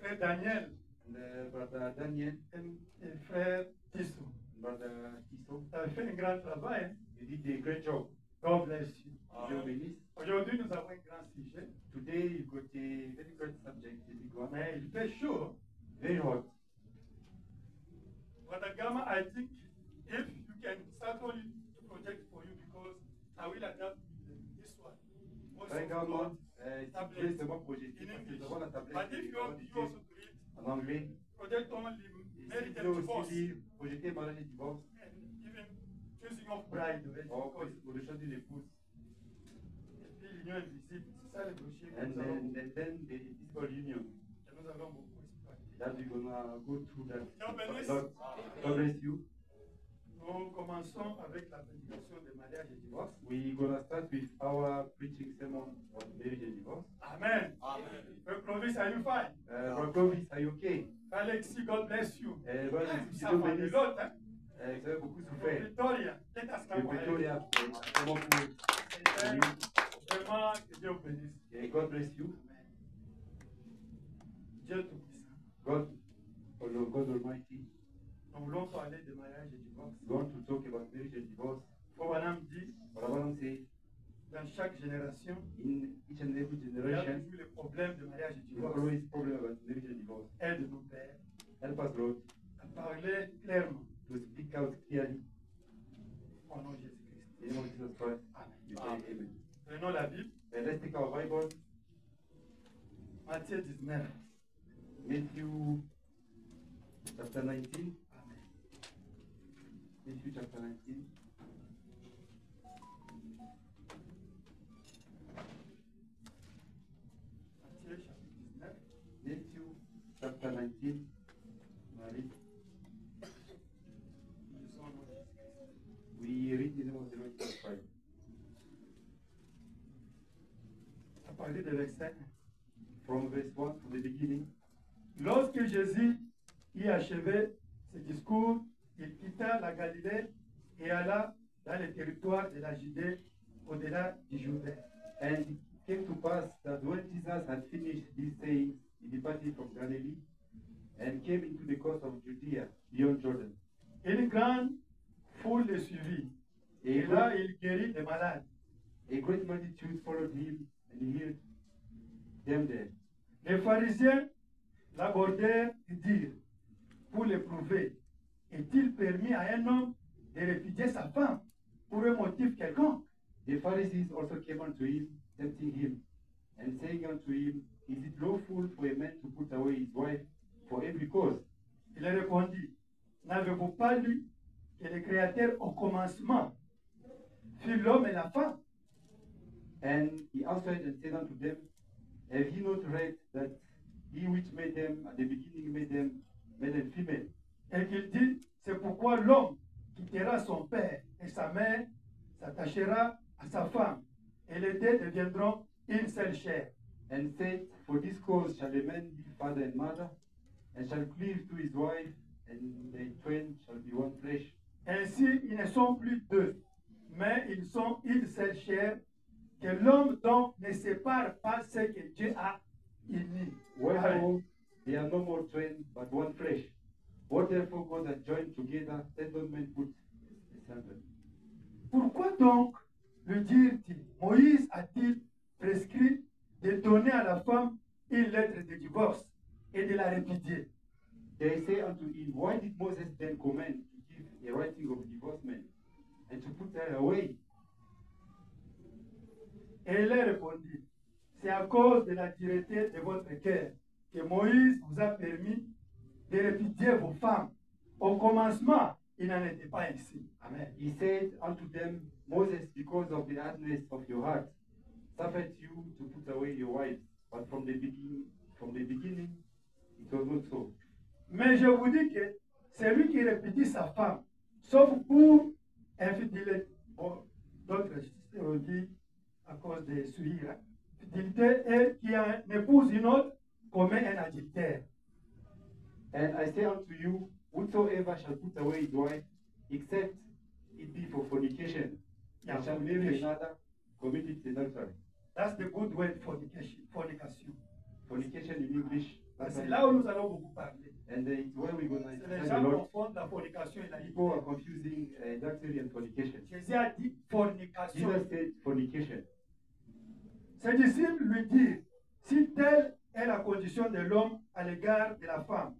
Frère Daniel, Brother Daniel, et frère Tissou. Brother Tissot, Tu as fait un grand travail. Hein? you did a great job. God bless you. Dieu bénisse. Aujourd'hui, nous avons un grand sujet. Today you got a very great subject, a big one. Mais il fait chaud. Very hot. Brother Gamma, I think if you can start only the project for you because I will adapt this one. Most Frère of Galman, God, c'est moi projeté in parce que English. nous avons la tablette But if you want you also to read en anglais. project only, Et marriage si tu and veux divorce, aussi lire projeté mariage et divorce, and even choosing of bride, right? pour le choix de l'épouse. Et puis l'union invisible, c'est ça le dossier que And nous avons. then the physical union. Que nous avons beaucoup exploité. That we're gonna go through that. God bless. God bless you. Nous commençons avec la prédication de mariage et divorce. We're gonna start with our preaching sermon on marriage and divorce. Amen. Clovis, are you fine? Brother Clovis, are you okay? Alexis, God bless you. Brother, Ça va de l'autre, hein? vous avez beaucoup souffert. Victoria, qu'est-ce que Le Pretoria, vraiment Vraiment, que Dieu vous bénisse. Et God bless you. Dieu tout-puissant. God Almighty. Nous voulons parler de mariage et divorce. We want to talk about marriage and divorce. Provenam dit, dans chaque génération, in each and every il y a generation, toujours les problèmes de mariage et there's divorce. always problem about marriage and divorce. Aide-nous, Père, Help us, Lord, à parler clairement to speak out clearly au nom de Jésus-Christ. in the name of Jesus Christ. We say amen. Prenons la Bible, Let's take our Bible, Matthieu 19. Matthew chapter 19. Amen. Matthew chapter 19. Matthieu chapitre 19. Matthew chapter 19. Marie. Lisons au nom de Jésus-Christ. We read in the name of the Lord Jesus Christ. À partir de verset 1. From verse 1 to the beginning. Lorsque Jésus y achevait ce discours, il quitta la Galilée et alla dans le territoire de la Judée, au-delà du Jourdain. And it came to pass that when Jesus had finished these sayings, he departed from Galilee and came into the coast of Judea beyond Jordan. Une grande foule le suivit, et là il guérit des malades. A great multitude followed him and he healed them there. Les pharisiens l'abordèrent et dirent, pour l'éprouver, est-il permis à un homme de répudier sa femme pour un motif quelconque? The Pharisees also came unto him, tempting him, and saying unto him, is it lawful for a man to put away his wife for every cause? Il répondit, n'avez-vous pas lu que le Créateur au commencement fit l'homme et la femme? And he answered and said unto them, have ye not read that he which made them at the beginning made them male and female? Et qu'il dit, c'est pourquoi l'homme quittera son père et sa mère, s'attachera à sa femme, et les deux deviendront une seule chair. And said, for this cause shall a man leave father and mother, and shall cleave to his wife, and they twain shall be one flesh. Ainsi, ils ne sont plus deux, mais ils sont une seule chair, que l'homme donc ne sépare pas ce que Dieu a uni. Wherefore they are no more twain, but one flesh. What therefore God hath joined together, let no man put asunder. Pourquoi donc le dire-t-il? Moïse a-t-il prescrit de donner à la femme une lettre de divorce et de la répudier? They say unto him, why did Moses then command to give a writing of divorcement, and to put her away? Et il leur répondit, c'est à cause de la dureté de votre cœur que Moïse vous a permis de répudier vos femmes. Au commencement, il n'en était pas ainsi. Amen. He said unto them, Moses, because of the hardness of your heart, suffered you to put away your wives, but from the beginning, it was not so. Mais je vous dis que c'est lui qui répudie sa femme, sauf pour infidélité. Bon, d'autres on dit à cause des souillures. Hein. Fidélité et qui a une épouse une autre commet un adultère. And I say unto you, whosoever shall put away his wife, except it be for fornication, and shall marry another, committed adultery. That's the good word, fornication. Fornication in English. C'est là où nous allons beaucoup parler. And it's where we're going to Les gens confondent la fornication et la people are confusing adultery and fornication. Jésus a dit fornication. Jesus said fornication. Ses disciples lui disent, si telle est la condition de l'homme à l'égard de la femme,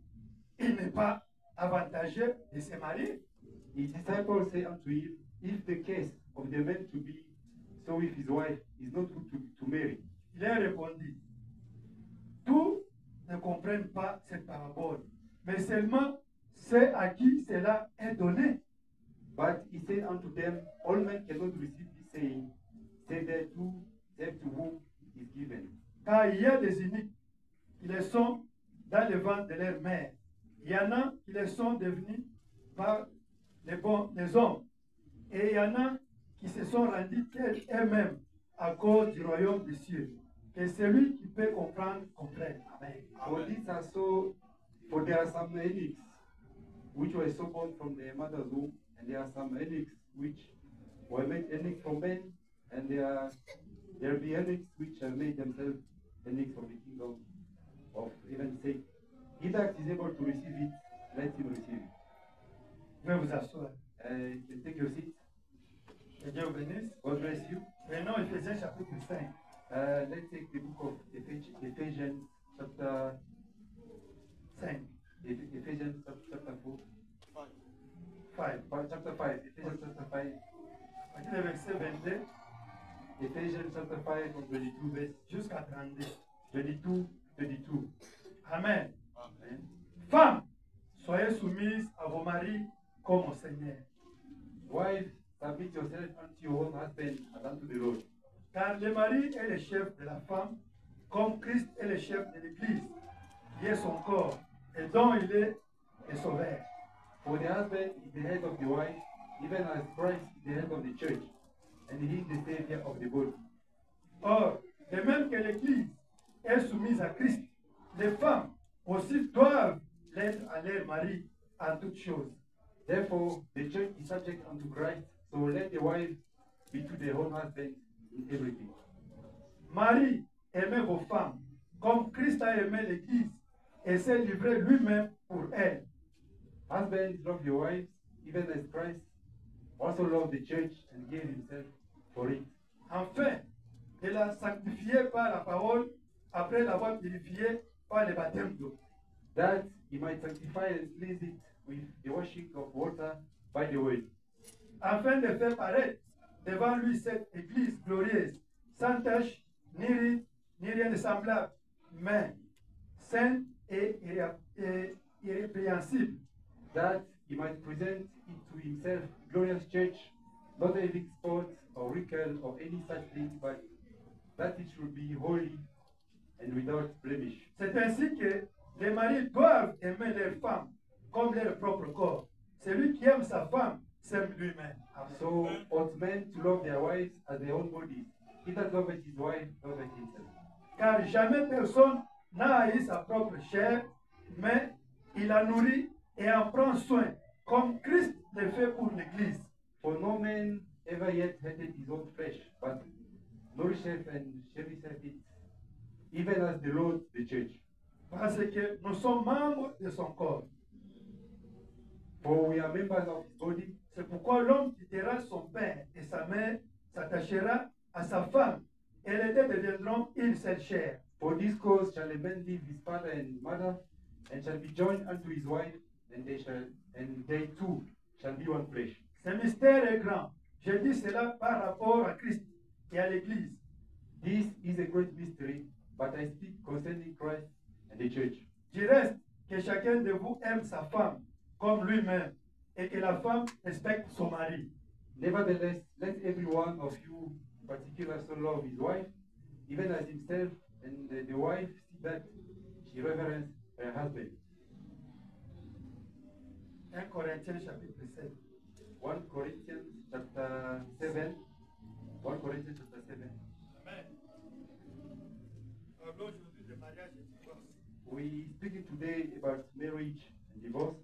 il n'est pas avantageux de se marier. His disciples say unto him, if the case of the man to be so with his wife is not good to marry. Il a répondu, tous ne comprennent pas cette parabole, mais seulement ceux à qui cela est donné. But he said unto them, all men cannot receive this saying, save to whom it is given. Car il y a des iniques qui les sont dans le ventre de leur mère. Il y en a qui les sont devenus par les hommes. Et il y en a qui se sont rendus tels eux-mêmes à cause du royaume des cieux. Que celui qui peut comprendre, comprenne. Amen. For there are some eunuchs which were so born from their mother's womb, and there are some eunuchs which were made eunuchs from men, and there will be eunuchs which have made themselves eunuchs of the kingdom of even say, he that is able to receive it, let him receive it. Veuillez vous asseoir. You can take your seat. Que Dieu vous bénisse. God bless you. Maintenant, Éphésiens chapitre 5. Let's take the book of Ephesians chapter 5. Ephesians chapter 4. 5. Chapter 5. Ephesians chapter 5. À partir du verset 22 Ephesians chapter 5 from 22 verse jusqu'à 32. 22. Amen. Amen. Femmes, soyez soumises à vos maris comme au Seigneur. Wives, submit yourself unto your own husband and unto the Lord. Car le mari est le chef de la femme, comme Christ est le chef de l'Église, qui est son corps, et dont il est le sauveur. For the husband is the head of the wife, even as Christ is the head of the church, and he is the Savior of the body. Or, de même que l'Église est soumise à Christ, les femmes aussi doivent l'être à leur mari en toutes choses. Therefore, the church is subject unto Christ, so let the wife be to their own husband in everything. Marie, aimez vos femmes, comme Christ a aimé l'Église et s'est livré lui-même pour elle. Husbands, love your wives, even as Christ also loved the church and gave himself for it. Enfin, de la sanctifier par la parole, après l'avoir purifiée par le baptême d'eau. That he might sanctify and cleanse it with the washing of water by the word. Afin de faire paraître devant lui cette église glorieuse, sans tache, ni rien de semblable, mais sainte et irrépréhensible. That he might present it to himself, glorious church, not having spot or wrinkle or any such thing, but that it should be holy and without blemish. C'est ainsi que les maris doivent aimer leurs femmes comme leur propre corps. Celui qui aime sa femme s'aime lui-même. So ought men to love their wives as their own bodies. He that loveth his wife loveth himself. Car jamais personne n'a haï sa propre chair, mais il la nourrit et en prend soin, comme Christ le fait pour l'Église. For no man ever yet hated his own flesh, but nourisheth and cherisheth it, even as the Lord the church. Parce que nous sommes membres de son corps. For we are members of his body. C'est pourquoi l'homme quittera son père et sa mère, s'attachera à sa femme, et les deux deviendront une seule chair. For this cause shall a man leave his father and mother, and shall be joined unto his wife, and they two shall be one flesh. Ce mystère est grand. Je dis cela par rapport à Christ et à l'Église. This is a great mystery, but I speak concerning Christ and the church. Du reste, que chacun de vous aime sa femme comme lui-même, et que la femme respecte son mari. Nevertheless, let every one of you in particular so love his wife, even as himself, and the wife see that she reverence her husband. 1 Corinthiens chapitre 7. 1 Corinthians chapter 7. 1 Corinthians chapter 7. Amen. Parlons aujourd'hui de mariage et divorce. We speaking today about marriage and divorce.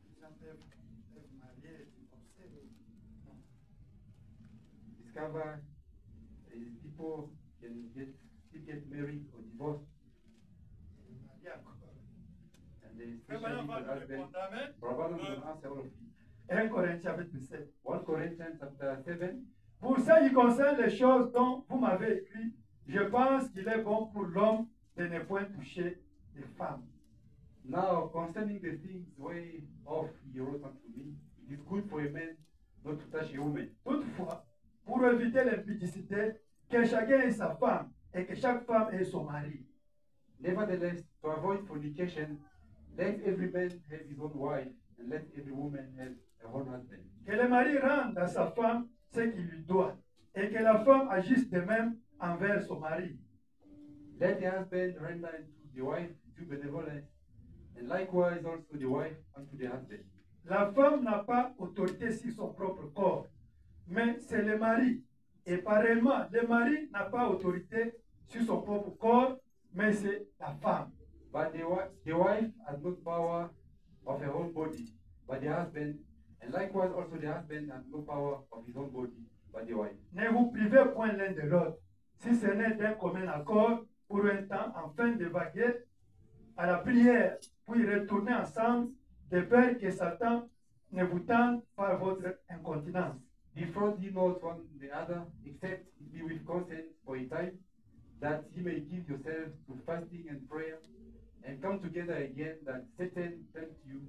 Les gens peuvent marier et divorcer. Non. Discover people can still get married or divorced, Marier encore. and they Mais maintenant, on especially va the nous husband. répondre. Amen. Brother will answer all of you. 1 Corinthiens chapitre 7. 1 Corinthians chapter 7. Pour ce qui concerne les choses dont vous m'avez écrit, je pense qu'il est bon pour l'homme de ne point toucher les femmes. Now concerning the things way off he wrote unto me, it is good for a man not to touch a woman. Toutefois, pour éviter l'impudicité, que chacun ait sa femme et que chaque femme ait son mari. Nevertheless, to avoid fornication, let every man have his own wife, and let every woman have her own husband. Que le mari rende à sa femme ce qu'il lui doit et que la femme agisse de même envers son mari. Let the husband render unto the wife due benevolence, and likewise also the wife unto the husband. La femme n'a pas autorité sur son propre corps, mais c'est le mari. Et pareillement, le mari n'a pas autorité sur son propre corps, mais c'est la femme. But the wife has no power of her own body, but the husband, and likewise also the husband has no power of his own body, but the wife. Ne vous privez point l'un de l'autre, si ce n'est d'un commun accord pour un temps, afin de vaguer à la prière, puis retourner ensemble, de peur que Satan ne vous tente par votre incontinence. Defraud ye not one the other, except it be with consent for a time, that ye may give yourselves to fasting and prayer, and come together again, that Satan tempt you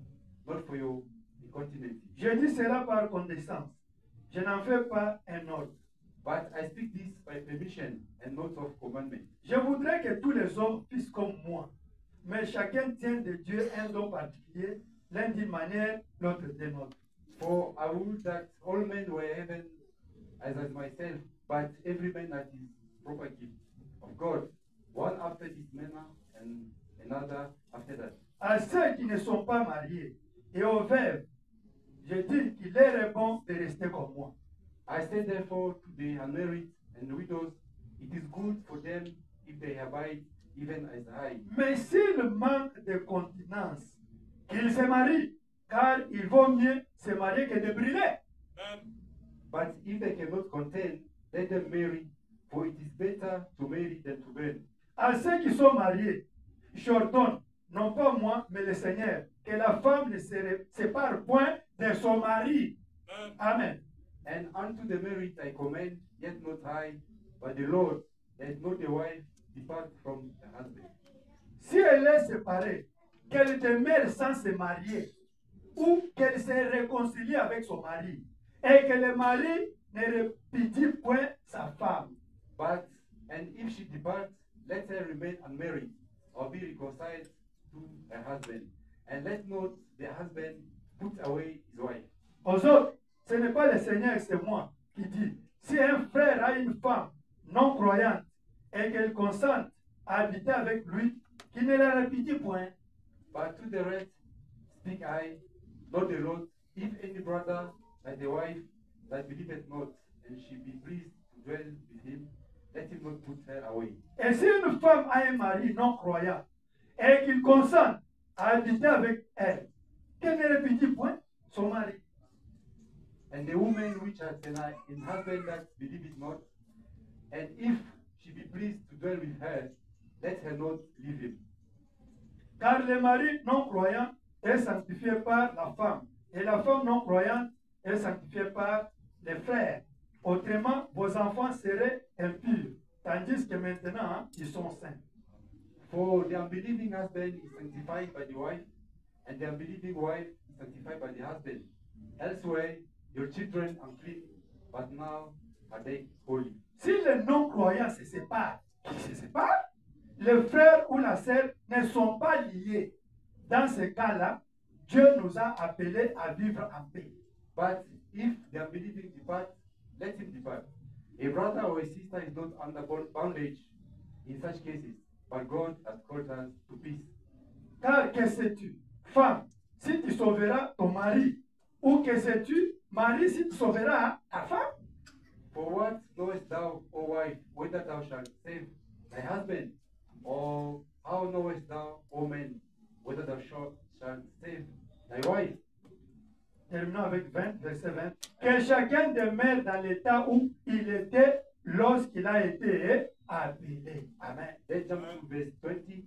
not for your incontinency. Je dis cela par condescendance. Je n'en fais pas un ordre. But I speak this by permission and not of commandment. Je voudrais que tous les hommes fissent comme moi, mais chacun tient de Dieu un don particulier, l'un d'une manière, l'autre d'une autre. For I would that all men were even as myself, but every man at his proper gift of God, one after this manner and another after that. À ceux qui ne sont pas mariés et aux veuves, je dis qu'il leur est bon de rester comme moi. I say therefore to the unmarried and widows, it is good for them if they abide even as I. Mais s'ils manquent de continence, qu'ils se marient, car il vaut mieux se marier que de brûler. But if they cannot contend, let them marry, for it is better to marry than to burn. À ceux qui sont mariés, j'ordonne, non pas moi, mais le Seigneur, que la femme ne se sépare point de son mari. Amen. And unto the married I command, yet not I, but the Lord, let not the wife depart from the husband. Si elle est séparée, qu'elle demeure sans se marier, ou qu'elle se réconcilie avec son mari, et que le mari ne répudie point sa femme. But, and if she depart, let her remain unmarried, or be reconciled to her husband, and let not the husband put away his wife. Aux autres, ce n'est pas le Seigneur, c'est moi qui dis, si un frère a une femme non croyante et qu'elle consente à habiter avec lui, qu'il ne la répudie point. But to the rest speak I, not the Lord, if any brother like the wife that believeth not, and she be pleased to dwell with him, let him not put her away. Et si une femme a un mari non croyant et qu'il consente à habiter avec elle, qu'elle ne répudie point son mari. And the woman which has an husband that believeth not, and if she be pleased to dwell with her, let her not leave him. Car le mari non croyant est sanctifié par la femme, et la femme non croyante est sanctifiée par les frères. Autrement, vos enfants seraient impurs, tandis que maintenant, ils sont saints. For the unbelieving husband is sanctified by the wife, and the unbelieving wife is sanctified by the husband. Elsewhere, your children unclean, but now are they holy. Si les non-croyants se séparent, qui se séparent, le frère ou la sœur ne sont pas liés. Dans ce cas-là, Dieu nous a appelés à vivre en paix. But if the unbelieving depart, let him depart. A brother or a sister is not under bondage in such cases, but God has called us to peace. Car que sais-tu, femme, si tu sauveras ton mari? Ou que sais-tu, mari, si tu sauveras ta femme? For what knowest thou, O wife, whether thou shalt save thy husband? Or how knowest thou, O man, whether thou shalt save thy wife? Terminons avec 20, verset 20. Que chacun demeure dans l'état où il était lorsqu'il a été appelé. Amen. Let's jump to verse 20.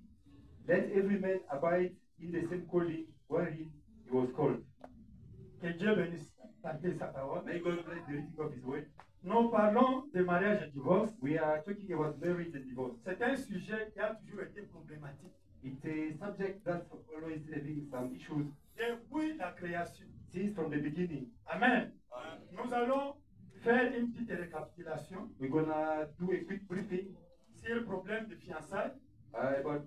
Let every man abide in the same calling wherein he was called. Que Dieu bénisse sa parole. May God bless the reading of his word. Nous parlons de mariage et divorce. We are talking about marriage and divorce. C'est un sujet qui a toujours été problématique. It's a subject that's always having some issues Depuis la création. since from the beginning. Amen. Nous allons faire une petite récapitulation We're gonna do a quick briefing sur le problème de fiançailles, about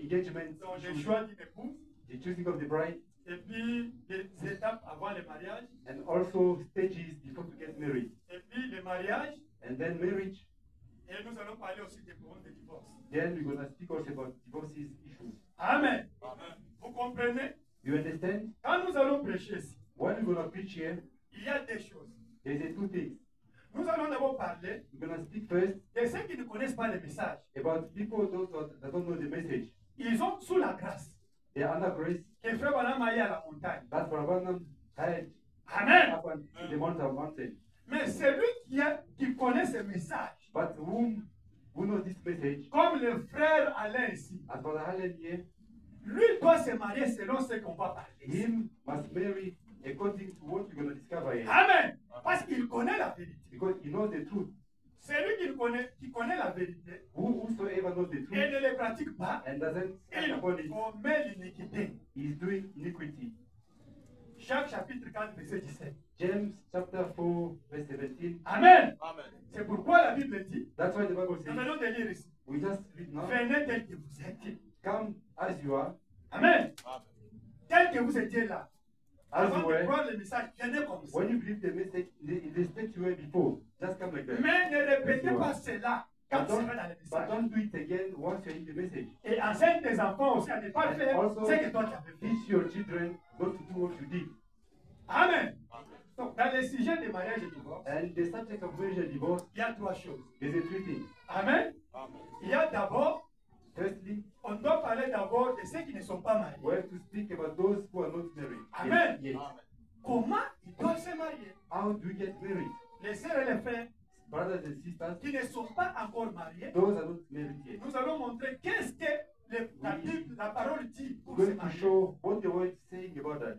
engagement donc le issues, choix d'une épouse, the choosing of the bride, et puis les étapes avant le mariage, and also stages before to get married, et puis le mariage, and then marriage. et nous allons parler aussi des problèmes de divorce. Then we're gonna speak also about divorces issues. Amen. Vous comprenez? You understand? Quand nous allons prêcher ici, What we're gonna preach here, il y a des choses. there's a two things. Nous allons d'abord parler We're gonna speak first de ceux qui ne connaissent pas le message. about people that don't know the message. Ils ont sous la grâce They are under grace. que Frère Branham a eu à la montagne. That's what Branham had Amen. happened in the mountain. Mais celui qui connaît ce message, But who knows this message, comme le frère Alain ici, as for the hallelujah, lui doit se marier selon ce qu'on va parler. him must marry according to what we're going to discover here. Amen. Parce qu'il connaît la vérité. Because he knows the truth. Celui qui connaît la vérité Whosoever knows the et truth ne le pratique pas, and doesn't stand il upon it commet l'iniquité. is doing iniquity. Jacques chapitre 4, verset 17. James chapter 4, verse 17. Amen. Amen. C'est pourquoi la Bible dit, That's why the Bible nous says, venons de lire ici, we just read now, venez tel que vous êtes. come as you are, Amen. Amen. Tel que vous étiez là. as Avant you de were. croire le message, venez comme ça. When you believe the message, in the state you were before, just come like that. Mais ne répétez pas cela quand But tu don't, seras dans le but message. don't do it again once you're in the message. Et enseigne tes enfants aussi à ne pas And faire also, ce que toi tu avais fait. teach your children not to do what you did. Amen. Donc, dans le sujet des mariages et divorce, And the subject of marriage and divorce, il y a trois choses. there's a three things. Amen. Amen. Il y a d'abord, Firstly, on doit parler d'abord de ceux qui ne sont pas mariés. we have to speak about those who are not married. Amen. Yes. Amen. Comment ils doivent se marier? How do you get married? Les sœurs et les frères Brothers and sisters, qui ne sont pas encore mariés, those are not married yet. nous allons montrer qu'est-ce que la Bible, la parole dit pour We're se going to marier. show what the word is saying about that.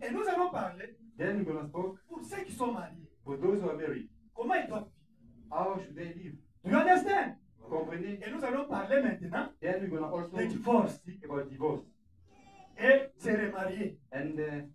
Et nous allons parler Then we're going to speak pour ceux qui sont mariés. for those who are married. Comment ils doivent vivre? How should they live? Do you understand? Comprenez? Et nous allons parler maintenant Then we're going to also de divorce speak about divorce et se remarier. and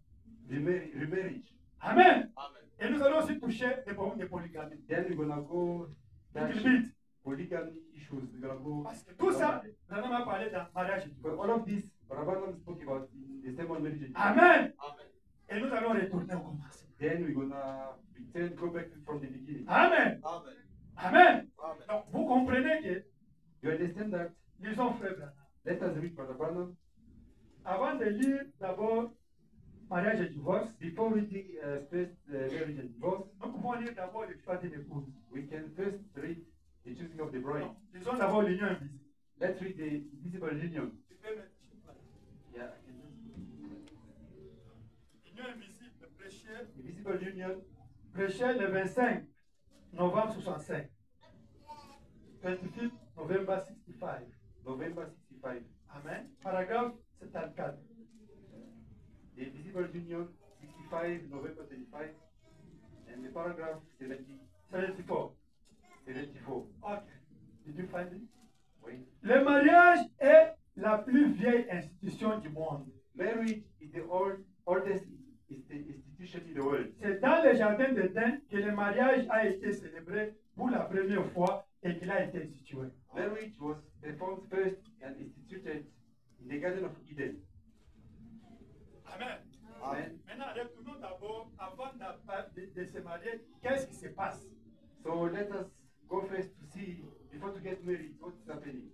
remarriage. Amen. Amen. Et nous allons aussi toucher les problèmes de polygamie. Then we're going to go touch Little bit. polygamy issues. We're going to go. Parce que tout ça, nous allons parler dans mariage et But divorce. all of this, Rabbanam spoke about in the sermon marriage. and divorce. Amen. Amen. Et nous allons retourner au commencement. Then we're going to return, go back from the beginning. Amen. Amen. Amen. Amen. Donc, vous comprenez que, You understand that? lisons frère Branham. Let us read Brother Branham. Avant de lire d'abord mariage et divorce, Before reading first marriage and divorce, nous pouvons lire d'abord le choix d'une épouse. we can first read the choosing of the bride. Donc, lisons d'abord l'union invisible. Let's read the visible union. Tu peux mettre- Yeah, I can just- L'union invisible, prêché, the visible union, prêché le 25 novembre 65. 25 November 65. November 65. Amen. Paragraphe 74. The visible union, 65, November 25, and the paragraph 74. 74. Okay. Did you find it? Wait. Le mariage est la plus vieille institution du monde. Marriage is the oldest institution in the world. C'est dans le jardin d'Éden que le mariage a été célébré pour la première fois et qu'il a été institué. Marriage was performed first and instituted in the Garden of Eden. Amen. Amen. Maintenant, retournons d'abord, avant de se marier, qu'est-ce qui se passe? So let us go first to see, before to get married, what is happening.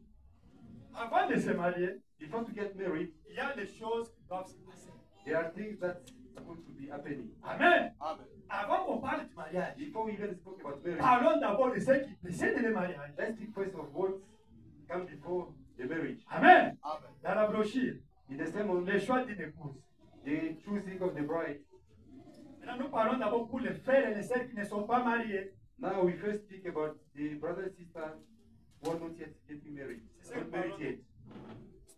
Avant de se marier, before to get married, il y a des choses qui doivent se passer. there are things that's supposed to be happening. Amen. Avant qu'on parle du mariage, Before we even spoke about marriage, parlons d'abord de ce qui précède le mariage. let's speak first of what comes before the marriage. Amen. Dans la brochure, In the sermon, le choix d'une épouse. the choosing of the bride. Maintenant, nous parlons d'abord pour les frères et les sœurs qui ne sont pas mariés. Now we first speak about the brothers and sisters who are not yet getting married. Not married yet.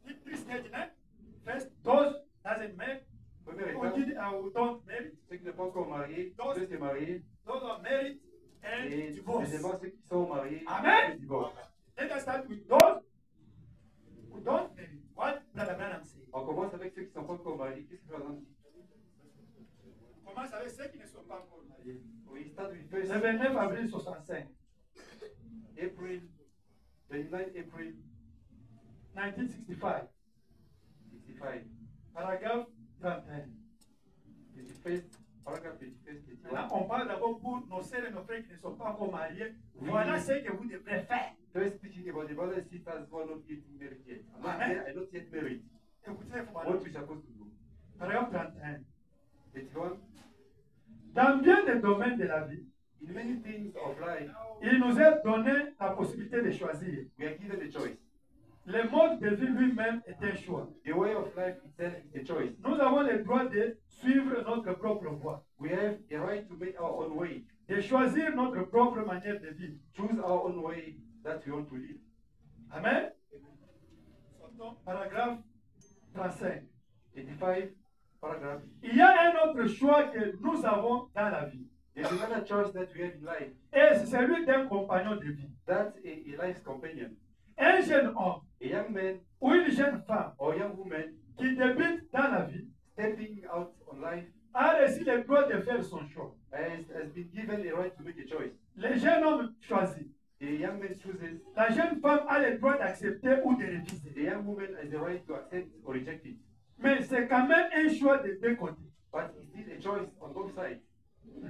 Speak three stages, né? First, those doesn't marry. Première Who étape, did who don't marry. ceux qui ne sont pas encore mariés, ceux qui sont mariés, Those who are married and et divorced. deuxièmement ceux qui sont mariés Amen. et divorcent. Let us start with those who don't marry. What Brother Branham said. On commence avec ceux qui ne sont pas encore mariés. Qu'est-ce que Branham dit? On commence avec ceux qui ne sont pas encore mariés. We start with first Le 29 avril 65, April, 29 April 1965, 65. paragraphe 31. 21st, paragraphe 21st, Maintenant, 21. on parle d'abord pour nos sœurs et nos frères qui ne sont pas encore mariés. Voilà ce que vous devrez faire. First speaking about the brothers and sisters who are not getting married yet. Amen. I'm not yet married. Écoutez, voilà. What we supposed to do? Paragraphe 31. 21. Dans bien des domaines de la vie, In many things of life, il nous est donné la possibilité de choisir. we are given a choice. Le mode de vie lui-même est un choix. The way of life itself is a choice. Nous avons le droit de suivre notre propre voie, We have a right to make our own way, de choisir notre propre manière de vivre. choose our own way that we want to live. Amen. Sortons, paragraphe 35. 85, paragraph. Il y a un autre choix que nous avons dans la vie. There's another choice that we have in life. Et c'est celui d'un compagnon de vie. That's a life's companion. Un jeune homme A young man ou une jeune femme or young woman qui débute dans la vie stepping out on life a reçu le droit de faire son choix. has been given a right to make a choice. Le jeune homme choisit. The young man chooses, La jeune femme a le droit d'accepter ou de refuser. the young woman has the right to accept or reject it. Mais c'est quand même un choix des deux côtés. But it's still a choice on both sides.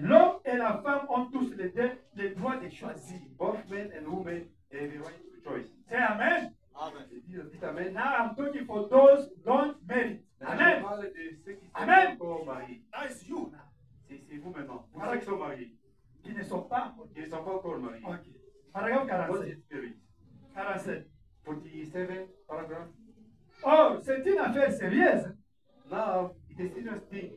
L'homme et la femme ont tous les deux le droit de choisir. Both men and women have the right to choice. C'est Amen. Dites Amen. Now I'm talking for those who don't marry. Là, je Amen. parle de ceux qui sont Amen. encore mariés. That is you now. C'est vous maintenant. Pour ceux qui sont mariés, Qui ne sont pas encore. qui ne sont pas encore mariés. Ok. Paragraphe What 47. is spirit? 47. 47, paragraph. Or, c'est une affaire sérieuse. Now, it is a serious thing.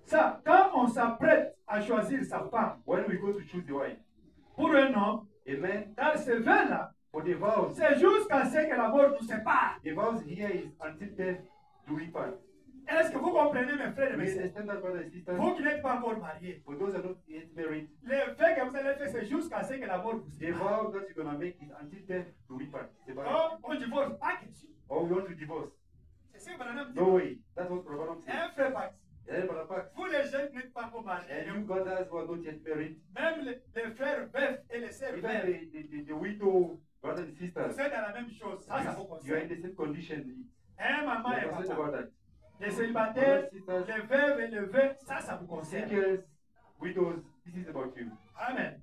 Ça, quand on s'apprête à choisir sa femme When we go to choose the wife, pour un homme, a man, dans ce vœu-là, for the vows, c'est jusqu'à ce que la mort nous sépare. the vows here is until death do we part. Est-ce que vous comprenez, mes frères et mes We sœurs? understand that, brothers and sisters. Vous qui n'êtes pas encore mariés, For those who are not yet married, le fait que vous allez faire, c'est jusqu'à ce que la mort vous the sépare. vow that you're going to make is until death do we part. C'est pas Oh, on divorce, pas question. or we want to divorce. C'est ce que Branham dit. No way. That's what Brother said. Un frère Pax. Yeah, Brother Pax. Vous les jeunes qui n'êtes pas encore mariés, And you brothers who are not yet married, même les frères veufs et les sœurs even veuves, the widow brothers and vous sisters, êtes dans la même chose. Ça vous you are in concerne. the same condition. Un maman You et are concerned papa. about that. Les célibataires, Brothers, les veuves et les veufs, ça vous concerne. Singles, widows, this is about you. Amen.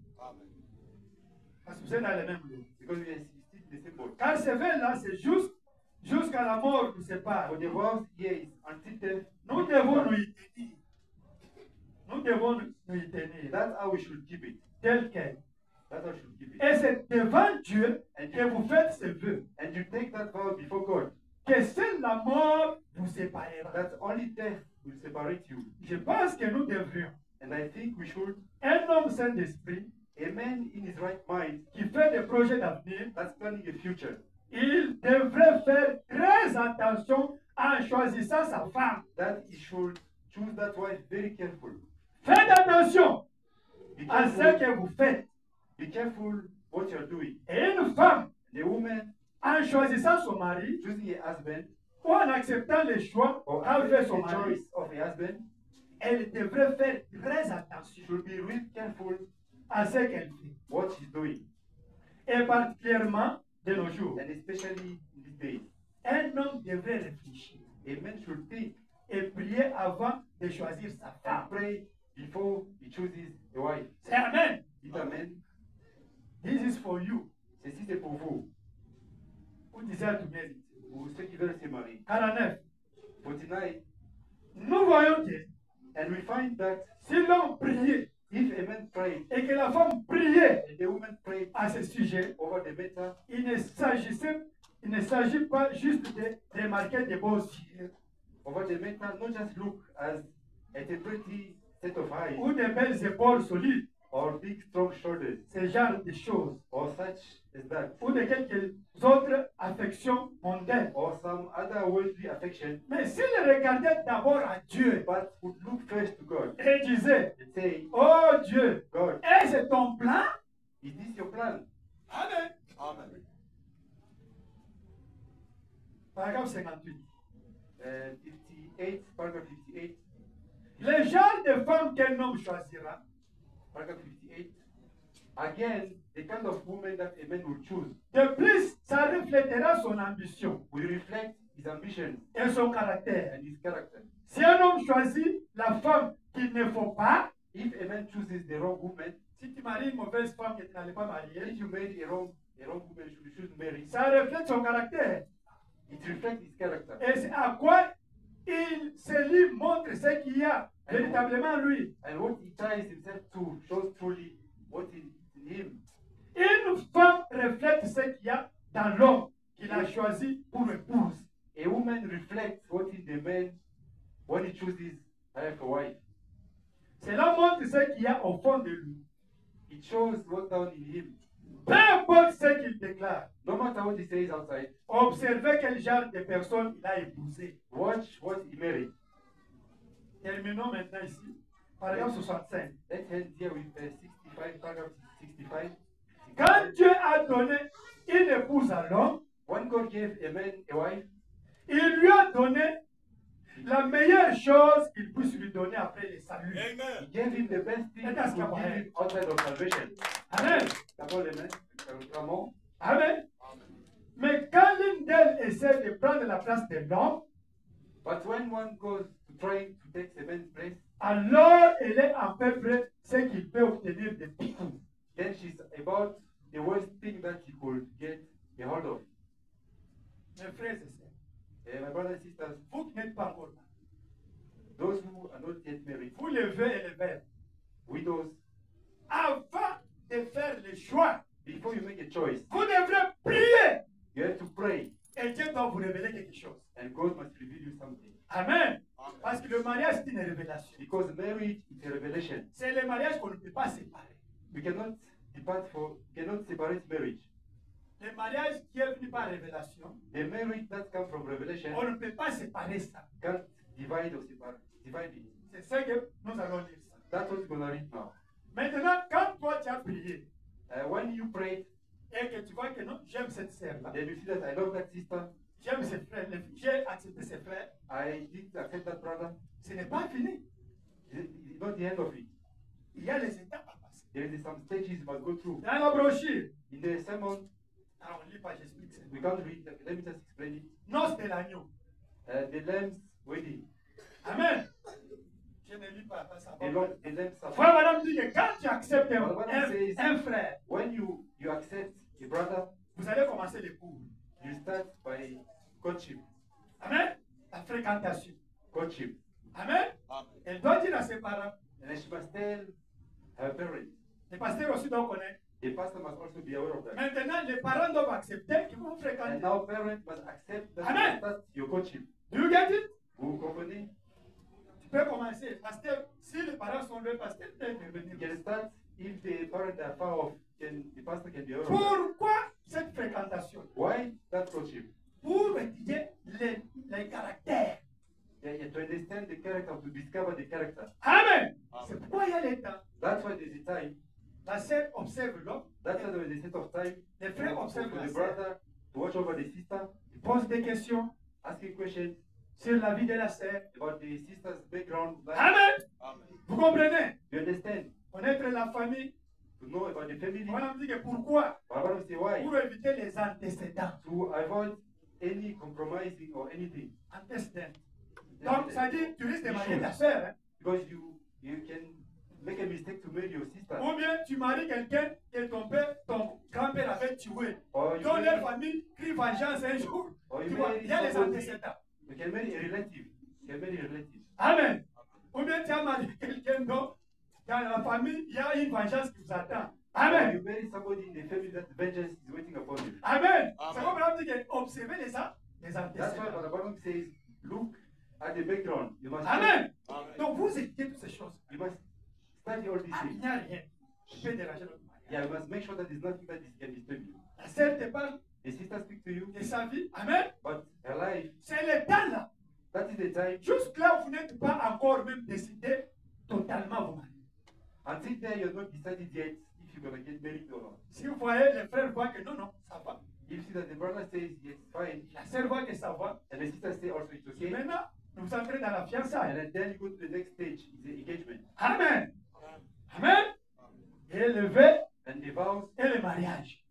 Parce que vous êtes dans le même lot. Because we are still in the same boat. Car ce vœu-là, c'est juste jusqu'à la mort nous sépare. For the vows here is until death. Nous devons nous y tenir. Nous devons nous y tenir. That's how we should keep it. Tel quel. That's how we should keep it. Et c'est devant Dieu que vous faites ce vœu. And you take that vow before God. Que seule la mort vous séparera. That only death will separate you. Je pense que nous devrions. And I think we should, Un homme saint d'esprit a man in his right mind qui fait des projets d'avenir, that's planning a future, il devrait faire très attention en choisissant sa femme. that he should choose that wife very careful. Faites attention Be à ce careful, que vous faites. be careful what you're doing. Et une femme, The woman en choisissant son mari choosing a husband ou en acceptant les choix or qu'a fait accepting son the mari, choice of a husband elle devrait faire très attention should be real careful à ce qu'elle fait. what she's doing. Et particulièrement de nos jours, And especially in these days, un homme devrait réfléchir a man should think et prier avant de choisir sa and femme. pray before he chooses a wife. C'est Amen. Dites Amen. This is for you. Ceci c'est pour vous. Who desire to marry. ou ceux qui veulent se marier. 49. 49. Nous voyons que And we find that si l'homme priait if a man prayed et que la femme priait and the woman prayed à ce sujet, over the matter, il ne s'agit pas juste de remarquer des beaux yeux over the matter, not just look as at a pretty set of eyes ou de belles épaules solides, or big strong shoulders ce genre de choses, or such as that, ou de quelques autres affections mondaines. or some other worldly affection, Mais s'il regardait d'abord à Dieu but would look first to God et disait, and say, oh Dieu, God, est-ce ton plan? is this your plan? Amen. Amen. Paragraphe 58. 58, paragraph 58, Le genre de femme qu'un homme choisira paragraph 58. Again, the kind of woman that a man will choose de plus, ça reflètera son ambition will reflect his ambition et son caractère. and his character. Si un homme choisit la femme qu'il ne faut pas, If a man chooses the wrong woman, si tu maries une mauvaise femme que tu n'allais pas marier, if you marry a wrong woman, you should marry. ça reflète son caractère. It reflects his character. Et c'est à quoi il se lit, montre ce qu'il y a véritablement en lui. And what he ties himself to shows truly what is in him. Une femme reflète ce qu'il y a dans l'homme qu'il a choisi pour épouse. A woman reflects what is the man when he chooses her for wife. Cela montre ce qu'il y a au fond de lui. It shows what's down in him. Peu importe ce qu'il déclare, No matter what he says outside, observez quel genre de personne il a épousé. watch what he married. Terminons maintenant ici. Paragraphe 65. Let's end here with 65, paragraph 65. Quand Dieu a donné une épouse à l'homme, When God gave a man a wife, il lui a donné la meilleure chose qu'il puisse lui donner après le salut. he Amen. gave him the best thing he Let us could come give ahead. him outside of salvation. Amen. D'abord les mains, clairement. Amen. Mais quand l'une d'elles essaie de prendre la place de l'homme, But when one goes to try to take the man's place, alors elle est à peu près ce qu'il peut obtenir de pire. then she's about the worst thing that he could get a hold of. Mes frères et sœurs, My brothers and sisters, vous qui n'êtes pas encore mariés, those who are not yet married, vous levez et levez, widows, avant de faire le choix, before you make a choice, vous devrez prier you have to pray, et Dieu doit vous révéler quelque chose. and God must reveal you something. Amen. Parce que le mariage, c'est une révélation. Because marriage is a revelation. C'est le mariage qu'on ne peut pas séparer. We cannot cannot separate marriage. Le mariage qui est venu par révélation, The marriage that comes from revelation on ne peut pas séparer ça. can't divide it. C'est ce que nous allons lire ça. That's what we're gonna read now. Maintenant, quand toi tu as prié When you prayed, et que tu vois que non, j'aime cette sœur-là, then you see that I love that sister, j'aime ses frères, j'ai accepté ses frères, I did accept that brother. ce n'est pas fini. It's not the end of it. Il y a les étapes à passer. There is some stages you must go through. Dans la brochure, In the sermon, alors on ne lit pas, j'explique ça. we can't read. Let me just explain it. Noce de l'agneau. The lamb's wedding. Amen. Je ne lis pas, ça va. The lamb's Frère, supper. madame dit que quand tu acceptes Says- un frère, When you accept a brother, vous allez commencer les cours. you start by courtship. Amen. La fréquentation. Courtship. Amen. Amen. Elle doit dire à ses parents. And then she must tell her parents. Les pasteurs aussi doivent connaître. The pastor must also be aware of that. Maintenant, les parents doivent accepter qu'ils vont And fréquenter. now parents must accept that Amen. you start your courtship. Do you get it? Vous comprenez? Tu peux commencer. Pasteur, si les parents sont là, pasteur peut You intervenir. can start if the parents are far off. The pastor can be aware of that. Pourquoi cette fréquentation? Why that courtship? Pour étudier les caractères. Yeah, to understand the character, to discover the character. Amen. Amen. C'est pourquoi il y a les temps. That's why there's a time. La sœur observe l'homme. That's why there is a set of time Les frères for observent la the sœur. brother to watch over the sister, Ils posent des questions asking questions sur la vie de la sœur. about the sister's background, life. Amen. Amen. Vous comprenez? You understand? Connaître la famille. To know about the family. On a dit que pourquoi? But I want to say why. Pour éviter les antécédents. To avoid any compromising or anything. Antécédents. Donc, ça dit, tu risques de marier ta sœur. Hein? Because you can make a mistake to marry your sister. Ou bien tu maries quelqu'un que ton grand-père avait tué. Or you Dont leur marry, famille crie vengeance un jour. or Tu you vois, marry il y a les somebody. antécédents. You can marry a relative. You can marry a relative. Amen. Ou bien tu as marié quelqu'un dont dans la famille, il y a une vengeance qui vous attend. Or Amen. you marry somebody in the family that vengeance is waiting upon you. Amen. C'est comme on dit observer les That's why antécédents. the Bible says, look at the background. You must Amen. Amen. Donc vous étudiez toutes ces choses. You must study all these Ah, il things. n'y a rien qui peut déranger notre mariage. Yeah, you must make sure that there's nothing that can disturb you. La sœur te parle The sister speaks to you, de sa vie. Amen. but her life, C'est le temps là. that is the time. Jusque là, vous n'êtes pas encore même décidé totalement vous marier. Until there, you're not decided yet if you're going to get married or not. Si vous voyez, les frères voient que non, non, ça va. You see that the brother says, yes, fine, La sœur voit que ça va. and the sister says also it's Et okay. maintenant, nous entrons dans la And fiançailles. then you go to the next stage, it's the engagement. Amen. Amen. Et le vœu And the vows, et le mariage.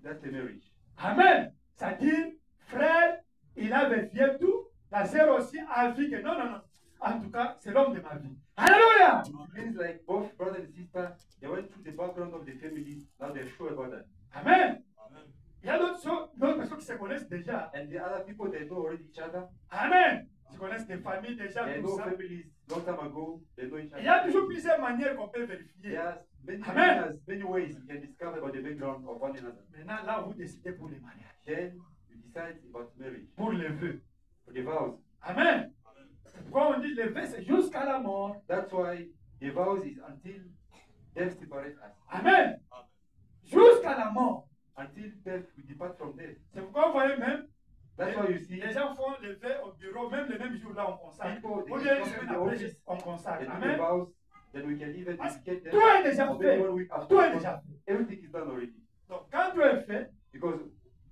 that's the marriage. Amen. C'est-à-dire, frère, il a vérifié tout. La sœur aussi a vu que non, non, non. En tout cas, c'est l'homme de ma vie. Alléluia. It means like both brother and sister, they went through the background of the family, now they're sure about that. Amen. Il y a d'autres personnes qui se connaissent déjà. And the other people, they know already each other. Amen. Ils connaissent des familles déjà, They tout know ça. families long time ago, they know each Il y a other. toujours plusieurs manières qu'on peut vérifier. There's many, Amen. many ways you can discover about the background of one another. Maintenant, là, vous décidez pour le mariage, Then you decide about marriage, pour le vœu. for the vows. Amen. C'est pourquoi on dit le vœu, c'est jusqu'à la mort. That's why the vows is until death separates us. Amen. Jusqu'à la mort. Until death, we depart from death. C'est pourquoi vous voyez même, That's why you see les gens font le vœu au bureau, même le même jour là, on consacre. people, Ou they bien une come semaine to the après, office, on they consacre. do the Amen. vows, then we can even Parce que dedicate them. tout est déjà or maybe fait. 1 week after. Tout est déjà fait. Everything is done already. Donc, quand tout est fait, Because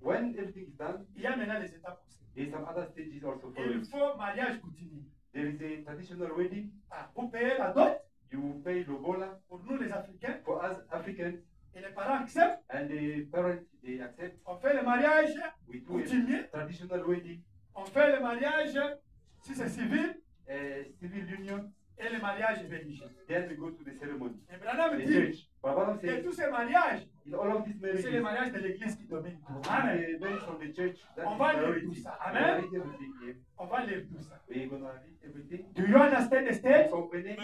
when everything is done, il y a maintenant les étapes aussi. there's some other stages also Il following. faut mariage coutumier. There is a traditional wedding. Ah, vous payez la dot You pay lobola pour nous les Africains for us Africans, et les parents acceptent. and the parents they accept. On fait le mariage We do a coutumier. traditional wedding, On fait le mariage, si c'est civil, civil union. et le mariage religieux. Then we go to the ceremony, Et Branham the dit church. Baba que says tous ces mariages, in all of these marriages, c'est les mariages de l'église qui dominent. Amen. the marriage from the church. That On is va lire priority. tout ça. We Amen. read everything here. On va lire tout ça. We're gonna read everything. Do you understand the Vous stage? comprenez?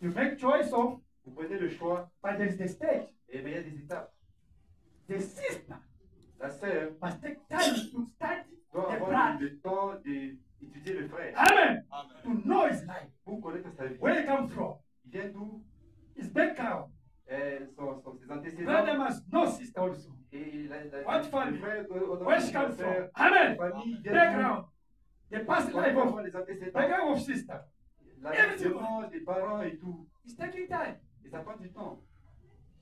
You make choice of, Vous prenez le choix, but there is the stage. et mais il y a des étapes. The sister La sœur must take time to study doit the avoir brother. le temps d'étudier le frère Amen. Amen. To know his life, pour connaître sa vie. where he comes from, Il vient d'où? his background. Ses antécédents. Brother must know sister also. Et What le family? frère doit Where she la comes from. sœur, Amen. la famille vient Background. The past d'où? life of Les antécédents, background of sister. l'antécédent des parents et tout. It's taking time. Et ça prend du temps.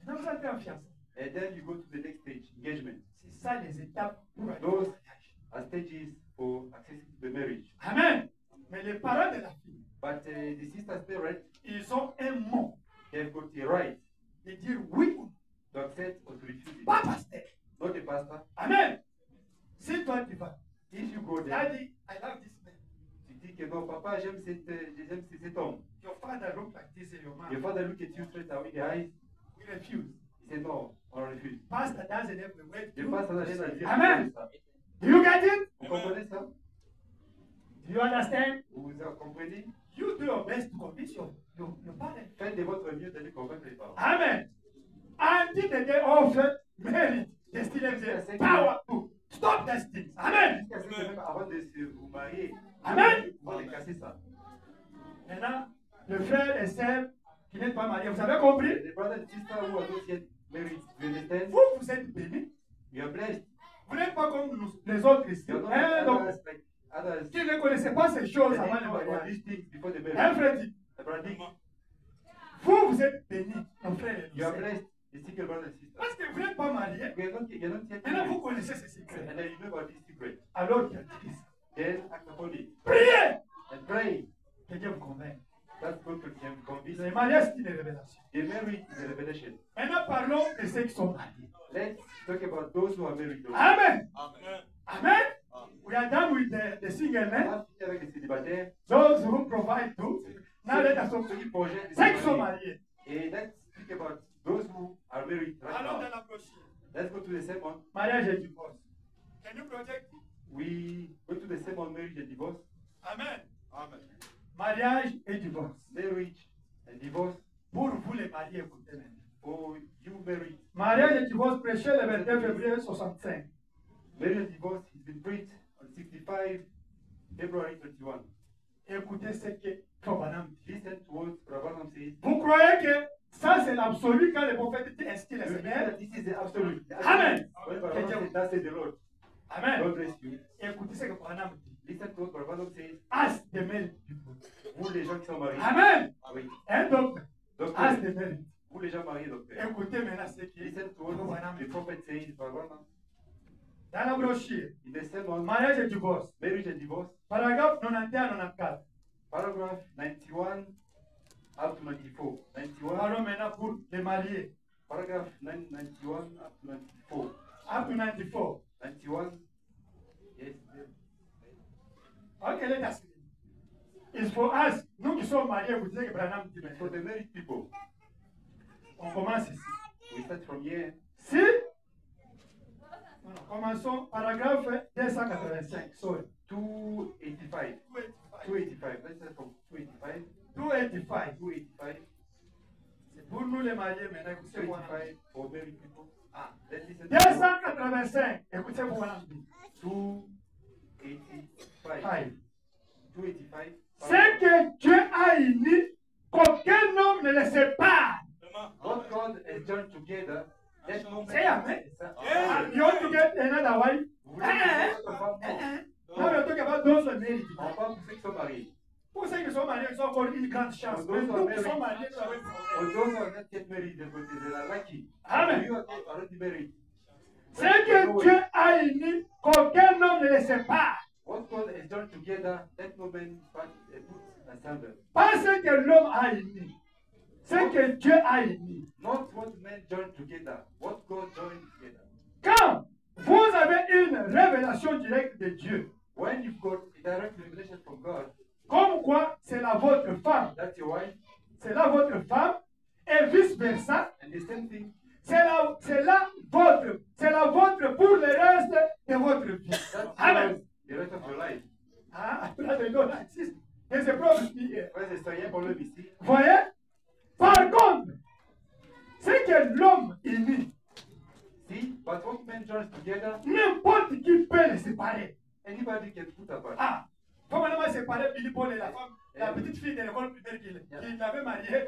Maintenant, vous entrez en fiançailles. And then you go to the next stage, engagement. C'est ça les étapes pour aller au Those mariage. are stages for accessing the marriage. Amen. Mais les parents de la fille, But the sister's parents, ils ont un mot they've got the right de dire oui ou non. to accept or to refuse it. Pas pasteur. Not the pastor. Amen. Si toi tu vas, If you go tu as there, dit, I love this man. tu dis que non, papa, j'aime cet homme. Your father look like this and your mom. Your father look at you straight away in the eyes. We refuse. He said no, on refuse. Pastor doesn't have the word Le to. pasteur n'a rien à dire. Amen. sur ça. Do you get it? Vous comprenez ça? Do you understand? Vous comprenez? You do your best to convince your parents. Faites de votre mieux d'aller convaincre les parents. Amen. Until the day of marriage, they still have the power to stop these things. Amen. Jusqu'à ce que même avant de se vous marier, Amen. vous allez casser ça. Maintenant, le frère et sœur qui n'êtes pas mariés, vous avez compris? The brother and sister who are not yet married, you understand? Vous, vous êtes bénis. You are blessed. Vous n'êtes pas comme les autres ici. You're not Hein, like donc, others, like others. qui ne connaissaient pas ces choses They avant didn't le know about mariage. these things before the Hein, marriage. Freddy? The brother, Vous, vous êtes bénis, mon frère et you ma are sœur. blessed. The single brother and sister. Parce que vous n'êtes pas mariés. You're not yet Maintenant, vous married. connaissez ces secrets. And then you know about this secret. Alors, il y a Christ. Then act upon it. Priez And pray. que Dieu vous convainc. That's going to can convince Le you. mariage, c'est une révélation. The marriage is a revelation. Maintenant, parlons de ceux qui sont mariés. Let's talk about those who are married. Amen. Amen. Amen. We are done with the single men. On va finir avec les célibataires. Those who provide to. ceux qui projettent de Ceux qui se sont marier. mariés. Et let's speak about those who are married right Allons dans now. la brochure. Let's go to the second. Mariage et divorce. Can you project? We go to the second, marriage and divorce. Amen. Amen. Mariage et divorce. Marriage and divorce. Pour vous les mariés, écoutez maintenant. For you married. Mariage et divorce prêché le 21 février 65. Marriage and divorce has been preached on 65 February 21. Écoutez ce que Tobanam dit. Listen to what Rabbanam says. Vous croyez que ça c'est l'absolu quand le prophète dit ainsi le You think Seigneur? that this is the absolute. Amen. When Rabbanam says, that says the Lord. God Amen. bless you. Écoutez ce que Branham dit. Listen to what Rabbanam says. As de mérite. Vous les gens qui sont mariés. Amen. Oui. Un docteur. Donc, As de mérite. vous les gens mariés, docteur. Écoutez maintenant ce que Listen to what Branham the dit. prophet says, Rabbanam. Dans la brochure, In the sermon, mariage et divorce, marriage and divorce, paragraphe 91-94. paragraph 91 up to 94. 91, Parlons maintenant pour les mariés. paragraph 91 up to 94. Up to 94. 91, yes, Ok, let us read. It's for us. Nous qui sommes mariés, vous disiez que Branham dit for maintenant. the married people. On commence ici. We start from here. Si, non, commençons paragraphe 285. Sorry. 285. 285. Let's start from 285. 285. 285. C'est pour nous les mariés maintenant. Écoutez moi. 285 for married people. Ah. Let's listen to 285. Écoutez moi. 285. 5. 285. C'est que Dieu a uni, qu'aucun homme ne le sépare. What God has joined together, let no Say amen. man. You want to get another wife? Vous voulez que votre femme non. Now we're talking about those who are married. On parle pour ceux qui sont mariés. Pour ceux qui sont mariés, ils ont encore une grande chance. Mais nous qui sommes mariés, nous avons une For problème. those who are not yet married, they are lucky. Amen. You are already married. C'est que Dieu a uni, qu'aucun homme ne le sépare. What God has joined together, let no man put asunder. Pas ce que l'homme a uni. C'est que Dieu a uni. Not what men joined together, what God joined together. Quand vous avez une révélation directe de Dieu, When you've got a direct revelation from God, comme quoi c'est la votre femme, that's your wife, c'est la votre femme, et vice versa, and the same thing, c'est la vôtre pour le reste de votre vie. that's Amen. the rest of your life. Ah, là, je donne un six. Et c'est propre here. Ouais, c'est ça, il y a un problème ici. Voyez? Par contre, c'est que l'homme uni, See, but what men joins together, n'importe qui peut les séparer. anybody can put apart. Ah, comment on a séparé Billy Paul et la femme, la petite fille de l'école primaire qu'il avait mariée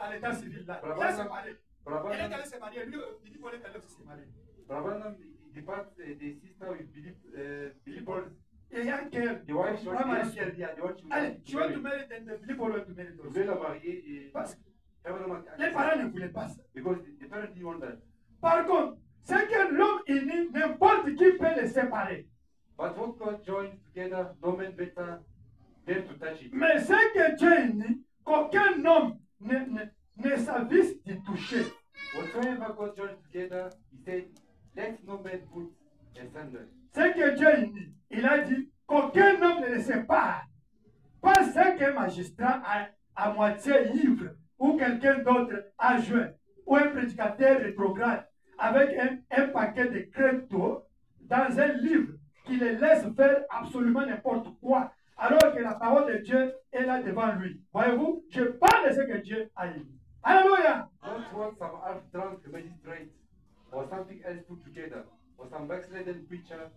à l'état civil là. Il a séparé. Elle est allée se marier, lui, Billy Paul est allé aussi se marier. Branham depart the sister with Billy Paul. Et il y a un girl. The wife, she Vraiment, wants to allez, tu vas te marier, Billy Paul va te marier. Vous voulez la marier et Parce que les parents ne voulaient pas ça. because the parents didn't want that. Par contre, c'est que l'homme uni, n'importe qui peut les séparer. But what God joined together, no man better dare to touch it. Mais c'est que Dieu uni, qu'aucun homme ne s'avise d'y toucher. Whatsoever God joined together, he said, let no man put asunder. C'est que Dieu uni. Il a dit qu'aucun homme ne le sépare. Pas ce qu'un magistrat à moitié ivre ou quelqu'un d'autre a joint ou un prédicateur rétrograde avec un paquet de crypto dans un livre qui les laisse faire absolument n'importe quoi alors que la parole de Dieu est là devant lui. Voyez-vous, je parle de ce que Dieu a dit. Alléluia. Don't want some half-drunk magistrate or something else put together, or some backslidden preacher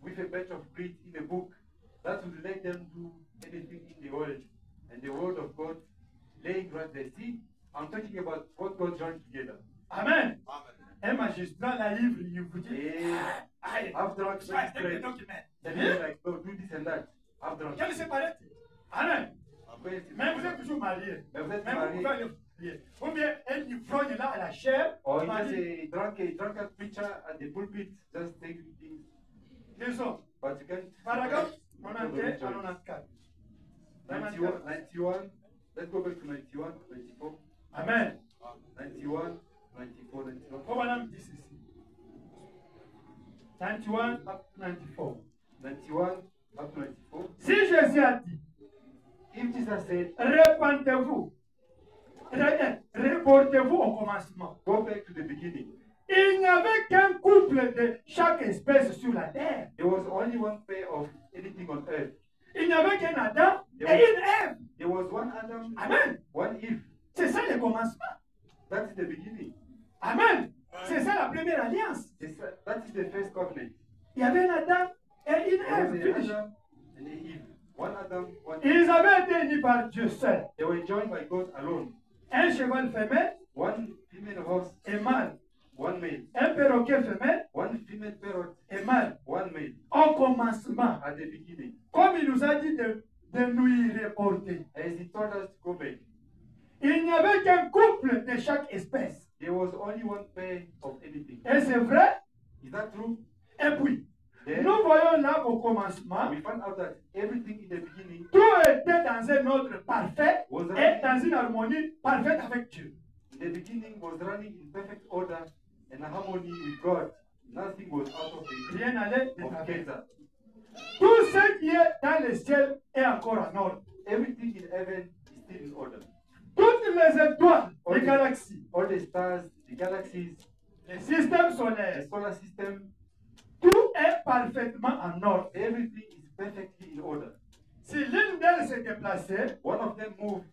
with a batch of grit in a book that would let them do anything in the world, and the word of God laying right there. See, I'm talking about what God joined together. Amen. Un magistrat naïf, il vous dit, Half-drunk magistrate, telling you like, no, do this and that. Half-drunk. quel séparé? Amen. Après, Mais vous êtes toujours marié. Mais vous êtes Même marié. vous pouvez aller vous marier. Ou bien un ivrogne là à la chair. Or m'a just dit, a drunkard preacher at the pulpit, just taking things. Désolé. But you can't. Paragraphe 91 à 94. 91. Let's go back to 91, 94. Amen. 91, 94, 91. Comme madame dit ceci. 91 à 94. 91 up to 94. Si Jésus a dit, If Jesus said, répandez-vous, reportez-vous au commencement. go back to the beginning, Il n'y avait qu'un couple de chaque espèce sur la terre. there was only one pair of anything on earth. Il n'y avait qu'un Adam et une Ève. There was one Adam, Amen. one Eve. C'est ça le commencement. That's the beginning. Amen. C'est ça la première alliance. That is the first covenant. Il y avait un Adam et une There was Ève. an Finish. Adam and an Eve. One Adam, one Eve. Ils avaient été unis par Dieu seul. They were joined by God alone. Un cheval femelle One female horse, et mâle. one male. Un perroquet femelle One female parrot, et mâle. one male. Au commencement. At the beginning. Comme il nous a dit de nous y reporter. As he told us to go back, Il n'y avait qu'un couple de chaque espèce. there was only one pair of anything. Et c'est vrai. Is that true? Et puis, Then nous voyons là au commencement, we found out that everything in the beginning tout était dans un ordre parfait was et running, dans une harmonie parfaite avec Dieu. in the beginning was running in perfect order and harmony with God. Nothing was out of the Rien n'allait de of travers. Cancer. Tout ce qui est dans le ciel est encore en ordre. Everything in heaven is still in order. Toutes les étoiles, les Ok. galaxies, All the stars, the galaxies, les systèmes the solaires, solar system, tout est parfaitement en ordre. everything is perfectly in order. Si l'une d'elles se déplaçait, One of them moved,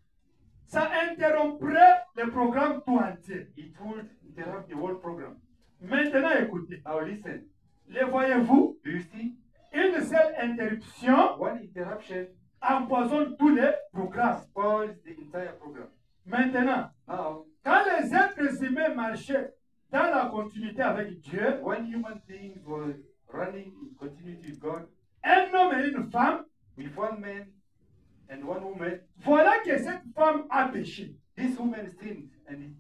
ça interromprait le programme tout entier. it would interrupt the whole program. Maintenant, écoutez. Now listen, Les voyez-vous? do you see? Une seule interruption One interruption empoisonne tous les programmes. spoils the entire program. Maintenant, Now, quand les êtres humains marchaient dans la continuité avec Dieu, when human beings were running in continuity with God, un homme et une femme, with one man and one woman, voilà que cette femme a péché. this woman sinned and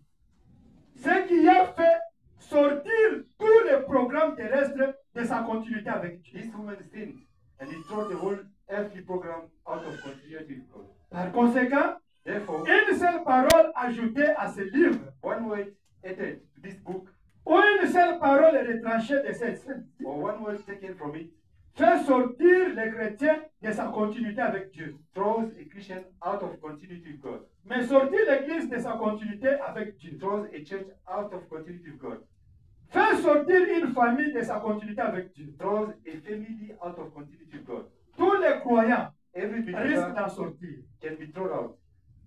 Ce qui a fait sortir tous les programmes terrestres de sa continuité avec Dieu. this woman sinned and it threw the whole earthly program out of continuity with God. Par conséquent, Therefore, une seule parole ajoutée à ce livre, one word added to this book ou une seule parole retranchée de cette scène, or one word taken from it fait sortir les chrétiens de sa continuité avec Dieu. throws a Christian out of continuity with God. Mais sortir l'église de sa continuité avec Dieu. Throws a church out of continuity with God. Faire sortir une famille de sa continuité avec Dieu. Throws a family out of continuity with God. Tous les croyants Every risquent believer d'en sortir can be thrown out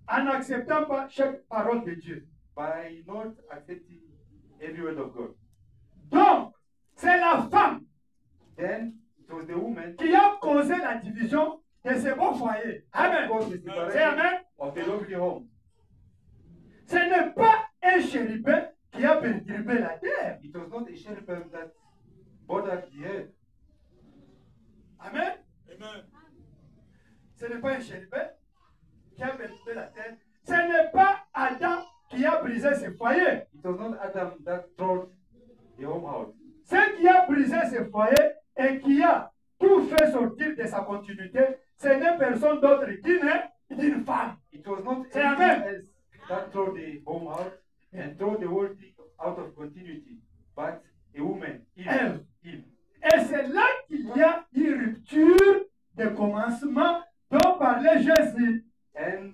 en n'acceptant pas chaque parole de Dieu. by not accepting every word of God. Donc, c'est la femme Then it was the woman qui a causé la division de ce beau foyer. Amen. who caused the C'est separation Amen. of the lovely home. Ce n'est pas un chérubin qui a perturbé la terre. It was not a cherubim that bothered the earth. Amen. Ce n'est pas un chérubin qui a perturbé la terre. Ce n'est pas Adam qui a brisé ce foyer. It was not Adam that threw the home out. Ce qui a brisé ce foyer et qui a tout fait sortir de sa continuité, ce n'est personne d'autre qu'une femme. It was not Say anything amen. else that threw the home out and threw the whole thing out of continuity, but a woman, Eve. Elle. Eve. Et c'est là qu'il y a une rupture de commencement dont parlait Jésus. And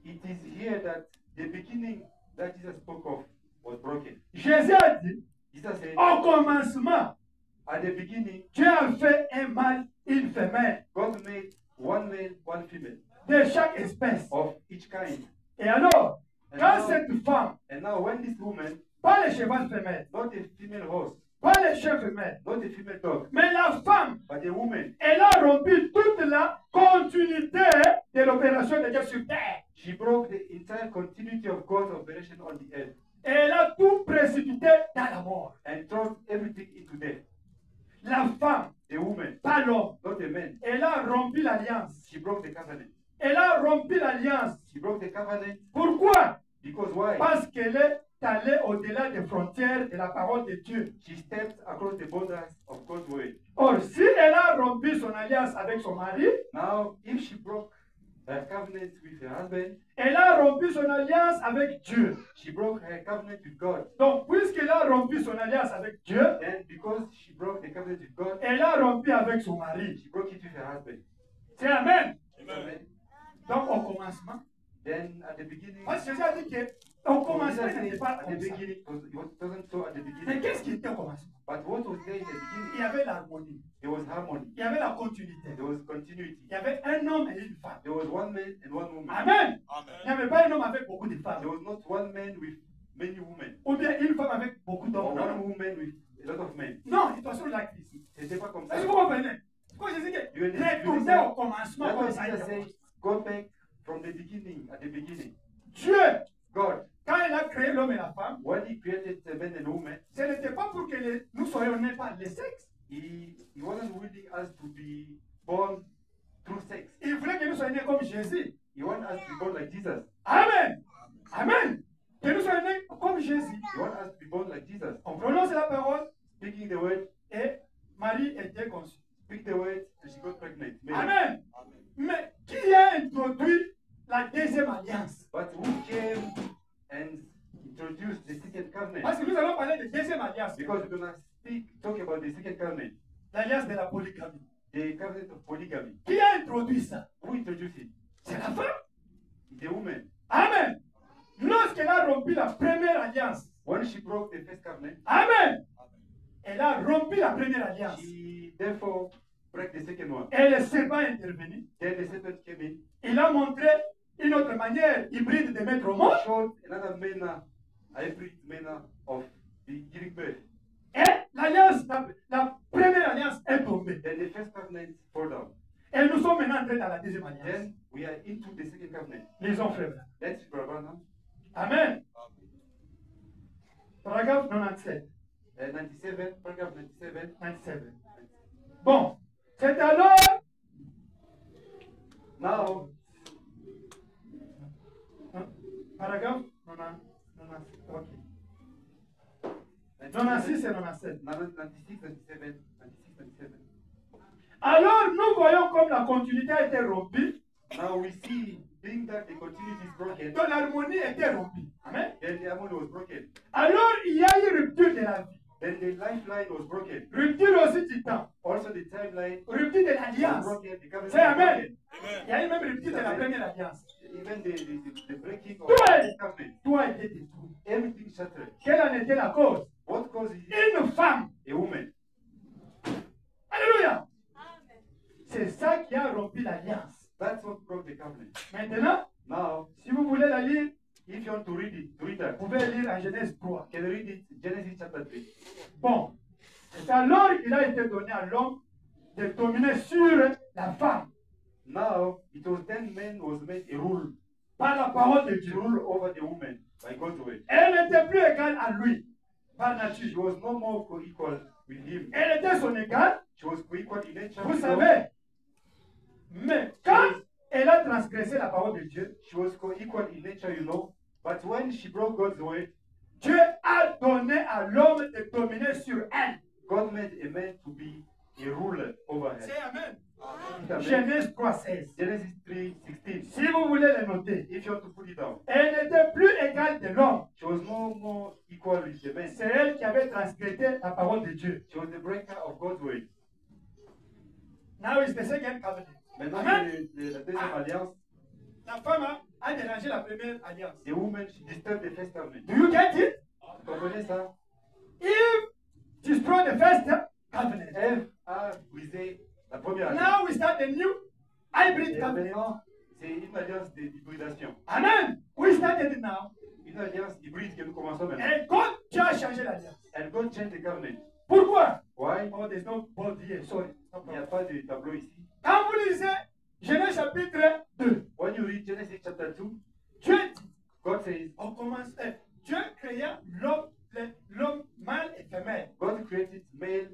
it is here that the beginning that Jesus spoke of was broken. Jésus a dit, Jesus said, au commencement, at the beginning, Dieu a fait un mâle, une femelle, God made one male, one female de chaque espèce. of each kind. Et alors, And quand now, cette femme, and now when this woman, pas le cheval femelle, not a female horse, pas le chien femelle, not a female dog, mais la femme, but a woman, elle a rompu toute la continuité de l'opération de Dieu sur terre. she broke the entire continuity of God's operation on the earth Et elle a tout précipité dans la mort. and thrown everything into death. La femme, A woman, pas l'homme, not a man. elle a rompu l'alliance. She broke the covenant. Elle a rompu l'alliance. She broke the covenant Pourquoi? because why? Parce qu'elle est allée au-delà des frontières de la parole de Dieu. She stepped across the borders of God's word. Or, si elle a rompu son alliance avec son mari, Now, if she broke her covenant with her husband. Elle a rompu son alliance avec Dieu. She broke her covenant with God. Donc, puisqu'elle a rompu son alliance avec Dieu, And because she broke the covenant with God, elle a rompu avec son mari. she broke it with her husband. C'est Amen. Amen. Donc, au commencement, Then at the beginning, parce que Jésus a dit qu'au commencement, Jesus il n'était said pas at comme the ça. beginning, it wasn't so at the Mais beginning. qu'est-ce qui était au commencement? But what was there in the Il y beginning? avait l'harmonie, There was harmony. il y avait la continuité, There was continuity. il y avait un homme et une femme. There was one man and one woman. Amen. Amen. Il n'y avait pas un homme avec beaucoup de There femmes, was not one man with many women, ou bien une femme avec beaucoup or d'hommes. one Non, woman with a lot of men. non, il sur la crise. C'était pas comme ça. Est-ce que vous comprenez? Pourquoi Jésus dit You understand? retournez au commencement That's comme what ça. Jesus said. Go back from the beginning, at the beginning. Dieu, God, quand il a créé l'homme et la femme, when he created the man and woman, ce n'était pas pour que nous soyons nés par les sexes. he wasn't willing us to be born through sex. Il voulait que nous soyons nés comme Jésus. He wants us to be born like Jesus. Amen. Amen. Que nous soyons nés comme Jésus. He wants us to be born like Jesus. On prononce la parole Speaking the word, et Marie était conçue. speak the word, and she got pregnant. Mary. Amen. Mais qui a introduit la deuxième alliance? But who came and introduced the second covenant? Parce que nous allons parler de deuxième alliance. Because we're gonna talk about the second covenant, L'alliance de la polygamie. the covenant of polygamy. Qui a introduit ça? Who introduced it? C'est la femme. The woman. Amen. Lorsqu'elle a rompu la première alliance. When she broke the first covenant, Amen. Elle a rompu la première alliance. she therefore broke the second one. Et le serpent est intervenu. Then the serpent came in, Il a montré une autre manière hybride de mettre au monde. showed another manner, hybrid manner of giving birth. Et l'alliance, la première alliance est tombée. Then the first covenant fell down. Et nous sommes maintenant entrés dans la deuxième alliance. Then we are into the second covenant. Lisons, frère. Let's Brother now. Amen. Paragraphe 97. 97, paragraph 97. 97. Bon. C'est alors. Now, Paragraphe 96. Ok. 96 et 97. 96, 97, 96, 97. Alors nous voyons comme la continuité a été rompue. Now we see, being that the continuity is broken, Donc l'harmonie était rompue. Amen. then the harmony was broken. Alors il y a eu rupture de la vie. Then the lifeline was broken. Rupture aussi du temps. Also the timeline Rupture de was l'alliance. broken. The covenant C'est was Amen. broken. Il y a eu même rupture de la première alliance. Even the breaking of Tout the est, covenant, tout a été détruit. everything shattered. Quelle en était la cause? What causes it? Une femme. A woman. Alléluia. C'est ça qui a rompu l'alliance. That's what broke the covenant. Maintenant, Now, si vous voulez la lire, if you want to read it, read that. vous pouvez lire en Genèse 3. Can you read it? Genesis chapter 3. Bon, c'est alors qu'il a été donné à l'homme de dominer sur la femme Now, it was then man was made a rule par la parole de to Dieu. rule over the woman by God's word. Elle n'était plus égale à lui par She nature. was no more co-equal with him. Elle était son égale, She was co-equal in nature. vous with savez. Mais quand elle a transgressé la parole de Dieu, She was co-equal in nature, you know. But when she broke God's word, Dieu a donné à l'homme de dominer sur elle. God made a man to be a ruler over her. C'est Amen. Amen. Genèse 3,16. Genesis 3:16. Si vous voulez le noter, If you want to put it down, elle n'était plus égale de l'homme. she was no more equal with the man. C'est elle qui avait transgressé la parole de Dieu. She was the breaker of God's word. Now is the second covenant. Maintenant, Amen. la deuxième alliance, La femme a dérangé la première alliance. the woman, she disturbed the first covenant. Do you get it? Vous comprenez ça? If destroy the first covenant, Ève a brisé la première alliance. now we start a new hybrid Et covenant. maintenant, c'est une alliance d'hybridation. Amen. We started it now. Une alliance hybride que nous commençons maintenant. Et God, Dieu a changé l'alliance. And God changed the covenant. Pourquoi? Why? Oh, there's no board here. Sorry. No Il n'y a problem. pas de tableau ici. Quand vous lisez Genèse chapitre 2, When you read Genesis chapter 2, Dieu dit, God says, on commence, Dieu créa l'homme mâle et femelle. God created male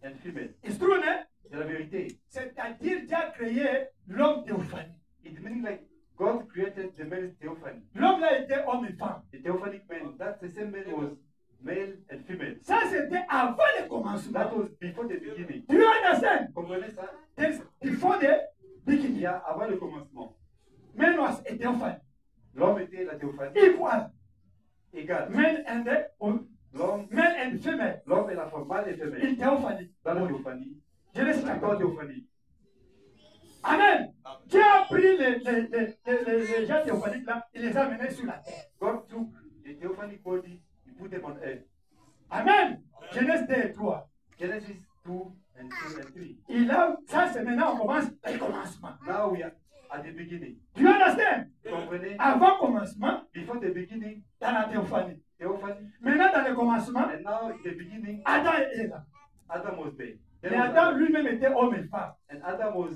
and female. It's true, hein? C'est la vérité. C'est-à-dire Dieu a créé l'homme théophanie. It means like God created the male theophany. L'homme là était homme et femme. The theophanic man, that's the same man was male and female. Ça, c'était avant le That commencement. was before the beginning. Do you understand? Vous comprenez ça? There's before the Il y beginning. a avant le commencement. et théophanie. L'homme était la théophanie Equal. égale. Men and female. L'homme et la femme, mâle et femelle. In théophanie. Dans la théophanie. Genèse Dans la 14. théophanie. Amen. Dieu a pris les gens théophaniques là, il les a amenés sur la terre. God took the theophanic body, he put them on earth. Amen. Genèse 2 et 3. Genesis 2 and 2 and 3. Il a, ça c'est maintenant, on commence le commencement. Now we are at the beginning. Do you understand? Vous comprenez? Avant commencement, Before the beginning, dans la théophanie. theophany. Maintenant, dans le commencement, And now in the beginning, Adam est là. Adam was there. Mais Adam lui-même était homme et femme. And Adam was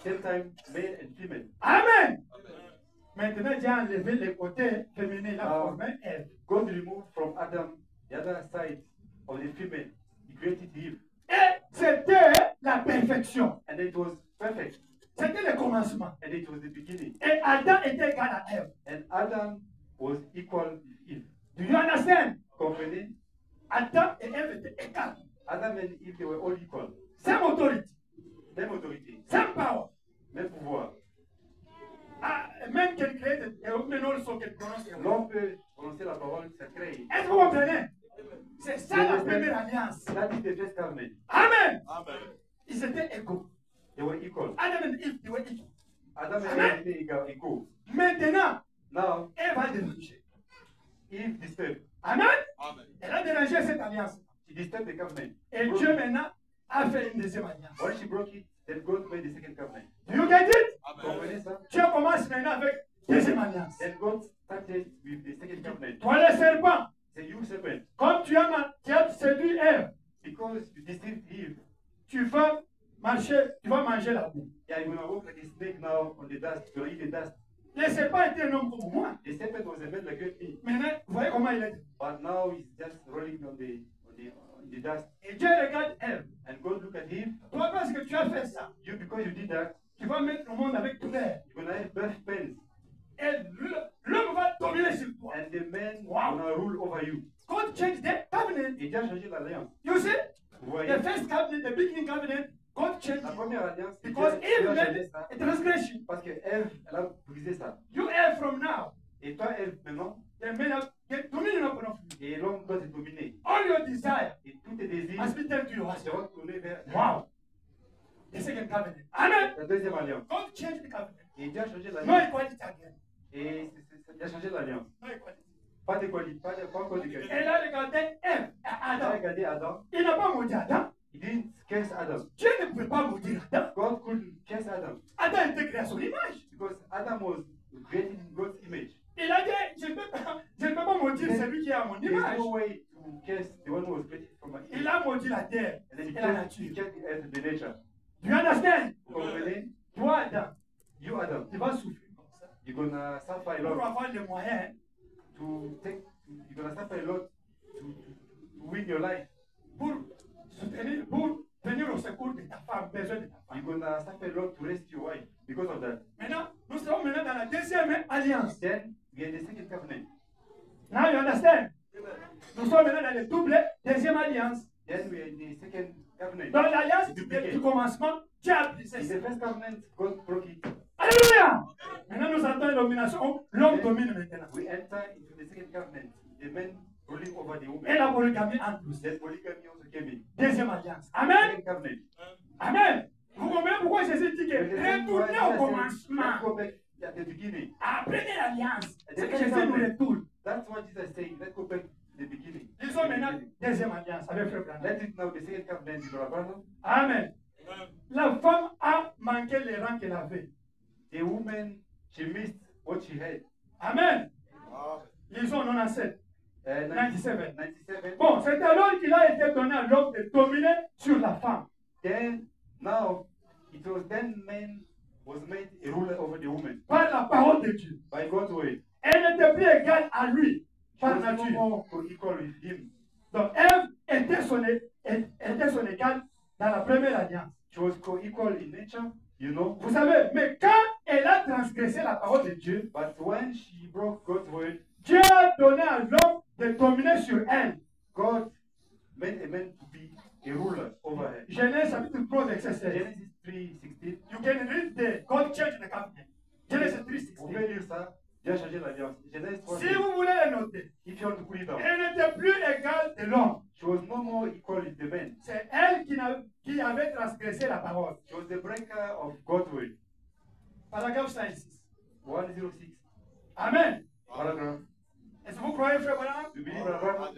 same time male and female. Amen. Maintenant, Dieu a enlevé les côtés féminins, il a formé Ève. God removed from Adam the other side of the female. He created Eve. Et c'était la perfection. And it was perfect. C'était le commencement. And it was the beginning. Et Adam était égal à Ève. And Adam was equal with Eve. Do you understand? Comprenez? Adam et Ève étaient égaux. Adam and Eve, they were all equal. Same authority. Même autorité, Same power. même pouvoir. Men can create a woman also can pronounce a word. L'homme peut prononcer la parole sacrée. Est-ce que vous comprenez? C'est ça la première alliance. That is the first covenant. Amen. Amen. Ils étaient égaux. They were equal. Adam and Eve, they were equal. Adam and Amen. Eve étaient égaux. Maintenant, Now, Ève a dérangé. Eve disturbed. Amen. Amen. Elle a dérangé cette alliance. She disturbed the covenant. Et Dieu maintenant a fait une deuxième alliance. When she broke it, then God made the second covenant. Do you get it? Comprenez ça? Dieu commence maintenant avec deuxième alliance. Then God started with the second covenant. Toi le serpent, Say, you serpent, comme tu as séduit Ève, because you deceived Eve, tu vas manger la boue. yeah, you're gonna walk like a snake now on the dust. You're gonna eat the dust. Le serpent était un homme comme moi. The serpent was a man like me, Maintenant, vous voyez comment il est. but now he's just rolling on the dust. Et Dieu regarde Ève. And God look at him. Toi, parce que tu as fait ça, You, because you did that, tu vas mettre le monde avec douleur. you're gonna have birth pains, Et l'homme va dominer sur toi. and the man Wow. gonna rule over you. God changed the covenant. Et Dieu a changé l'alliance. You see, Vous voyez? the first covenant, the beginning covenant, God changed La it. première alliance, c'est Because Dieu Eve a changé made ça. a transgression. Parce que Ève, elle a brisé ça. You Eve from now, Et toi, Ève, maintenant, the men have get dominion upon you. et l'homme doit te dominer. All your desire Et tous tes désirs has been turned to your husband. seront tournés vers Wow. The second covenant. Amen. la deuxième alliance. God changed the covenant. Et Dieu a changé No l'alliance. equality again. Et il a changé l'alliance. No equality. Pas d'égalité, pas encore d'égalité. Elle a regardé Ève et Il a Adam. regardé Adam. Il n'a pas maudit Adam. He didn't curse Adam. Dieu ne pouvait pas maudire Adam. God couldn't curse Adam. Adam était créé à son image. Because Adam was created in God's image. Il a dit, je ne peux pas maudire celui qui est à mon There's image. no way to curse the one who was created from my Il image. a maudit la terre And then et he la cursed nature. the earth, the nature. Do you understand? Vous comprenez? Toi, Adam, You, Adam, tu vas souffrir comme ça. you're gonna suffer a Pour lot avoir les moyens you're gonna suffer a lot to win your life. pour venir au secours de ta femme, besoin de ta femme. You're gonna suffer a lot to rescue your wife because of that. Maintenant, nous sommes maintenant dans la deuxième alliance. Then we are in the second covenant. Now you understand? Nous sommes maintenant dans le double deuxième alliance. Then we are in the second covenant. Dans l'alliance du Duplicate. commencement, Dieu a brisé In ça. the first covenant, God broke it. Alléluia! Maintenant, nous entrons dans la domination. L'homme domine maintenant. We enter into the second covenant. The men ruling over the Et woman. la polygamie entre nous. Then polygamy also came in. Deuxième alliance. Amen. Second covenant. Amen. Vous comprenez pourquoi Jésus dit que retournez au Let's commencement. go back at the beginning. À première alliance. C'est que Jésus nous retourne. That's what Jesus is saying. Let's go back to the beginning. Disons maintenant deuxième alliance avec Frère Branham. Let it now the second covenant with Brother Branham. Amen. La femme a manqué les rangs qu'elle avait. The woman, she missed what she had. Amen. Lisons 97. 97. Bon, c'est alors qu'il a été donné à l'homme de dominer sur la femme. Then, now, it was then man was made a ruler over the woman Par la parole de Dieu. by God's word. Elle n'était plus égale à lui She par was no nature. more co-equal with him. Donc Ève était son égale dans la première alliance. She was co-equal in nature, you know. Vous savez, mais quand elle a transgressé la parole de Dieu, But when she broke God's word, Dieu a donné à l'homme de dominer sur elle. God made a man to be a ruler over her. Genèse chapitre 3, verset 16. Genesis 3:16. You can read there. God changed the covenant. Genesis Vous 3:16. pouvez pouvez lire ça. Dieu a changé l'alliance. Genèse 3. Si vous voulez le noter, If you want to put it down, elle n'était plus égale de l'homme. she was no more equal with the men. C'est elle qui avait transgressé la parole. She was the breaker of God's word. Paragraphe 106. 106. Amen. Paragraph. Est-ce que vous croyez, frère Branham? You believe Abraham?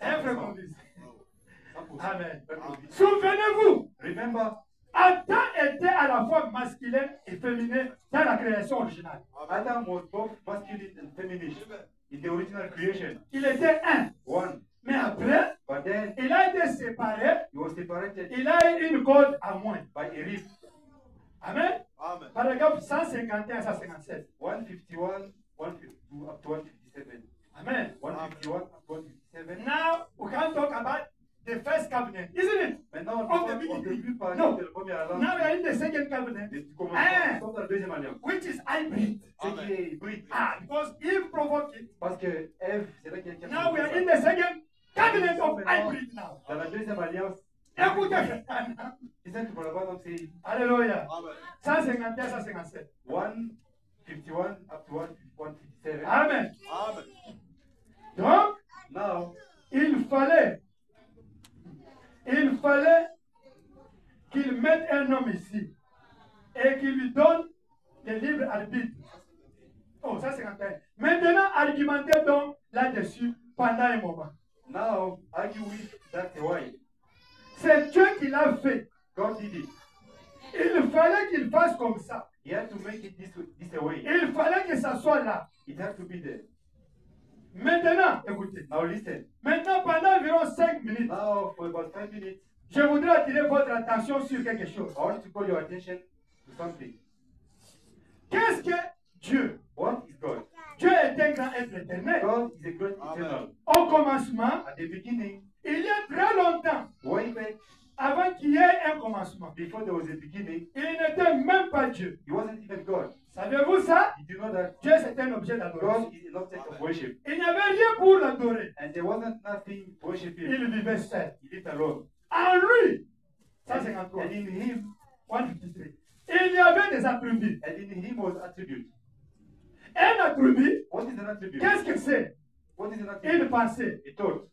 Hein, frère Condis? 100%. Amen. That was it. Souvenez-vous, Remember, Adam était à la fois masculin et féminin dans la création originale. Adam was both masculine and feminine in the original creation. Il était un. One. Mais après, But then il a été séparé. he was separated Il a eu une corde à moins. by a rift. Amen. Amen. Paragraphe 151 à 157. 151, 152 up to 157. Amen. 151 up to 157. Now we can talk about the first covenant, isn't it? Maintenant, Of the on ne beginning. peut plus parler No. de la première alliance. Now we are in the second covenant, Du commencement. Ah. Nous sommes dans la deuxième alliance. which is hybrid. Ce qui est hybride. Ah, because Eve provoked it. Parce que Ève, c'est là qui a Now we are in the second covenant of hybrid now. Dans la deuxième alliance, Écoutez, frère. c'est ça que pour la base, donc c'est Alléluia. Amen. 151 à 157. 151 up to 157. Amen. Amen. Donc, Now, il fallait qu'il mette un homme ici et qu'il lui donne le libre arbitre. Oh, ça c'est quand même. Maintenant, argumentez donc là-dessus pendant un moment. now, argue with that why. C'est Dieu qui l'a fait. God did it. Il fallait qu'il fasse comme ça. He had to make it this way. Il fallait que ça soit là. It had to be there. Maintenant, écoutez. Now listen. Maintenant, pendant environ 5 minutes, Now, for about 5 minutes, je voudrais attirer votre attention sur quelque chose. I want to call your attention to something. Qu'est-ce que Dieu? What is God? Dieu est un grand être éternel. God is a great Amen. eternal. Au commencement, At the beginning, il y a très longtemps, way back, avant qu'il y ait un commencement, before there was a beginning, il n'était même pas Dieu. he wasn't even God. Savez-vous ça? Did you know that Dieu, c'est un objet d'adoration. God is an object of worship? Il n'y avait rien pour l'adorer. And there wasn't nothing to worship him. Il vivait seul. He lived alone. En lui, ça c'est en toi. And in him, 153. Il y avait des attributs. and in him was attribute. Un attribut, What is an attribute? qu'est-ce que c'est? What is an Une attribute? pensée. A thought.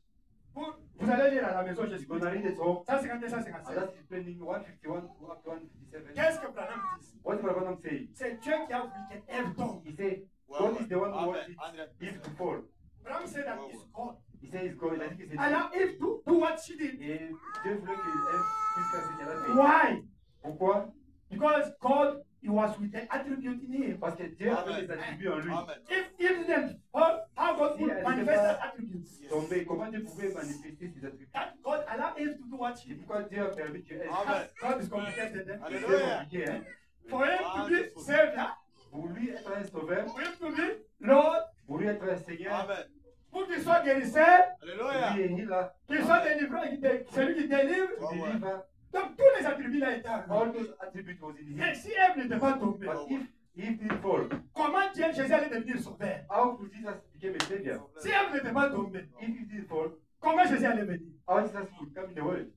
Vous allez lire à la maison, You're j'explique. gonna read it home. 151, And 157. that's explaining 151 up to 157. Qu'est-ce que Branham dit? What did Branham say? C'est Dieu qui a voulu qu'Ève tombe. He said, Well, God is the one who Amen. wanted 100%. Eve to fall. Branham said that it's God. He said it's God. I think he said Allow Eve to do what she did. Et Dieu voulait qu'Ève puisse faire ce qu'elle a fait. Why? Pourquoi? Because God, he was with the attribute in him. Parce que Dieu avait des attributs en lui. Amen. If he didn't, how God would manifest that attributes? Tombé. Comment Dieu pouvait manifester ses attributs? That God allow Eve to do what she C'est did. pourquoi Dieu a permis que Ève. Amen. God is complicated. Eh? C'est Alléluia. compliqué, hein? For him to be Savior, Pour lui être un sauveur, for him to be Lord, pour lui être un Seigneur, Amen. pour qu'il soit guérisseur, Alléluia. lui est healer, qu'il soit délivré, celui qui délivre. to deliver. Donc tous les attributs là étaient en All lui. those attributes was in Mais him. si Ève n'était pas tombée, But if Eve didn't fall, comment Dieu, Jésus allait devenir sauveur? how could Jesus become a savior? Si Ève n'était pas tombée, If Eve didn't fall, comment Jésus allait venir? how Jesus could come in the world?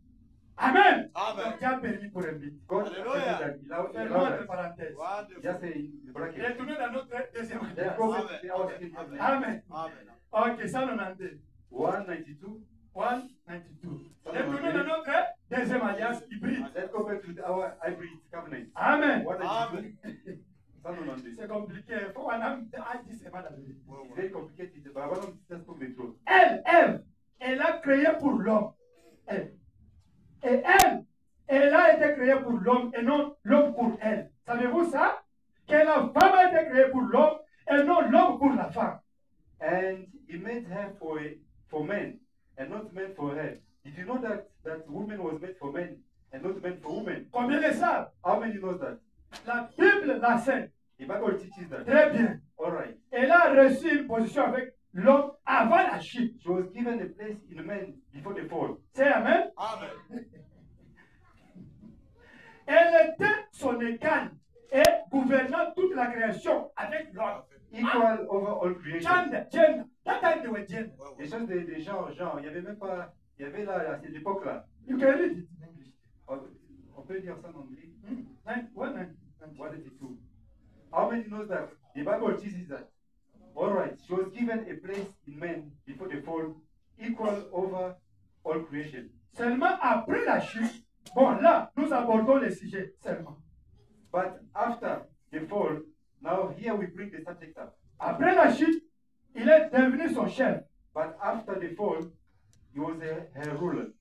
Amen. Amen. Donc, Dieu a permis pour un but. God Alléluia. accepted that. Il a Fermons entre allowed us. parenthèses. Wonderful. Just a bracket. Retournons dans notre deuxième Let's alliance. go Amen. back to our second covenant. Amen. Amen. Ok, 192. 192. 192. Retournons dans notre deuxième alliance hybride. Let's go back to our hybrid covenant. Amen. 192. 192. C'est compliqué. Il faut qu'on a dit c'est pas la vérité. It's very complicated, but I want to just talk the truth. Elle, Ève, elle a créé pour l'homme. Elle. Et elle a été créée pour l'homme et non l'homme pour elle. Savez-vous ça? Que la femme a été créée pour l'homme et non l'homme pour la femme. And he made her for men and not men for her. Did you know that woman was made for men and not men for women? Combien le savent? How many knows that? La Bible l'enseigne. The Bible teaches that. Très bien. All right. Elle a reçu une position avec l'homme avant la chute. She was given a place in man before the fall. C'est Amen. Amen. Elle était son égale et gouvernant toute la création avec l'homme. Equal over all creation. Gender. That time they were gender. Les choses des genres, il n'y avait même pas, il y avait là, à cette époque-là. You can read it in English. On peut dire ça en anglais. 192. 192. How many knows that the Bible teaches that? All right, she was given a place in man before the fall, equal over all creation. Seulement après la chute, bon là, nous abordons le sujet seulement. But after the fall, now here we bring the subject up. Après la chute, il est devenu son chef. But after the fall, he was her ruler.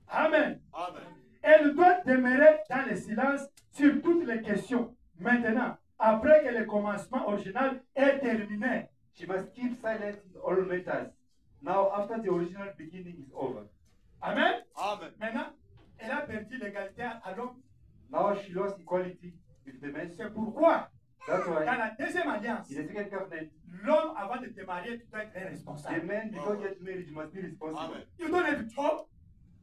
Amen. Amen. Elle doit demeurer dans le silence sur toutes les questions. Maintenant, après que le commencement original est terminé. She must keep silent in all matters. Now, after the original beginning is over. Amen. Amen. Maintenant, elle a perdu l'égalité à l'homme. Now she lost equality with the men. C'est pourquoi, That's dans why la deuxième alliance, in the second covenant, l'homme, avant de te marier, tu dois être the responsable. man, before you get married, you must be responsible. Amen. You don't have job.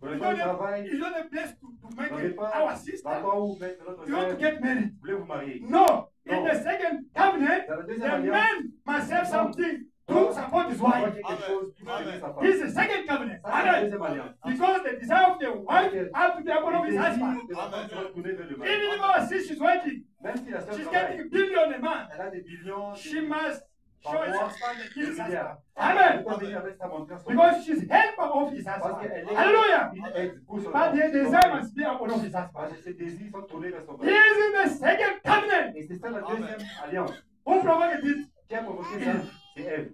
Vous You n'avez don't pas de have, travail, you don't have place to make vous n'avez pas our sister. d'endroit où mettre notre You want to frère, get married. vous voulez vous marier. No. In No. the second covenant, Dans la the deuxième alliance, man must have something to support his il doit wife. quelque chose pour Amen. aider sa femme. This is the second covenant. Ça, c'est la Amen. deuxième alliance. Because the desire of the wife has to be upon of Le his désir husband. de la femme se retourner vers le mari. Even though she she's working, Même si la sœur she's travaille, getting billion a month. elle a des billions, She must show his husband that he is his husband. elle Amen. doit venir avec sa montre son Because she's helper of his parce husband. qu'elle est Hallelujah. une aide pour son But the son desire mari. must be upon of his husband. Parce que ses désirs sont tournés vers son This mari. is the second covenant. Et c'est ça la deuxième alliance. Who provoke it? Qui a provoqué ça? C'est Ève.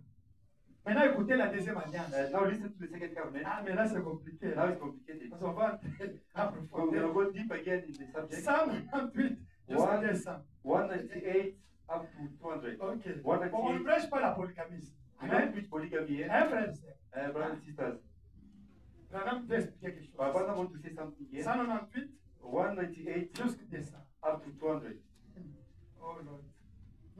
Maintenant, écoutez la deuxième alliance. Now listen to the second covenant. Ah, mais là, c'est compliqué. Now it's complicated. Parce qu'on va So we're approfondir. going to go deep again in the subject. Psalm 108 jusqu'à One. 200. 198 up to 200. Ok. One Bon, on ne prêche pas la polygamie. We don't Amen. preach polygamy here. Hein, frère et sœur? Brothers and sisters. Branham veut expliquer quelque chose. Papa want to say something here. 198 198 jusqu'à 200. up to 200. Oh Lord.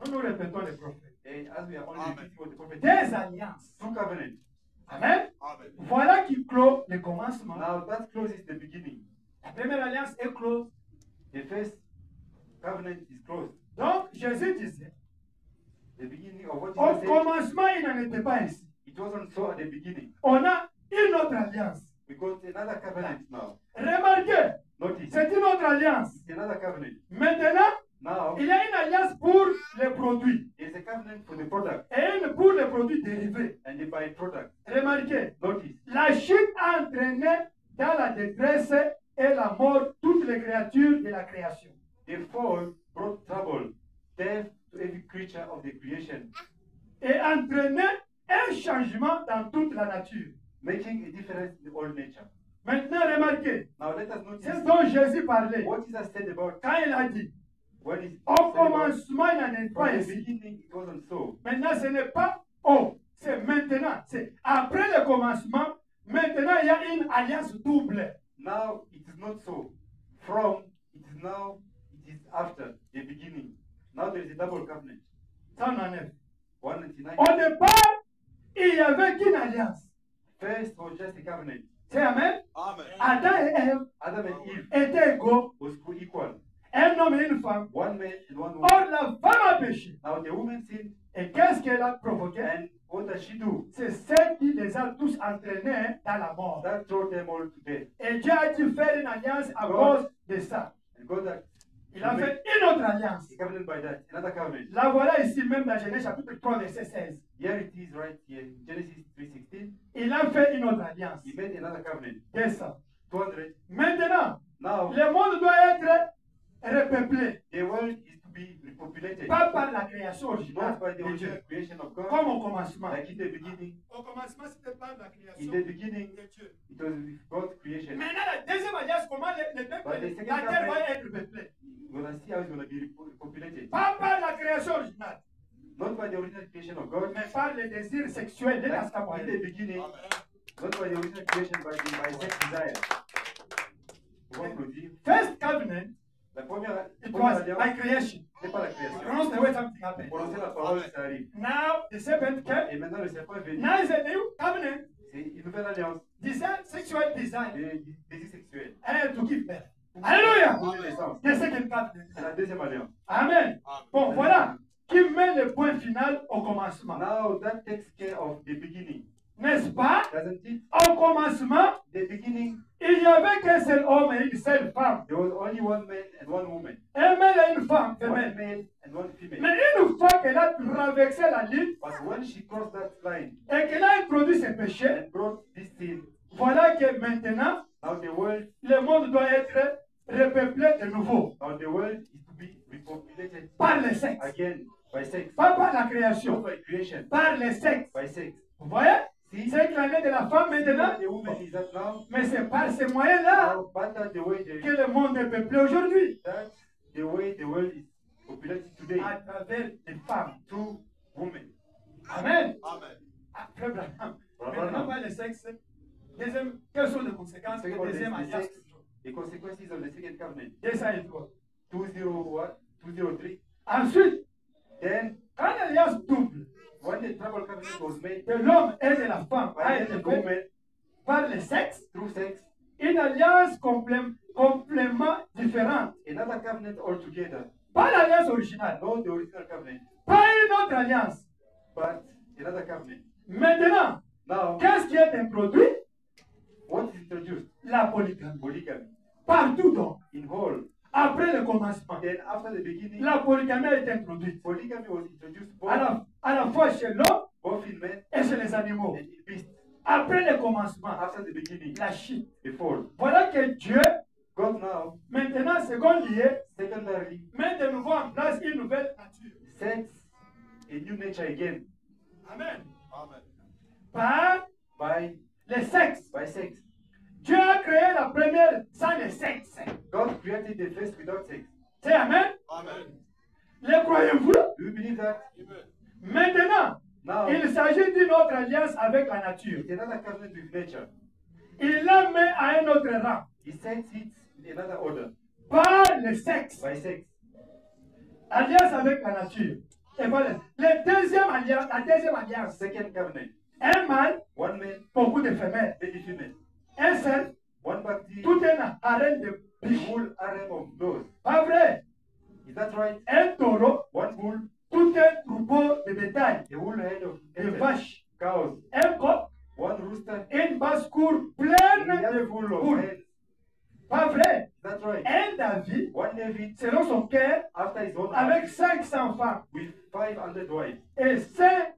Nous nous répétons les prophètes. And as we are only Amen. repeating what the prophet Des alliances. two covenants. Amen. Amen. Voilà qui clôt le commencement. Now that closes the beginning. La première alliance est close. The first covenant is closed. Donc, Jésus disait, The beginning of what au Jesus said, commencement, il n'en était pas ainsi. it wasn't so at the beginning. On a une autre alliance. We got another covenant now. Remarquez, Notice, c'est une autre alliance. it's another covenant. Maintenant, Now, il y a une alliance pour les produits there's a covenant for the product et une pour les produits dérivés. and the byproduct. Remarquez, Notice, la chute a entraîné dans la détresse et la mort toutes les créatures de la création. the fall brought trouble, death to every creature of the creation, Et entraîné un changement dans toute la nature. making a difference in all nature. Maintenant, remarquez, Now let us c'est ce notice dont Jésus parlait what Jesus said about quand il a dit, when he au said about, commencement, il n'en est pas from the ainsi. beginning it wasn't so. Maintenant, ce n'est pas oh, c'est maintenant. C'est après le commencement. Maintenant, il y a une alliance double. Now it is not so. From it is now, it is after the beginning. Now there is a double covenant. Ça, on enlève. 199. Au départ, il n'y avait qu'une alliance. First was just a covenant. C'est Amen. Amen. Adam et Ève Adam and Eve étaient égaux, was equal. un homme et une femme. One man and one woman. Or, la femme a péché. Now the woman sinned, Et qu'est-ce qu'elle a provoqué? and what does she do? C'est celle qui les a tous entraînés dans la mort. That threw them all to death. Et Dieu a dû faire une alliance à cause de ça. And God had Il a fait une autre alliance. a covenant by that, another covenant. La voilà ici même dans Genèse chapitre 3, verset 16. Here it is right here, Genesis 3:16. Il a fait une autre alliance. He made another covenant. C'est ça. 200. Maintenant, Now le monde doit être repeuplé. the world is to be repopulated, Pas par la création originale not by the de original Dieu. creation of God, Comme au commencement. like in the beginning. Au commencement, c'était pas la In création the beginning, de Dieu. it was with God's creation. Maintenant, la deuxième alliance, comment le But the peuple, second la terre covenant- va être peuplée. We're going to see how it's going to be repopulated. Pas par la création originale, Not by the original creation of God, mais par les désirs sexuels de like la scapoire. in the beginning, Amen. not by the original creation, by sex desire. On va applaudir. First covenant, La première it was by alliance, creation. c'est pas la You création. pronounce the way something happened. Prononcer la parole, ça arrive. Now, the serpent came. Et maintenant, le serpent est venu. Now is a new covenant. C'est une nouvelle alliance Design, sexual design. de désir sexuel. And to give birth. Alléluia. Pour donner naissance. The second covenant. C'est la deuxième alliance. Amen. Amen. Bon, voilà. Qui met le point final au commencement. Now that takes care of the beginning. N'est-ce pas? Doesn't it? Au commencement, The beginning, il n'y avait qu'un seul homme et une seule femme. there was only one man and one woman. Un mâle et une femme, One femelle. male and one female. Mais une fois qu'elle a traversé la ligne But when she crossed that line et qu'elle a introduit ses péchés, and brought this sin, voilà que maintenant, now the world le monde doit être repeuplé de nouveau Now the world is to be repopulated par le sexe. again by sex. Pas par la Not création, by creation, par le sexe. by sex. Vous voyez? See, C'est l'année de la femme maintenant, the woman is that now. mais c'est par ces moyens-là Now, but that's the way que le monde est peuplé aujourd'hui. that's the way the world is populated today. À travers les femmes. Through women. Amen. Amen. Après Abraham. Brother Maintenant, Branham. par le sexe. Deuxième, quelles sont les conséquences de Second la one is deuxième the alliance? sex, the consequences of the second covenant. 203. 203. Ensuite, Then, quand l'alliance double when the trouble covenant was made de l'homme et de la femme a by été the faite woman par le sexe, through sex, une alliance complètement différente. another covenant altogether. Pas l'alliance originale, Not the original covenant, pas une autre alliance. but another covenant. Maintenant, Now, qu'est-ce qui est introduit? what is introduced? La polygamie. Polygamy. Partout donc, In whole. après le commencement, Then after the beginning, la polygamie a été introduite. polygamy was introduced both, À la fois chez l'homme both in men et chez les animaux. and in beasts. Après le commencement, After the beginning, la chute. the fall. Voilà que Dieu, God now, maintenant, second lié, secondarily, met de nouveau en place une nouvelle nature. sets a new nature again Amen. Amen. Par by le sexe. sex. Dieu a créé la première sans le sexe. God created the first without sex. C'est Amen. Amen. Le croyez-vous? Do you believe that? Amen. Maintenant, Now, il s'agit d'une autre alliance avec la nature. it's another covenant with nature. Il la met à un autre rang. He sets it in another order Par le sexe. by sex. Alliance avec la nature. Et voilà. La deuxième alliance. Second covenant, Un mâle, one man, beaucoup de femelles. many female. Un seul, One bhakti, tout un harem de the biches. whole harem of those. Pas vrai? Is that right? Un taureau, One bull, tout un troupeau de bétail, the whole head of de cattle, vaches. cows. Un coq, One rooster, une basse-cour the pleine de other full of poules. hens. Pas vrai? Is that right? Un David, One David, selon son cœur, after his own avec heart, 500 femmes with 500 wives, et 5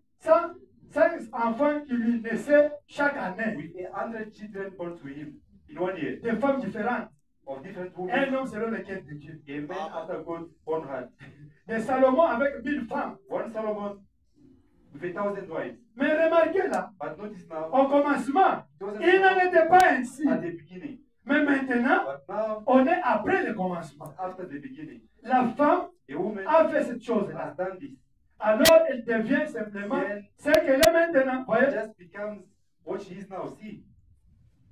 enfants qui lui naissaient chaque année. with 100 children born to him in 1 year, Des femmes différentes. of different Un women, homme selon le cœur de Dieu. a man after God's own heart. Des Salomon avec 1000 femmes. One Solomon with 1,000 wives. Mais remarquez là, But notice now, au commencement, it wasn't il n'en était pas ainsi. at the beginning, Mais maintenant, but now, on est après le commencement. after the beginning, La femme a woman a fait cette chose-là. has done this. Alors, elle devient simplement ce qu'elle est maintenant. It Voyez, just becomes what she is now. See,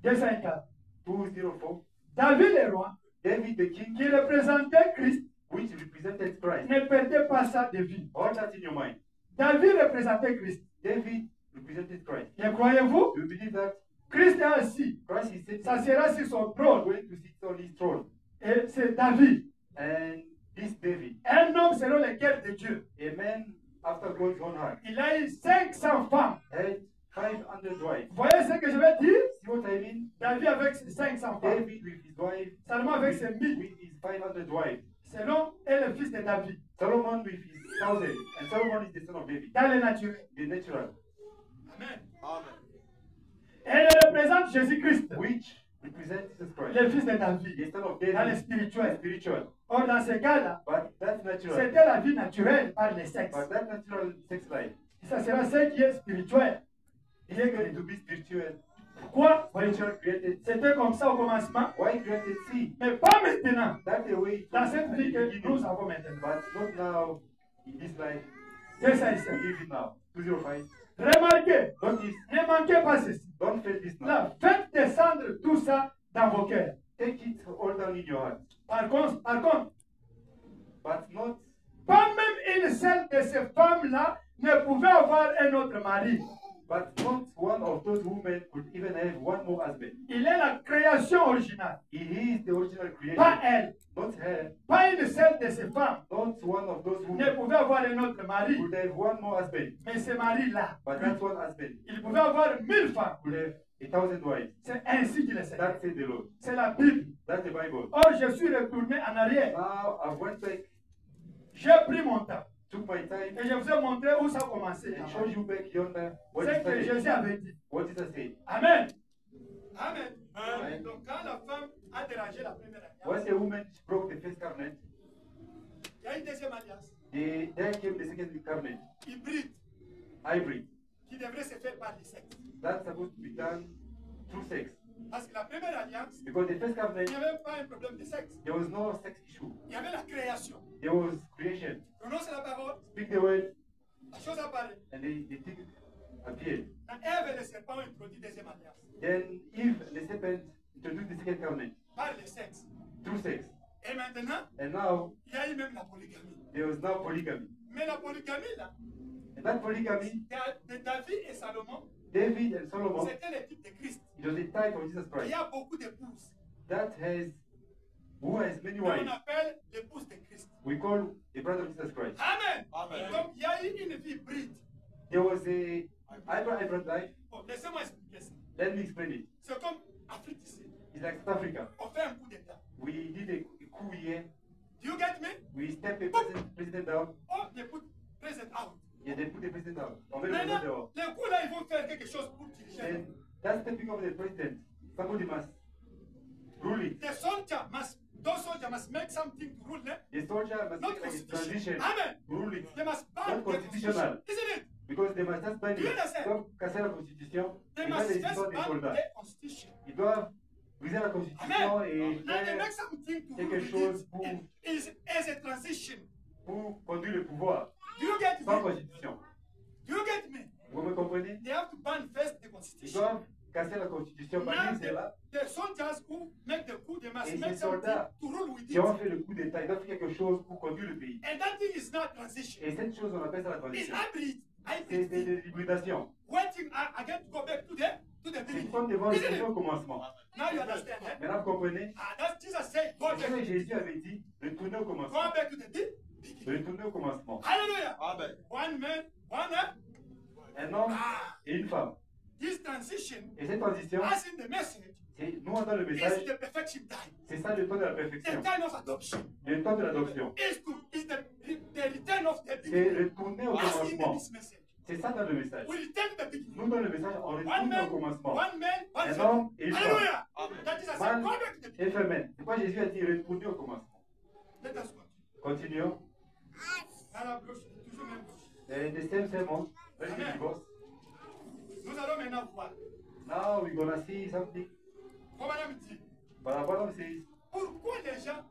204. 204. David le roi, David the king, qui représentait Christ, which represented Christ. ne perdait pas ça de vue. All that in your mind. David représentait Christ. David represented Christ. Le croyez-vous? Do you believe that? Christ est assis. Christ is sitting, Ça sera sur son trône. going to sit on his throne. Et c'est David. And this David, Un homme selon le cœur de Dieu. a man after God's own heart, Il a eu 500 femmes. had 500 wives. Vous voyez ce que je vais dire? See what I mean? David avec ses 500 femmes. David with his wife, Salomon avec ses 1000. with his 500 wives. Selon est le fils de David. Solomon with his 1,000. And Solomon is the son of David, Dans le naturel. the natural, Amen. Amen. Et il représente Jésus-Christ, which represents Jesus Christ, le fils de David. the son of Dans le David, spirituel. spiritual. Or, dans ce cas-là, But that's natural. c'était la vie naturelle par le sexe. But that natural sex life Ça sera ce qui est spirituel. is going to be spiritual. Pourquoi? Spiritual created. C'était comme ça au commencement, Why created sea? mais pas maintenant. That's the way it Dans was cette at the vie que beginning. nous avons maintenant. But not now in this life C'est ça we ici. live in now. 205. Remarquez, Notice, ne manquez pas ceci. don't fail this now. Là, faites descendre tout ça dans vos cœurs. Take it all down in your heart. Par contre, But not, pas même une seule de ces femmes-là ne pouvait avoir un autre mari. But not one of those women could even have one more husband. Il est la création originale. He is the original creation. Pas elle. Not her. Pas une seule de ses femmes Not one of those ne women pouvait avoir un autre mari. could have one more husband. Mais ce mari-là, But that one husband il pouvait avoir 1000 femmes. could have 1,000 wives. C'est ainsi qu'il est fait. That said the Lord. C'est la Bible. That's the Bible. Or, je suis retourné en arrière. Now I went back, J'ai pris mon temps. took my time, Et je vous ai montré où ça a commencé. and showed you back yonder what C'est is ce que said. Jésus avait dit. What is I say? Amen. Amen. Amen. Donc, quand la femme a dérangé la première When alliance, the woman broke the first covenant, il y a une deuxième alliance, there came the second covenant, hybride, hybrid. qui devrait se faire par les sexes. That's supposed to be done through sex. Parce que la première alliance, Because the first il covenant, n'y avait pas un problème de sexe. there was no sex issue. Il y avait la création. There was creation. Prononce la parole, Speak the word, la chose apparaît. and the thing appeared. Quand Ève et le serpent ont introduit deuxième alliance, Then Eve, the serpent, introduced the second covenant par le sexe. through sex. Et maintenant, And now il y a eu même la polygamie. there was now polygamy. Mais la polygamie, là, And that polygamy, de David et Salomon, David and Solomon, c'était le type de Christ. it was the type of Jesus Il Christ y a beaucoup d'épouses. that has, who has many On wives. appelle l'épouse de Christ. We call the brother of Jesus Christ. Amen. Amen. Donc, il y a eu une vie hybride. There was a hybrid life. Bon, laissez-moi expliquer ça. Let me explain it. C'est comme Afrique ici. It's like South Africa. On fait un coup d'État. We did a coup here. Do you get me? We stepped the president down. Oh, they put president out. Yeah, they put the president down. On met le Maintenant, président dehors. les coups là, ils vont faire quelque chose pour diriger. Then that's stepping of the president. Somebody must rule it. Those soldiers must make something to rule them. The soldier must Not make like a constitution. transition. Amen. Rule it. They must ban Not the constitutional. constitution. Isn't it? Because they must just ban Do you it. understand? Ils doivent casser la constitution. They Et là, must les just histoires des ban soldats. the constitution. Ils doivent briser la constitution Amen. et Now they faire make something to quelque rule chose it. pour- It is as a transition. pour conduire le pouvoir. Do you get Sans me? constitution. Do you get me? Vous me comprenez? They have to ban first the Ils constitution. doivent casser la constitution. Now Bannir cela. the soldiers who make the coup, they must Et make ces something soldats to rule with qui it. ont fait le coup d'État, ils doivent faire quelque chose pour conduire le pays. And that thing is not transition. Et cette chose, on appelle ça la It's transition. hybrid. C'est Hybrid. de l'hybridation. Waiting again to go back to the C'est beginning. comme devant Isn't le it? au commencement. Now you understand, eh? Maintenant, vous comprenez? That's Jesus said, go C'est back, ce que Jésus avait dit, retournez au go commencement. back to the beginning. Retournez au commencement. Hallelujah. Amen. One man, one Un homme et une femme. This transition, Et cette transition, as in the message, c'est nous dans le is message, the perfection time. c'est ça le temps de la The perfection. time of adoption Le temps de l'adoption. is the return of the C'est beginning. retourner au As in commencement. this message, C'est ça dans le message. we return to the beginning. Nous dans le message, on One retourne au man, commencement. one man, one Un family. homme et une femme. Hallelujah. Amen. That Jesus said, Man go back to the et beginning. femelle. C'est pourquoi Jésus a dit retourner au commencement. Let us go. Continuons. À la broche, toujours même broche. The same sermon, very Amen. divorce. Nous allons maintenant voir. Now we're gonna see something. Comme madame dit, But what I'm saying is, pourquoi les gens,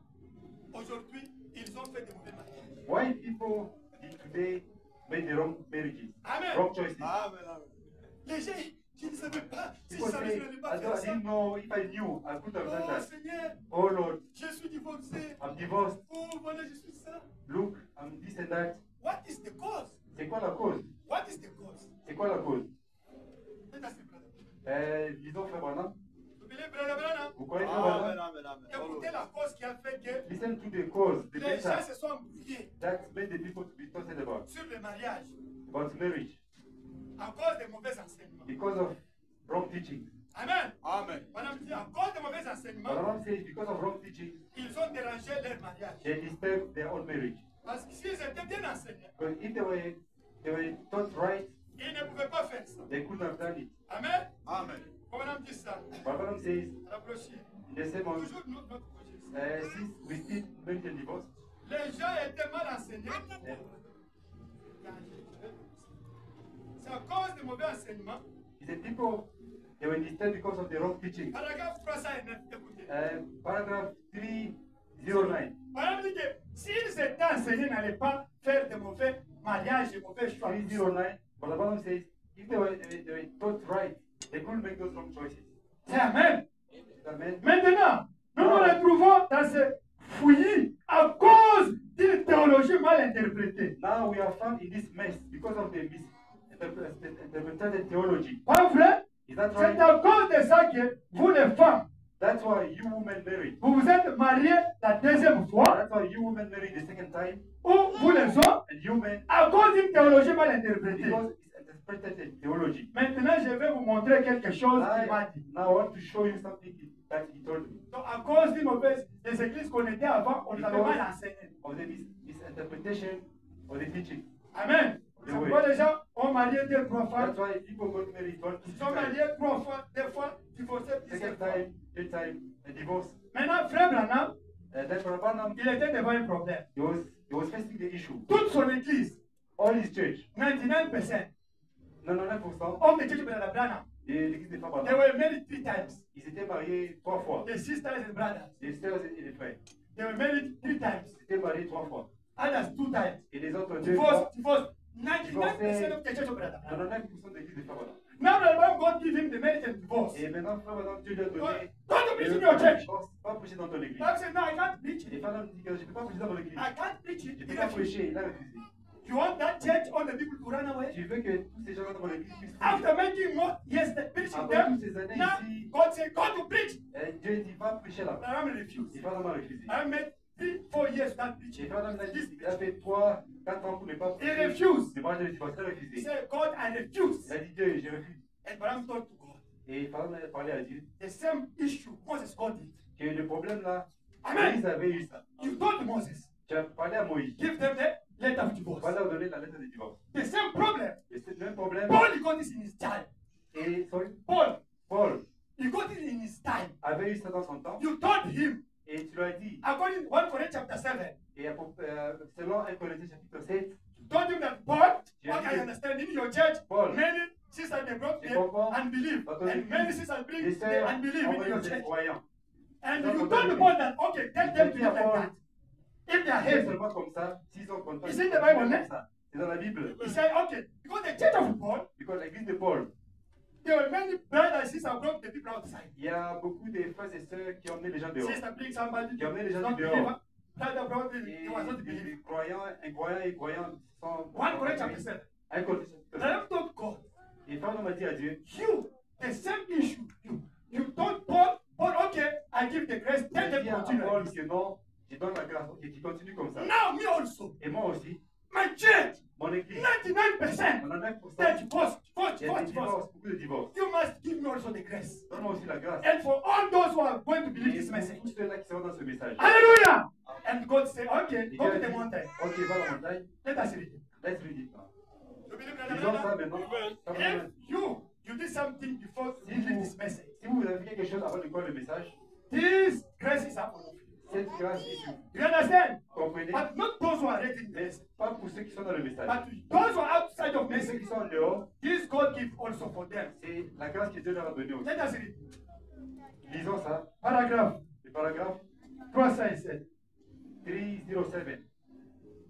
aujourd'hui, ils ont fait des mauvais mariages? why people today made the wrong marriages, Amen. wrong choices. Amen. Amen. Les gens, je ne savais pas. Si je People savais, say, je n'allais I pas faire ça. didn't know if I knew, I could have done Oh that. Seigneur, Oh Lord, je suis divorcé. I'm divorced. Oh voilà, je suis ça. Look, I'm this and that. What is the cause? C'est quoi la cause? What is the cause? C'est quoi la cause? Let us see, brother. Disons, Frère Branham, Vous voulez, brother Branham? vous connaissez Frère Amen. Branham? Amen. Amen. Écoutez la cause qui a fait que Listen to the cause, the les gens matter se sont embrouillés that made the people to be tossed about sur le mariage marriage à cause des mauvais enseignements. because of wrong teaching. Amen. Amen. Madame dit, à cause des mauvais enseignements, Branham says because of wrong teaching, ils ont dérangé leur mariage. they disturbed their own marriage. Parce que s'ils étaient bien enseignés, Because if they were taught right, ils ne pouvaient pas faire ça. they couldn't have done it. Amen. Amen. Comme madame dit ça, But Branham says, à la brochure, in the sermon, toujours notre projet. since we still mention divorce, Les gens étaient mal enseignés. C'est à cause des mauvais enseignements. he said people, they were disturbed because of the wrong teaching. Paragraphe 309, écoutez. Paragraph 309. Madame dit que s'ils étaient enseignés, n'allaient pas faire de mauvais mariages et mauvais choix. 309. But the Bible says, if they were taught right, they couldn't make those wrong choices. C'est Amen. Amen. Maintenant, nous nous retrouvons dans ce fouillis à cause d'une théologie mal interprétée. Now we are found in this mess because of the misinterpretation interpreted theology. Pas vrai? Is that C'est right? à cause de ça que vous les femmes, That's why you women married. vous vous êtes mariés la deuxième fois, That's why you women married the second time. ou vous les hommes, And you men, à cause d'une théologie mal interprétée. because it's interpreted theology. Maintenant, je vais vous montrer quelque chose qu'il m'a dit. Now I want to show you something that he told me. Donc, à cause d'une mauvaise, des églises qu'on était avant, on nous avait mal enseigné. Of the misinterpretation of the teaching. Amen. C'est pourquoi les gens ont marié deux, trois fois. That's why people got married one, Ils sont mariés trois fois, deux fois, divorcés, second 17 fois. time, third time, a divorce. Maintenant, frère Branham, Then for Branham, il était devant un problème. he was facing the issue. Toute son église, All his church, 99%, 99% of the church of Brother Branham, de l'église des femmes they Branham, were married 3 times. ils s'étaient mariés 3 fois. The sisters and brothers, Les sœurs et les frères. they were married 3 times. Ils s'étaient mariés 3 fois. Others 2 times. Et les autres 2 fois. Divorce. 99% of the church of Brother Branham. 99% de l'église des femmes Branham. Now the Bible God give him the marriage and divorce. Et maintenant, frère Branham, Dieu lui a donné. Don't preach in your church. Pas prêcher dans ton église. Bible said, no, I can't preach Et it. Branham dit que je ne peux pas prêcher dans mon église. I can't preach Je it. ne He peux pas refused. prêcher, il a refusé. You want that church, all the people to run away? Tu veux que tous ces gens-là dans mon église puissent After making more, yes, the preaching après them, toutes ces années now ici, God said, go to preach. Dieu dit va prêcher là. Branham refused. Et Branham a refusé. I made 3-4 years without Et preaching. Branham a dit, il a fait 3-4 ans pour ne pas He prêcher. refused. Le mariage de divorce, il a He refusé. said, God, I refuse. Il a dit Dieu, je refuse. And Branham told to God, Et Branham a parlé à Dieu the same issue Moses got it. que le problème là, Amen. Moïse avait eu ça. You told Moses, Tu as parlé à Moïse. give them the letter of divorce. Va leur donner la lettre de divorce. The same problem. Et c'est le même problème. Paul, he got this in his time. Et sorry, Paul, Paul he got it in his time. avait eu ça dans son temps. You told him, Et tu lui as dit, according to 1 Corinthians chapter 7, et selon 1 Corinthiens chapitre 7, you told him that Paul, Yeah. what I understand in your church, Paul. many sisters they brought Tu them comprends? unbelief, Dans ton and many église, sisters bring les the sœurs unbelief in your envoient des church. croyants. And Dans you ton told église. Paul that, okay, tell them to Tu live dis à like Paul, that. If they are c'est heavy, seulement comme ça, s'ils ont contact. It's in the Bible, comme ça. C'est dans la Bible. he said, okay, because the church of Paul, Because l'église de Paul, there were many brothers and sisters who brought the people outside. il y a beaucoup de frères et sœurs qui ont emmené les gens dehors. Sister bring somebody, Qui ont emmené les gens not dehors. believer. Brother brought him, Et he was not a believer. les croyants, incroyants et croyants sont. 1 Corinthians chapter 7. 1 Corinthiens chapitre 7. Branham told God, Et Pharaon m'a dit à Dieu, you, the same issue, you told Paul, okay, I give the grace, tell j'ai them dit to à continue. Paul like this. que non, je donne la grâce et qu'il continue comme ça. Now me also, Et moi aussi, my church, mon église, 99%, on en a 9%. that divorce, Il y a des divorces, beaucoup de divorces. You must give me also the grace. Donne-moi aussi la grâce. And for all those who are going to believe Et this message. tous ceux-là qui sont dans ce message. Hallelujah! And God said, okay, Et go Dieu to a the dit, mountain. ok, va à la montagne, Let us read it. laisse lui dire. You believe Disons ça that? maintenant. If you did something before you read this message, Si vous avez fait quelque chose avant de croire le message, this grace is upon you. cette grâce est sur vous. You understand? Comprenez? But not those who are reading Mais this, pas pour ceux qui sont dans le message. but those who are outside of Mais ceux message. qui sont en dehors, This God gives also for them. c'est la grâce que Dieu leur a donnée aussi. Let us read. Lisons ça. Paragraphe Le paragraphe 307. 307.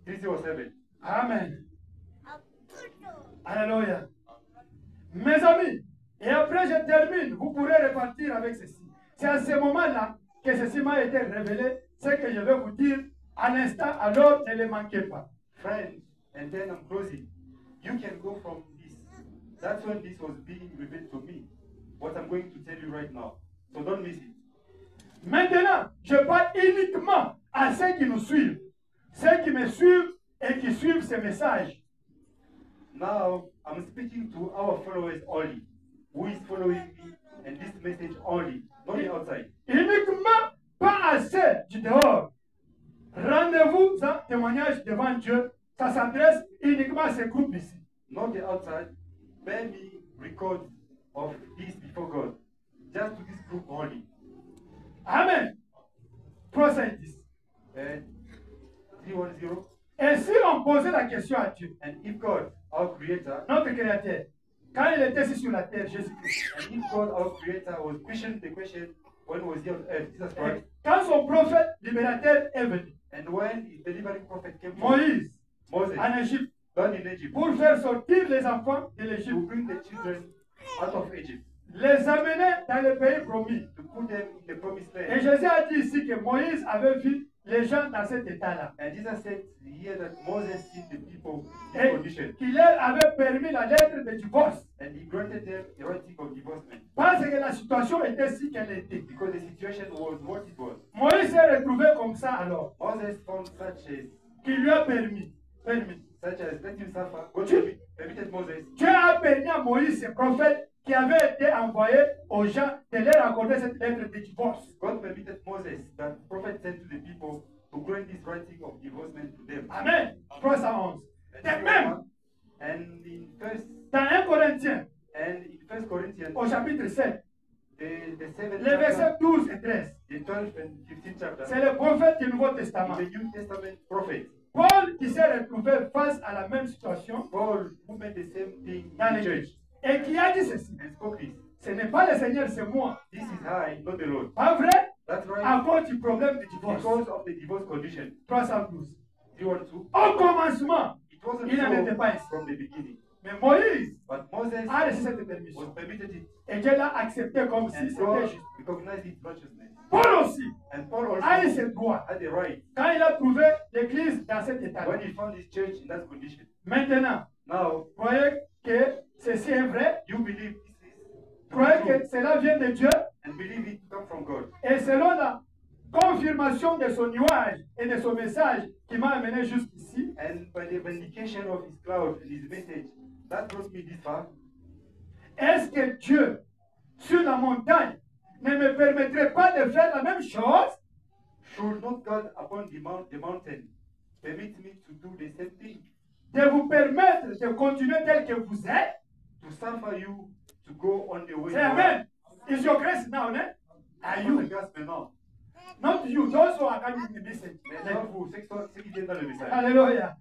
307. Amen. Alléluia. Mes amis, et après je termine, vous pourrez repartir avec ceci. C'est à ce moment-là que ceci m'a été révélé, ce que je vais vous dire à l'instant, alors ne le manquez pas. Friends, and then I'm closing. You can go from this. That's when this was being revealed to me. What I'm going to tell you right now. So don't miss it. Maintenant, je parle uniquement à ceux qui nous suivent, ceux qui me suivent et qui suivent ce message. Now, I'm speaking to our followers only. Who is following me and this message only, not the outside. Uniquement, pas à ceux du dehors. Rendez-vous en témoignage devant Dieu, ça s'adresse uniquement à ce groupe ici. Not the outside. Bear me record of this before God. Just to this group only. Amen. 310. And 310. Et si on posait la question à Dieu, And if God, our Creator, notre Créateur, quand il était ici sur la terre, Jésus-Christ, and if God, our Creator, was questioning the question when he was here on earth, Jesus Christ, quand son prophète libérateur est venu, and when his delivering prophet came to Moïse, Moses, en Égypte, born in Egypt, pour faire sortir les enfants de to l'Égypte, bring the children out of Egypt, les amener dans le pays promis. to put them in the promised Et land. Jésus a dit ici que Moïse avait vu les gens dans cet état-là. And Jesus said here that Moses seen the people in Et condition. qu'il leur avait permis la lettre de divorce. And he granted them the writing of divorcement. Parce que la situation était si qu'elle était. Because the situation was what it was. Moïse s'est retrouvé comme ça alors. Moses found such as, Qui lui a permis. let him suffer. God permitted Moses. Dieu a permis à Moïse, ce prophète, qui avait été envoyé aux gens de leur accorder cette lettre de divorce. God permitted Moses, that prophet said to the people, to grant this writing of divorcement to them. Amen. 311. De même, And in first dans 1 Corinthiens, and in First Corinthians, au chapitre 7, the 7th les versets chapter, 12 et 13, the 12th and 15th chapter, c'est le prophète du Nouveau Testament. the New Testament prophet, Paul qui s'est retrouvé face à la même situation Paul, who made the same thing dans in the l'église church et qui a dit ceci. and spoke this. Ce n'est pas le Seigneur, c'est moi. This is I, not the Lord. Pas vrai? That's right. À cause du problème de divorce. Because of the divorce condition. 312. Do you want to? Au commencement, It wasn't il n'en était so pas ainsi. from the beginning. Mais Moïse But Moses a reçu cette was permission. permitted it, Et Dieu l'a accepté comme si and c'était God juste. recognized its righteousness. Paul aussi And Paul a eu also ses droits had the right quand il a trouvé l'église dans cet état. when he found his church in that condition. Maintenant, Now, croyez que ceci est vrai. you believe this is Croyez true que cela vient de Dieu. and believe it to come from God. Et selon la confirmation de son nuage et de son message qui m'a amené jusqu'ici, And by the vindication of his cloud and his message, that brought me this far. est-ce que Dieu, sur la montagne, ne me permettrait pas de faire la même chose? Should not God upon the mountain permit me to do the same thing? De vous permettre de continuer tel que vous êtes? To suffer you to go on the way Say you are. amen. Is your grace now, ne? Are Not the you? gospel now. Not you, those who are coming to the message. Mais là, vous, ce qui vient dans le message. Alléluia.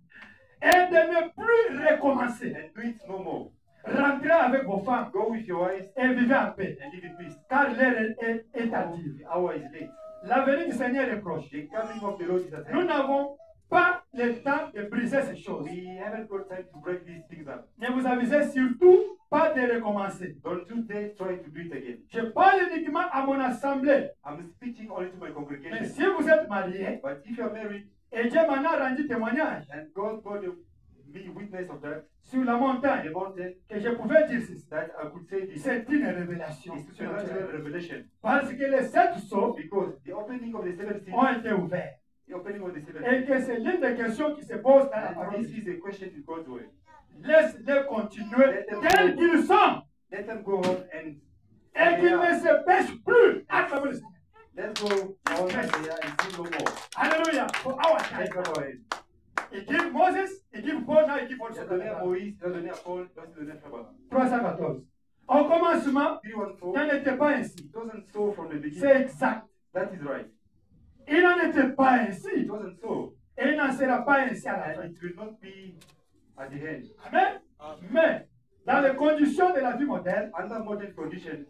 Et de ne plus recommencer. And do it no more. Rentrez avec vos femmes Go with your wives et vivez en paix. and live in peace. Car l'heure est tardive. The hour is late. L'avenir du Seigneur est proche. The coming of the Lord is at Nous hand. n'avons pas le temps de briser ces choses. We haven't got time to break these things up. Ne vous avisez surtout pas de recommencer. Don't you dare try to do it again. Je parle uniquement à mon assemblée. I'm speaking only to my Mais congregation. si vous êtes marié, But if you are married et Dieu m'en a rendu témoignage and God brought me witness of that, sur la the montagne, mountain, que je pouvais dire ceci, that I could say this c'est une révélation. is supernatural revelation. Parce que les 7 sceaux Because the opening of the seven seals, ont été ouverts. the opening of the seven Et seals, que c'est l'une des questions qui se pose dans la and parole. this is a question in God's word. Laisse-les continuer tels qu'ils sont Let them go on and et qu'ils ne se pêchent plus. Acclamez le Seigneur. let's go on as they are and sin no more. Hallelujah. For our time. Let's go ahead. He give Moses, he give Paul, now he give Il also a donné à Abraham. Moïse, il a donné à Paul, il a aussi donné à Abraham. 314. Au commencement, 3:14. il n'en était pas ainsi. It wasn't so from the C'est beginning. exact. That is right. Il n'en était pas It ainsi. wasn't so. Et il n'en sera pas ainsi à la And fin. it will not be at the end. Amen. Mais, dans les conditions de la vie moderne, Under modern conditions,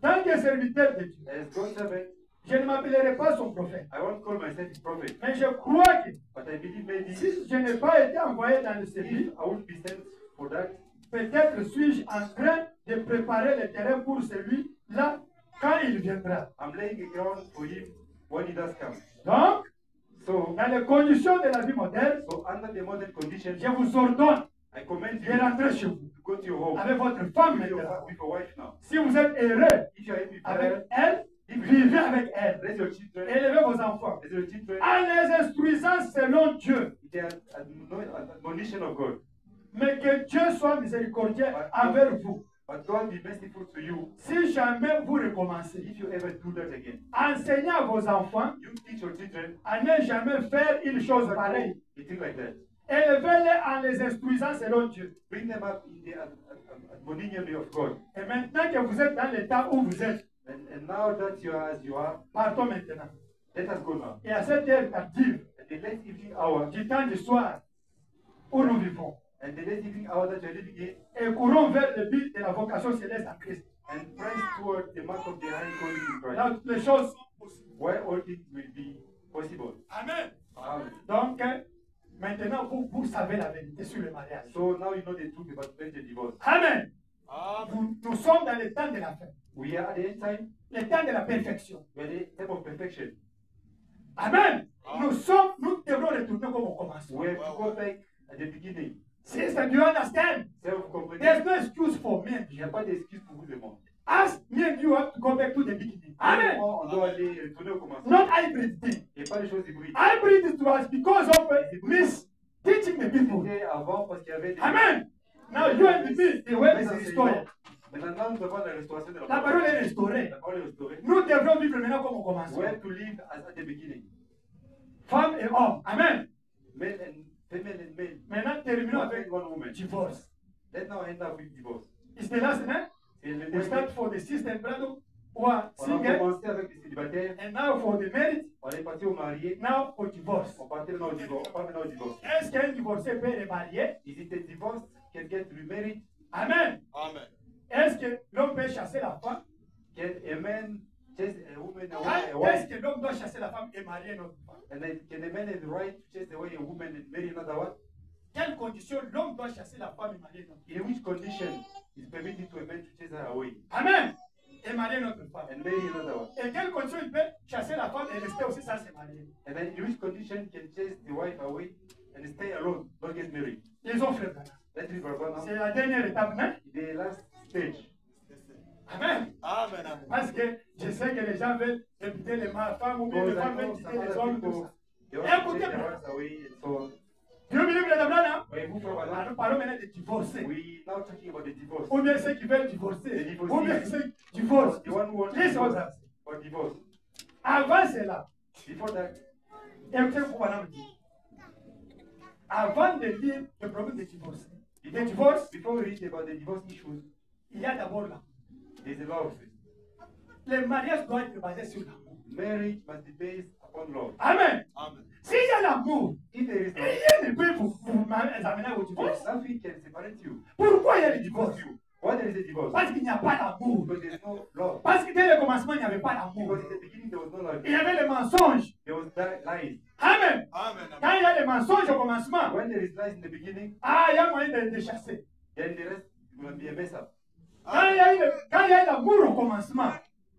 tant que serviteur de Dieu, as God's servant, je ne m'appellerai pas son prophète. I won't call myself a prophet, Mais je crois que but I believe maybe si je n'ai pas été envoyé dans le if service, I won't be sent for that, peut-être suis-je en train de préparer le terrain pour celui-là quand il viendra. I'm laying a ground for him when he does come. Donc, So, dans les conditions de la vie moderne, under the modern conditions, je vous ordonne I commend de you rentrer chez vous to go to your home avec votre femme with maintenant. with your wife now. Si vous êtes heureux If you are happy with avec her, elle, vivez avec elle. raise your children, Élevez vos enfants raise your children, en les instruisant selon Dieu. with the admonition of God. Mais que Dieu soit miséricordieux envers vous. But God be merciful to you Si jamais vous recommencez, if you ever do that again. enseignez à vos enfants You teach your children à ne jamais faire une chose pareille. a thing like that. Élevez-les en les instruisant selon Dieu. Bring them up in the admonition of God. Et maintenant que vous êtes dans l'état où vous êtes, And now that you are as you are, partons maintenant. let us go now. Et à cette heure tardive, At the late evening hour, du temps du soir où nous vivons, and the late evening hour that you are living in, et courons vers le but de la vocation céleste en Christ. and press toward the mark of the high calling in Christ, Là, toutes les choses sont possibles. where all things will be possible. Amen. Amen. Donc, maintenant, vous savez la vérité sur le mariage. So now you know the truth about marriage and divorce. Amen. Nous sommes dans le temps de la fin, We are at the end time, le temps de la perfection. we are at the time of perfection. Amen. Nous comme au commencement. We have to go back at the beginning. Sister, do you understand? Ça, vous comprenez? There's no excuse for me and Il n'y a you. pas d'excuse pour vous le monde. As me and you have to go back to the beginning. Amen. On doit aller retourner au commencement. Not hybrid thing. Et pas les choses hybrides. Hybrid is was because of miss teaching the people. C'était avant parce qu'il y avait des... Amen. Now you and me, the word is restored. Maintenant, nous avons la restauration de la La parole est restaurée. La parole est restaurée. Nous devrons vivre maintenant comme au We commencement. have to live as at the beginning. Femme et homme. Amen. Male and female and male. Maintenant, terminons One avec man, one woman. divorce. Let's now end up with divorce. It's the last, eh? Et le We dernier, start for the sister and brother who are on a single, commencé avec les célibataires. and now for the married, On est parti aux mariés. now for divorce. On partait maintenant au divorce. On part maintenant au divorce. Est-ce qu'un divorcé peut être marié? Is it a divorce? Can get remarried? Amen. Amen. Est-ce que l'homme peut chasser la femme? Can a man chase a woman Quand away? A est-ce wife? que l'homme doit chasser la femme et marier une autre femme? And then can a man have the right to chase away a woman and marry another one? Quelles conditions l'homme doit chasser la femme et marier une autre femme? In which condition is permitted to a man to chase her away Amen. Et marier une autre femme. and marry another one? Et quelles conditions il peut chasser la femme et rester aussi sans se marier? And then in which condition can chase the wife away and stay alone, not get married? Ils ont fait ça. Let's read verse 1 now. C'est la dernière étape, hein? The last stage. Amen. Amen. Amen. Parce que je sais que les gens veulent répéter les femmes ou bien les Because I femmes veulent know quitter some les other hommes, tout people, ça. they want to Écoutez, chase their wives away and so on. Dieu bénit les hommes, But if we talk là. about Nous parlons maintenant de divorcer. that, we now talking about the divorce. Ou bien ceux qui veulent divorcer. Les divorcés. Ou bien ceux qui divorcent. The one who wants to Listen what divorce I'm saying. or divorce. Avant cela, Before that, écoutez ce qu'on va nous dire. Avant de lire le problème de divorce, le divorce, before we read about the divorce issues, il y a d'abord là. there's a love. Le mariage doit être basé sur l'amour. Marriage must be based upon love. Amen. Amen. S'il y a l'amour, If there is love, rien ne peut vous amener au divorce. nothing can separate you. Pourquoi il y a le divorce? You. Why there is a divorce? Parce qu'il n'y a pas d'amour. Because there's no love. Parce que dès le commencement, il n'y avait pas d'amour. Because in the beginning there was no love. Il y avait le mensonge. There was lies. Amen. Amen. Quand il y a le mensonge au commencement, When there is lies in the beginning, il y a moyen de chasser. then the rest will be a mess up. Quand il y a l'amour au commencement,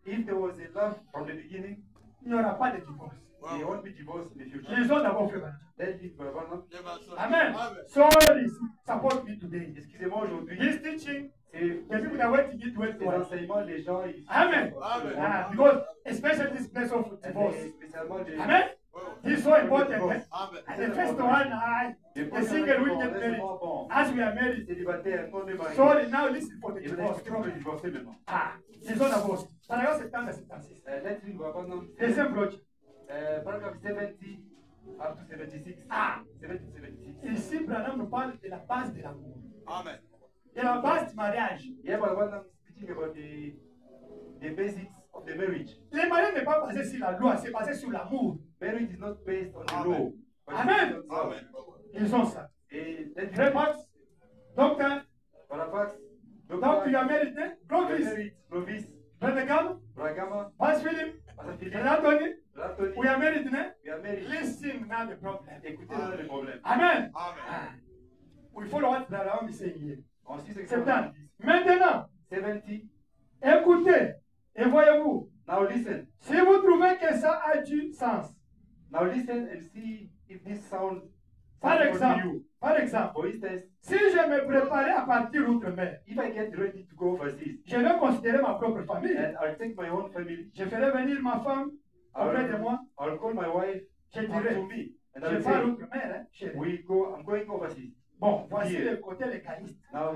If there was a love from the beginning, il n'y aura pas de divorce. there won't be divorce in the future. Ils ont d'abord fait mal. Let's read verse 1 now. Amen. Amen. Sorry, support me today. Excusez-moi aujourd'hui, This teaching, c'est the people that went to get wet les to enseignements, les gens ils Amen. Amen. Because especially this place of divorce. Spécialement les Amen. This is so important. Divorce. Amen. And the first one, the single will get married. As we are married. célibataire, non est marié. Sorry, now listen for the Et vous divorce êtes pour divorcer maintenant. ils ont d'abord. Paragraphe 70 à 76. Let's read verse 1 now. Deuxième bloc. Paragraph 70 up to 76. 70 to 76. Ici, Branham nous parle de la base de l'amour. Amen. De la base du mariage. Yeah, but one I'm speaking about the basics of the marriage. Le mariage n'est pas basé sur la loi, c'est basé sur l'amour. Marriage is not based on the Amen. law. But Amen. it's based on love. Amen. Ils ont ça. Et let's Très read bien. Docteur, Parafax, donc tu as mérité. Clovis, Mary, Clovis, Benegam, Bragama, Pas Philippe, Pastor Philippe, Anthony, Anthony, we are married, né? we are married. Listen now the problem. Écoutez là le problème. Amen. Amen. We follow what Branham is saying here. Ensuite, c'est C'est ça. Maintenant, 70. écoutez et voyez-vous. Now listen. Si vous trouvez que ça a du sens, Now listen and see if this sounds par good to exemple, you. par exemple, For instance, si je me préparais à partir outre-mer, if I get ready to go overseas je vais considérer ma propre famille. and I'll take my own family, Je ferai venir ma femme auprès de moi. I'll call my wife Je up dirai, to me and je I'll pars say, outre-mer, hein, chérie. I'm going overseas. Bon, voici Here. le côté légaliste. Now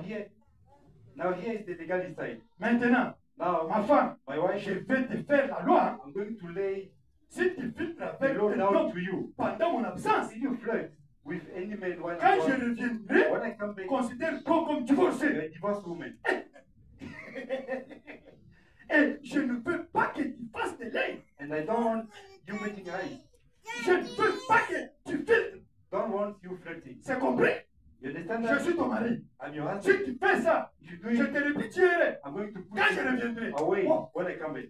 here is the legalist side. Maintenant, Now ma femme, my wife, je vais te faire la loi. I'm going to lay Si tu filtres the avec law un down homme to you. pendant mon absence, If you flirt with any man while quand I'm je gone, reviendrai, when I come back, considère-toi comme divorcé. you're a divorced woman. Et je ne veux pas que tu fasses de l'aide. And I don't want you making eyes. Je ne veux pas que tu filtres. Don't want you flirting. C'est compris? You understand Je that? suis ton mari. I'm your Si husband. tu fais ça, If you do je it, te répéterai. I'm going to put Quand je you reviendrai. away Bon, when I come back.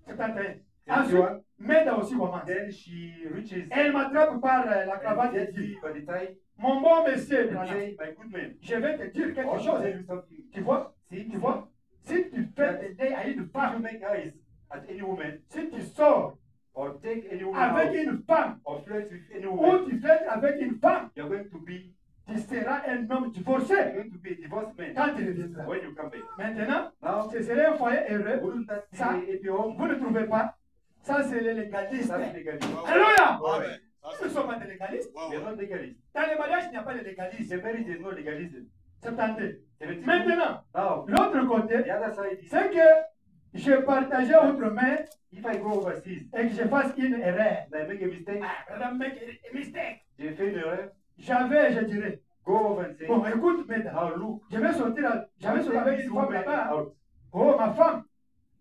c'est un thème. And Ensuite, you are- Meda aussi commence. Then she reaches Elle m'attrape par la and cravate et gets dit, me by the tie mon bon monsieur, and Branham, say, my good man, je vais te dire quelque I'll chose. tell you something. Tu vois? See, Tu vois? Si tu fais des dés à une if you femme, make eyes at any woman si tu sors or take any woman avec out une femme, or flirt with any ou woman tu fais avec une femme, you're going to be tu seras un homme divorcé a divorced man quand tu reviendras. when you come back. Maintenant, Now, ce serait un foyer heureux. wouldn't that be Ça, a happy home? vous ne trouvez pas? Ça, c'est le légalisme. That's legalism. Alléluia! Amen. Nous ne sommes pas des légalistes. We are not legalists. Dans les mariages, il n'y a pas de In légalisme. the marriage, there's no legalism. C'est tenté. 72. Maintenant, Now, l'autre côté, the other side is c'est que je partageais outre-mer if I go overseas et que je fasse une erreur. and I make a mistake, Madame, make a mistake. j'ai fait une erreur, Je dirais, go over and say, bon, écoute, mesdames, now look, j'avais sorti avec this une femme woman là-bas. out. Oh, ma femme,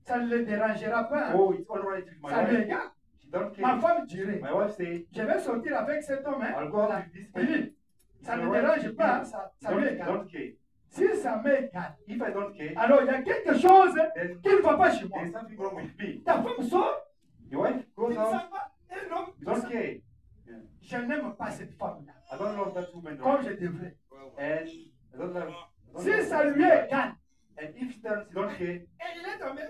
ça ne le dérangera pas. Oh, it's all right with my Ça wife. m'égale. She don't Ma care. femme dirait, My wife say, je vais sortir avec cet homme. I'll go out Là. with this Il man. dit, ça ne dérange pas, ça m'égale. Don't care. Si ça m'égale, If I don't care, alors il y a quelque chose then qui ne va pas chez moi. there's something wrong with me. Ta femme sort, Your wife tu goes ne out, sens pas. Et non, you don't care. Yeah. je n'aime pas cette femme-là, I don't love that woman. comme je devrais. And I don't love. I don't Si love ça that lui woman. est égal, And if she don't care, et il est tombé,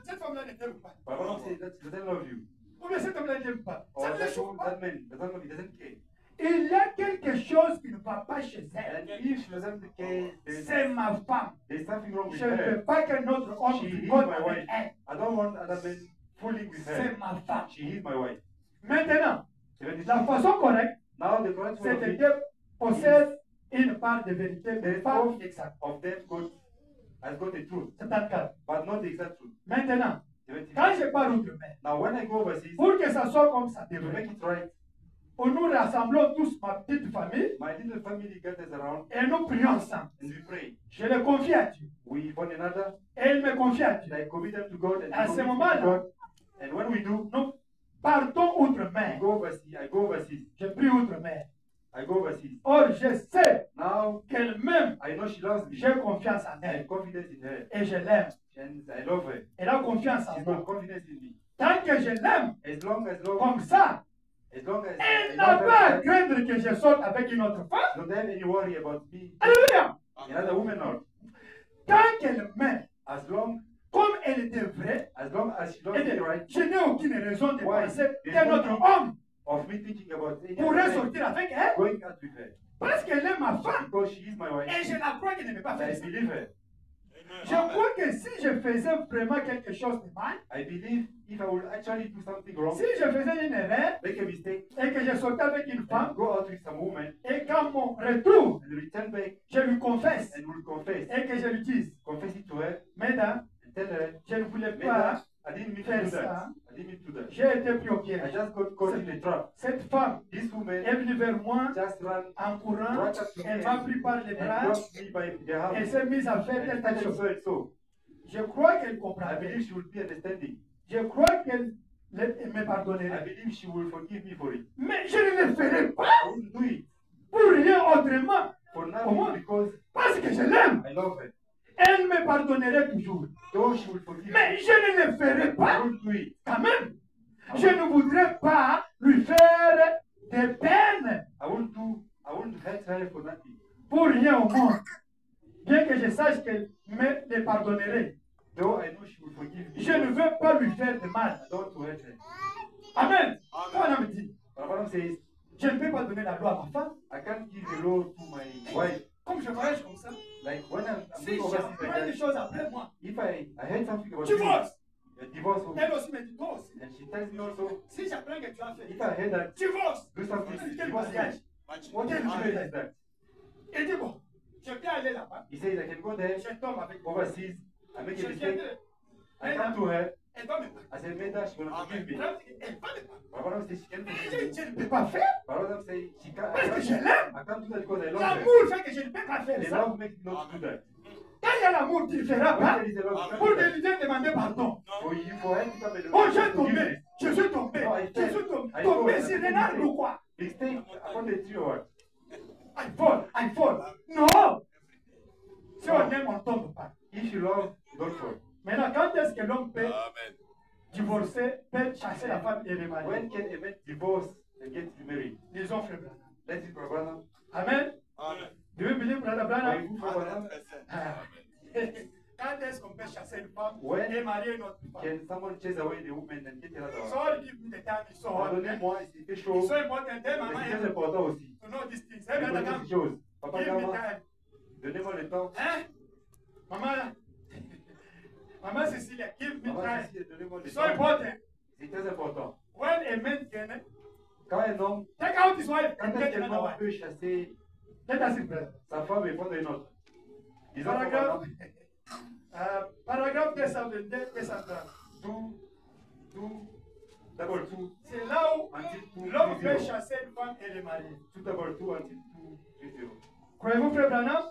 cette femme-là ne t'aime pas. my mom says that she doesn't love you. Ou bien cet homme-là ne t'aime pas. Or Ça ne le that, choque pas. that man doesn't love you, doesn't care. Il y a quelque chose qui ne va pas chez elle. And if she doesn't care, C'est ma femme. there's something wrong with Je ne veux her. pas qu'un autre homme She is fricote my avec wife. elle. I don't want other men fooling with C'est her. ma femme. She is my wife. Maintenant, 76. la façon correcte, Now the correct way c'est of de it, Dieu possède une part de vérité, mais There's pas both exacte. of them has got the truth, 74. but not the exact truth. Maintenant, 76. quand je pars outre-mer, Now when I go overseas, pour que ça soit comme ça to devrait, make it right, nous rassemblons tous ma petite famille my little family gathers around et nous prions ensemble. and we pray. Je le confie à Dieu We one another, et il me confie à Dieu. and I commit them to God, and À we ce commit them to moment-là, God. And when we do, nous partons outre-mer. I go overseas. Je prie outre-mer. I go overseas. Or, je sais Now qu'elle-même, I know she loves me. j'ai confiance en I have elle confidence in her, et je l'aime. and I love her. Elle a confiance en She's got moi. confidence in me. Tant que je l'aime As long as comme ça, as long as elle I n'a love pas à her, craindre que je sorte avec une autre femme. don't have any worry about me. Alléluia. Another woman or Tant qu'elle m'aime as long comme elle devrait, as long as she loves me right, je n'ai aucune raison de Why? penser qu'un autre homme of me thinking about any pourrait other man sortir avec elle going out with her. parce qu'elle est ma femme Because she is my wife. et je la crois qu'elle ne peut pas I faire ça. believe her. Je crois que si je faisais vraiment quelque chose de mal, I believe if I will actually do something wrong, si je faisais une erreur make a mistake, et que je sortais avec une and femme go out with some woman et qu'à mon retour, and return back je lui confesse and will confess, et que je lui dise, confess it to her mesdames, and tell her, je ne voulais "Meda, pas I didn't mean to faire do that. ça, I didn't mean to do that. j'ai été pris au I piège. just got caught in a trap. Cette femme This woman est venue vers moi just ran en courant, right up to me elle m'a pris par les and bras grabbed me by the et house s'est mise à faire and telle started chose. so and so. Je crois qu'elle I comprendrait. believe she will be understanding. Je crois qu'elle me I pardonnerait. believe she will forgive me for it. Mais je ne le ferai pas I wouldn't do it pour rien autrement. for Comment? nothing because Parce que je l'aime. I love her. Elle me pardonnerait toujours. Though she will forgive me, Mais je ne le ferai I pas won't do it. quand même. Je ne voudrais pas lui faire de peine I won't hurt her for nothing. pour rien au monde. Bien que je sache qu'elle me pardonnerait. Though I know she will forgive me, Je ne veux pas lui faire de mal. I don't want to hurt her. Amen. Quand on me dit, But Abraham says, je ne peux pas donner la loi à ma femme. I can't give the law to my wife. Comme je voyage comme ça. Like when I'm Si going overseas j'apprends like des that, choses après moi, if I heard something about divorce. a divorce, Elle aussi me dit, toi aussi. and she tells me also, Si j'apprends que tu as fait if I heard that, divorce, do something, quel divorce mariage. me. What kind of marriage is that? Et dit, bon, je peux aller là-bas. He says, I can go there Je tombe avec moi. overseas, I make Je a mistake, viendrai. I come to her, Elle va me parler. I say, Meda, she will forgive me. Elle va me parler. But Abraham says, she can't forgive me. Je ne peux pas faire But Abraham says, she can't, parce que je l'aime. I can't do that because I love her. L'amour fait que je ne peux pas faire The ça. love makes me not do that. Quand il y a l'amour, tu ne feras When pas there is a love, you pour can't do que that. lui vienne demander pardon. For you, for her to come and Oh, j'ai forgive tombé. me. Je suis tombé. No, I Je fell. suis tombé. I Tombé fall. sur un arbre ou quoi? Mistake upon the tree or what? I fall. I fall. Non. Si on aime, on ne tombe pas. If you love, you don't fall. Maintenant, quand est-ce que l'homme peut Amen. divorcer, peut chasser la femme et remarier? When can a man divorce and get remarried? Disons, frère Branham. Let's see, Brother Branham. Amen. Amen. Do you believe, Brother Branham? Are you Brother Branham? Ah. Quand est-ce qu'on peut chasser une femme Ouais. et marier une autre femme? Can someone chase away the woman and get another one? So give me the time is so hard. Pardonnez-moi, c'était It's chaud. so important. Then, Mama, C'est très important aussi. to know these things. Je Hey, connais Madame, ces choses. Papa give me Gama, time. donnez-moi le temps. Hein? Maman, Maman Cecilia, give me Maman time. Cécile, donnez-moi le It's so temps. important. C'est très important. When a man can Quand un homme, take out his wife quand and est-ce get qu'un another homme wife, peut chasser let us see, brother. sa femme et prendre une autre? Disons par Paragraphe, exemple, paragraphe 222, 230. d'abord tout, C'est là où until two, l'homme peut 3-0. chasser une femme et les marier. Tout d'abord tout, until 2-3-0. Croyez-vous, frère Branham?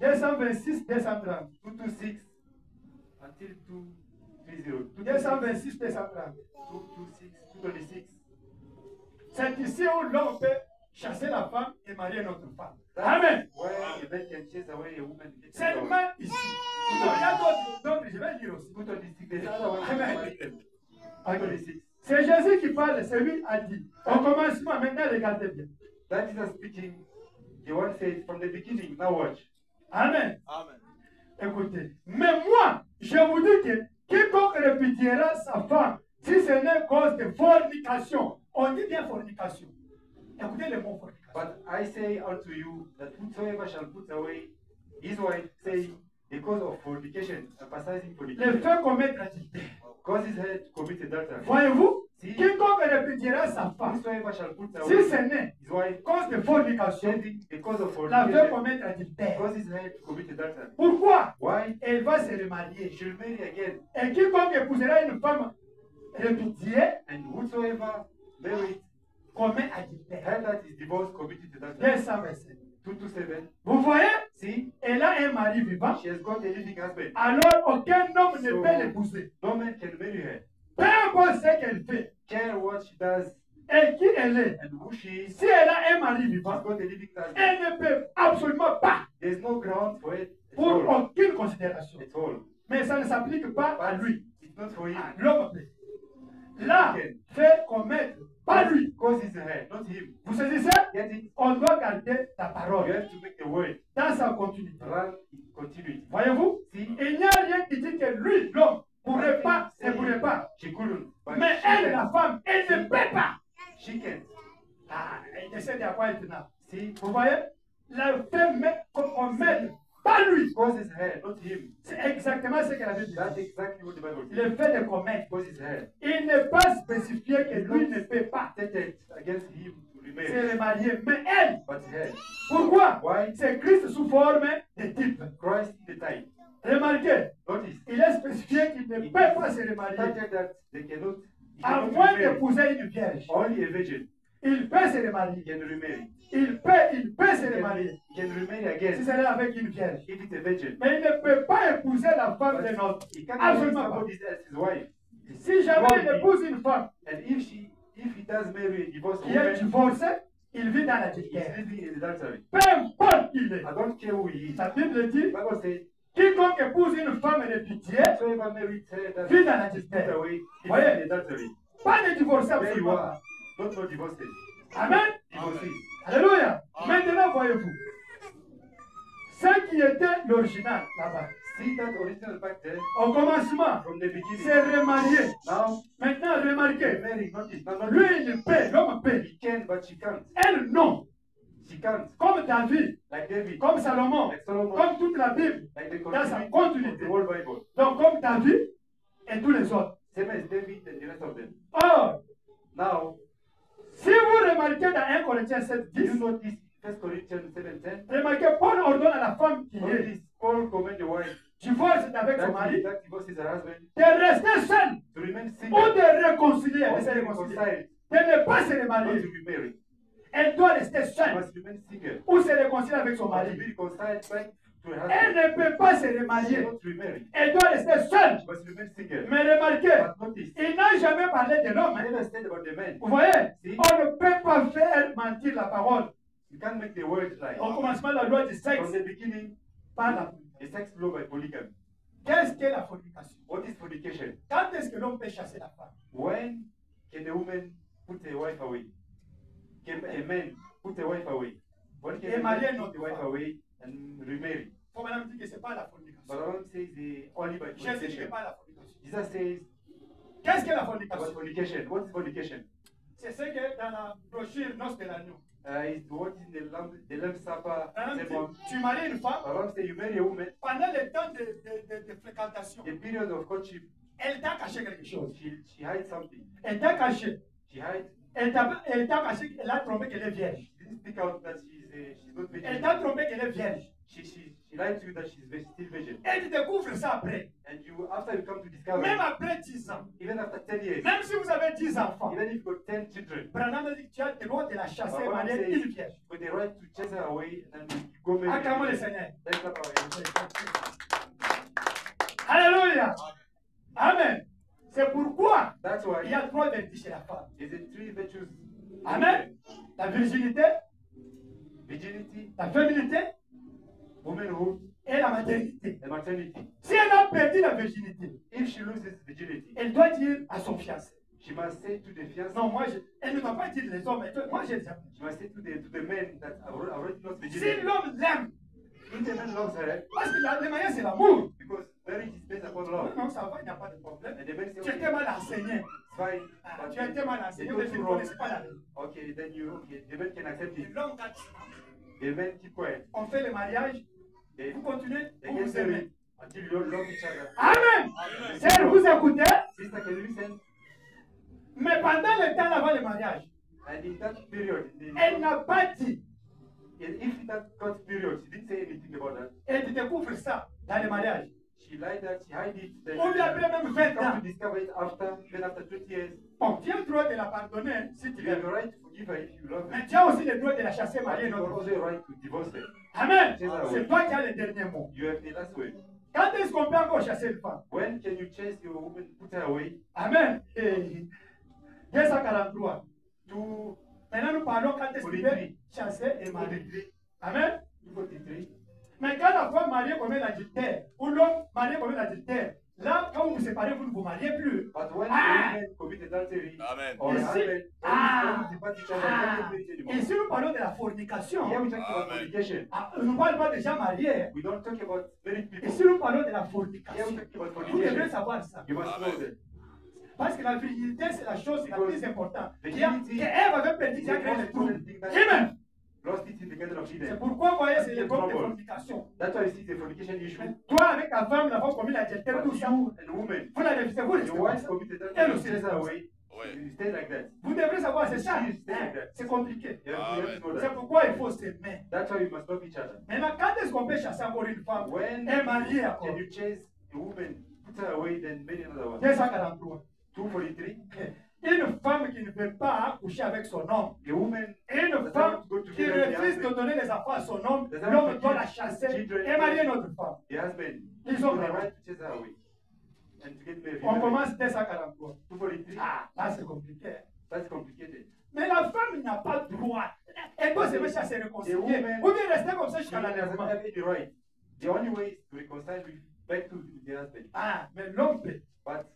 226, 230. 2-2-6, until 2-3-0. 226, 230. 2-2-6, 2-26. C'est ici où l'homme peut chasser la femme et marier une autre femme. Amen. Where a man can chase away a woman and get another one. Seulement ici. Il y a d'autres, je vais lire aussi. 2-26, there's another one can marry them. 2-26. C'est Jésus qui parle, c'est lui a dit. Au commencement, maintenant regardez bien. That is speaking. The one said from the beginning, now watch. Amen. Amen. Écoutez, mais moi, je vous dis que quiconque répudiera sa femme, si ce n'est cause de fornication, on dit bien fornication. Écoutez le mot fornication. But I say unto you that whosoever shall put away his wife, say, because of fornication, emphasizing Le fornication, fait commettre adultère. causes her to commit adultery. Voyez-vous, Si quiconque répudiera sa femme, whosoever shall put si away ce n'est his wife, cause de fornication, saying, because of la fait fornication, commettre adultère. causes her to commit adultery. Pourquoi? Why? Elle va se remarier. She shall marry again, Et quiconque épousera une femme répudiée, and whosoever married commet adultère. her that is divorced committed adultery. 227. 2-2-7. Vous voyez, See, elle a un mari vivant, she has got a living husband. alors aucun homme ne So- peut l'épouser. No man can marry her. Peu importe ce qu'elle fait Care what she does et qui elle est, and who she is. si elle a un mari She's vivant, got a living husband. elle ne peut absolument pas, There's no ground for it at pour all. aucune considération. At all. Mais ça ne s'applique pas à lui. It's not for him. À l'homme peut. Là, fait commettre, pas lui. Cause it's her, not him. Vous saisissez? Get it? On doit garder la You parole have to make the word dans sa continuité. run in continuity. Voyez-vous? See, Il n'y a rien qui dit que lui, l'homme, pourrait pas, ne pourrait pas. she couldn't. But Mais she elle, can. la femme, elle ne peut pas. She can. Ah, il essaie de quoi maintenant. See, Vous voyez? La femme commettre, pas lui. cause it's her, not him. C'est exactement ce que la Bible dit. That's exactly what the Bible says. Le fait de commettre. Cause it's her. Il n'est pas spécifié que lui ne peut pas Stated against him to se remain. remarier. Mais elle, But her. pourquoi? Why? C'est Christ sous forme de type. Christ in the time. Remarquez, Notice. il est spécifié qu'il ne peut pas se remarier Stated that they cannot. he à cannot moins remarry. d'épouser une vierge. Only a virgin Il peut se remarier. can remarry. Il peut se remarier. He can remarry Si again c'est avec une vierge. if it's a virgin. Mais il ne peut pas épouser la femme But d'un autre. he can't marry Absolument pas. somebody else's wife. Si jamais il épouse une femme And if he does marry a divorced qui est woman, divorcée, il vit dans la he's dictature. living in adultery. Peu importe qui il est. I don't care who he is. La Bible dit, The Bible says, quiconque épouse une femme répudiée, whoever married her that vit dans la is put dictature. away, he Voyez. lives in adultery. Pas de divorcé There you absolument are. pas. Don't know divorced. Amen. Divorcees. Alléluia. Maintenant, voyez-vous. Ce qui était l'original là-bas, See that original back there au commencement, from the beginning. c'est remarié. Now, Maintenant, remarquez, marrying, notice. Now, not lui, il peut, l'homme peut. he can, but she can't. Elle, non. She can't. Comme David, Like David, comme Salomon, like Solomon, comme toute la Bible. like the Dans sa continuity of continuité. the whole Bible. Donc, comme David et tous les autres. Same as David and the rest of them. Or, Now, si vous remarquez dans 1 Corinthiens 7, do you 10, notice 1 Corinthians 7:10? remarquez, Paul ordonne à la femme qui est Notice Paul command the wife divorcée avec son mari that divorces her husband de rester seule to remain ou single, de réconcilier, or de se to réconcilier, reconcile, de ne pas se not remarier. to be married. Elle doit rester She seule must remain single, ou se réconcilier avec son or to mari. be reconciled back to her Elle husband. ne peut pas se She remarier. not remarry. Elle doit rester seule. She must remain single. Mais remarquez, But notice, il n'a jamais parlé de l'homme. I hein. never said about the man. Vous voyez, See? on ne peut pas faire mentir la parole. You can't make the word lie. Au commencement, la loi du sexe From the beginning, par la a sex law by polygamy. Qu'est-ce qu'est la fornication? What is fornication? Quand est-ce que l'homme peut chasser la femme? When can a woman put a wife away? Can a man put a wife away? When can Et a marier man une put autre a wife femme. away and remarry? Faut maintenant dire que ce n'est pas la fornication. But Abraham says only by Jésus dit que ce n'est fornication. pas la fornication. Jesus says Qu'est-ce que la about fornication? fornication. What is fornication? C'est ce que dans la brochure Noces de l'agneau. Is what in the Lamb Supper Abraham sermon. dit, tu maries une femme Abraham says you marry a woman, pendant le temps de fréquentation. the period of courtship, Elle t'a caché quelque chose. she hides something. Elle t'a caché. She hides. Elle t'a caché. Elle a trompé qu'elle est vierge. She didn't speak out that she's not Elle virgin. t'a trompé qu'elle est vierge. She lied to you that she's still virgin. Et tu découvres ça après. And you, after you come to discover, Même après 10 ans. even after 10 years, Même si vous avez 10 enfants. even if you've got 10 children, Branham dit que tu as le droit de la chasser Abraham marier says une vierge. with the right to chase her away and go marry. Acclamons le Seigneur. Let's clap our hands. Alléluia. Amen. C'est pourquoi That's why il y a 3 vertus chez la femme. is it 3 virtues. Amen. La virginité, Virginity, la féminité womanhood, et la maternité. and maternity. Si elle a perdu la virginité, If she loses virginity, elle doit dire à son fiancé. she must say to the fiancé, Non, elle ne doit pas dire les hommes. Moi, je les aime. she must say to the men that have already lost Si virginity. l'homme l'aime, If the man loves her, parce que le mariage c'est l'amour. because marriage is based upon love. Non, ça va, il n'y a pas de problème. And the man says, Tu étais mal enseigné. it's fine, Ah, but tu as été mal they enseigné, told mais tu you ne wrong. connaissais pas la vérité. Okay, then the man can accept Et it. l'homme, quand The men keep quiet. on fait le mariage, They, vous continuez, they vous get vous aimez. married until you love each other. Amen. Sœur, vous écoutez, Sister, can you listen? mais pendant le temps avant le mariage, And in that period, elle n'a pas dit. if in that court period, she didn't say anything about that. Et tu découvres ça dans le mariage. She lied that, she hid it. Then Ou bien après même 20 come ans. to discover it after, even after 20 years. Bon, tu as le droit de la pardonner si tu You have the l'aimes. right to forgive her if you love her. Mais tu as aussi le droit de la chasser, But marier you notre have also fille. the right to divorce her. Amen. Chase her C'est away. toi qui as le dernier mot. You have the last word. Quand est-ce qu'on peut encore chasser une femme? When can you chase your woman, put her away? Amen. Et 243. To Maintenant, nous parlons quand est-ce qu'on peut chasser et marier. 43. Amen. 243. Mais quand la femme mariée commet l'adultère, ou l'homme marié commet l'adultère, là, quand vous vous séparez, vous ne vous mariez plus. But when Ah. a woman commit adultery, Amen. or a Ici- husband, Ah. when depart each other, Ah. they can't marry anymore. Et si nous parlons de la fornication, Here we talk about Amen. fornication. on ne parle pas des gens mariés. We don't talk about married Et people. si nous parlons de la Here we fornication, talk about vous devrez fornication. savoir ça. You must know Amen. that. Parce que la virginité, c'est la chose la plus importante. Virginity Que Ève avait perdu, is qui a the créé most le trouble. important thing that Amen. lost it in the Garden of C'est Eden. pourquoi, vous voyez, c'est l'époque de fornication. That's why you see the fornication issue. Mais toi, avec ta femme, la femme commis l'adultère, But tout ça, you and woman, vous la défisez, vous restez your comme wife ça. committed Elle adultery, aussi you chase her reste away, Ouais. you stay like that. Vous devrez savoir, c'est ça. You stay like that. C'est compliqué. You have to know C'est that. pourquoi il faut s'aimer. That's why you must love each other. Maintenant, quand est-ce qu'on peut chasser encore une femme When et marier encore? can you chase a woman, put her away, then marry another one? 243. 243. Une femme qui ne veut pas coucher avec son homme. A woman Et une femme qui refuse de donner les enfants à son homme, l'homme doit la chasser et marier notre femme. the husband, Ils you ont have the raison. right to chase her away and to get married. On commence 243. 243. Ah, là c'est compliqué. That's complicated. Mais la femme n'a pas le droit. Elle doit se mettre à se réconcilier. Ou bien rester comme ça She jusqu'à doesn't l'enlèvement. have any right. The only way is to reconcile with back to the husband. Ah, mais l'homme peut. But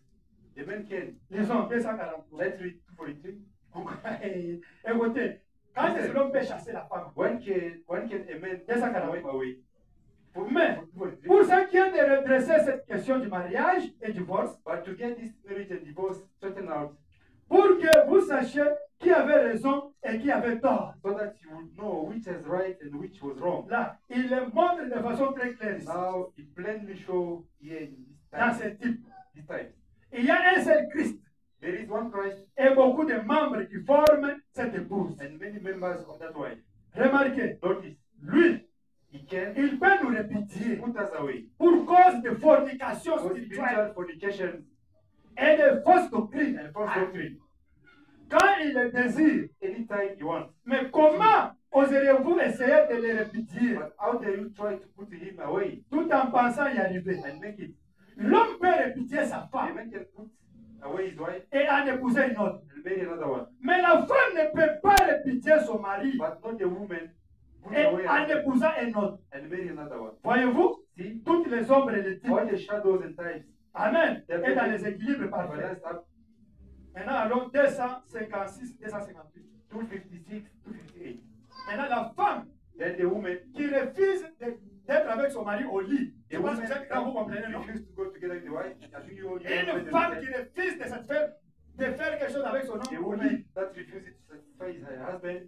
the man can. Lisons 243. Let's read 243. Écoutez, quand est-ce que l'homme peut chasser la femme? When can a man Yes, I take can. a wife away? Mais, 243. pour ce qui est de redresser cette question du mariage et du divorce, But to get this marriage and divorce straightened out, pour que vous sachiez qui avait raison et qui avait tort. so that you would know which is right and which was wrong. Là, il le montre de façon très claire ici, Now it plainly shows here in dans this ce type. time. Il y a un seul Christ There is one Christ et beaucoup de membres qui forment cette épouse. and many members of that wife. Remarquez, Notice, lui, he can il peut nous répudier put us away pour cause de fornication for spirituelle spiritual fornication et de fausses doctrines. and false doctrine. Quand il le désire, Anytime you want. mais comment oseriez-vous essayer de le répudier But how dare you try to put him away tout en pensant y arriver? and make it? L'homme peut répudier sa A femme man can put away his wife et en épouser une autre. and marry another one. Mais la femme ne peut pas répudier son mari But not the woman put et away en another épousant un autre. and marry another one. Voyez-vous, See, toutes les ombres et les types. all the shadows and types. Amen. Et dans les équilibres parfaits. Balanced up. Maintenant, allons 256, 258. 256, 258. Maintenant, la femme Then the woman qui refuse d'être avec son mari au lit. Je The pense que woman c'est quand vous comprenez, non? refuse to go together with the wife. I think you Une femme qui refuse de faire quelque chose avec son the homme au woman lit, that refuses to satisfy her husband,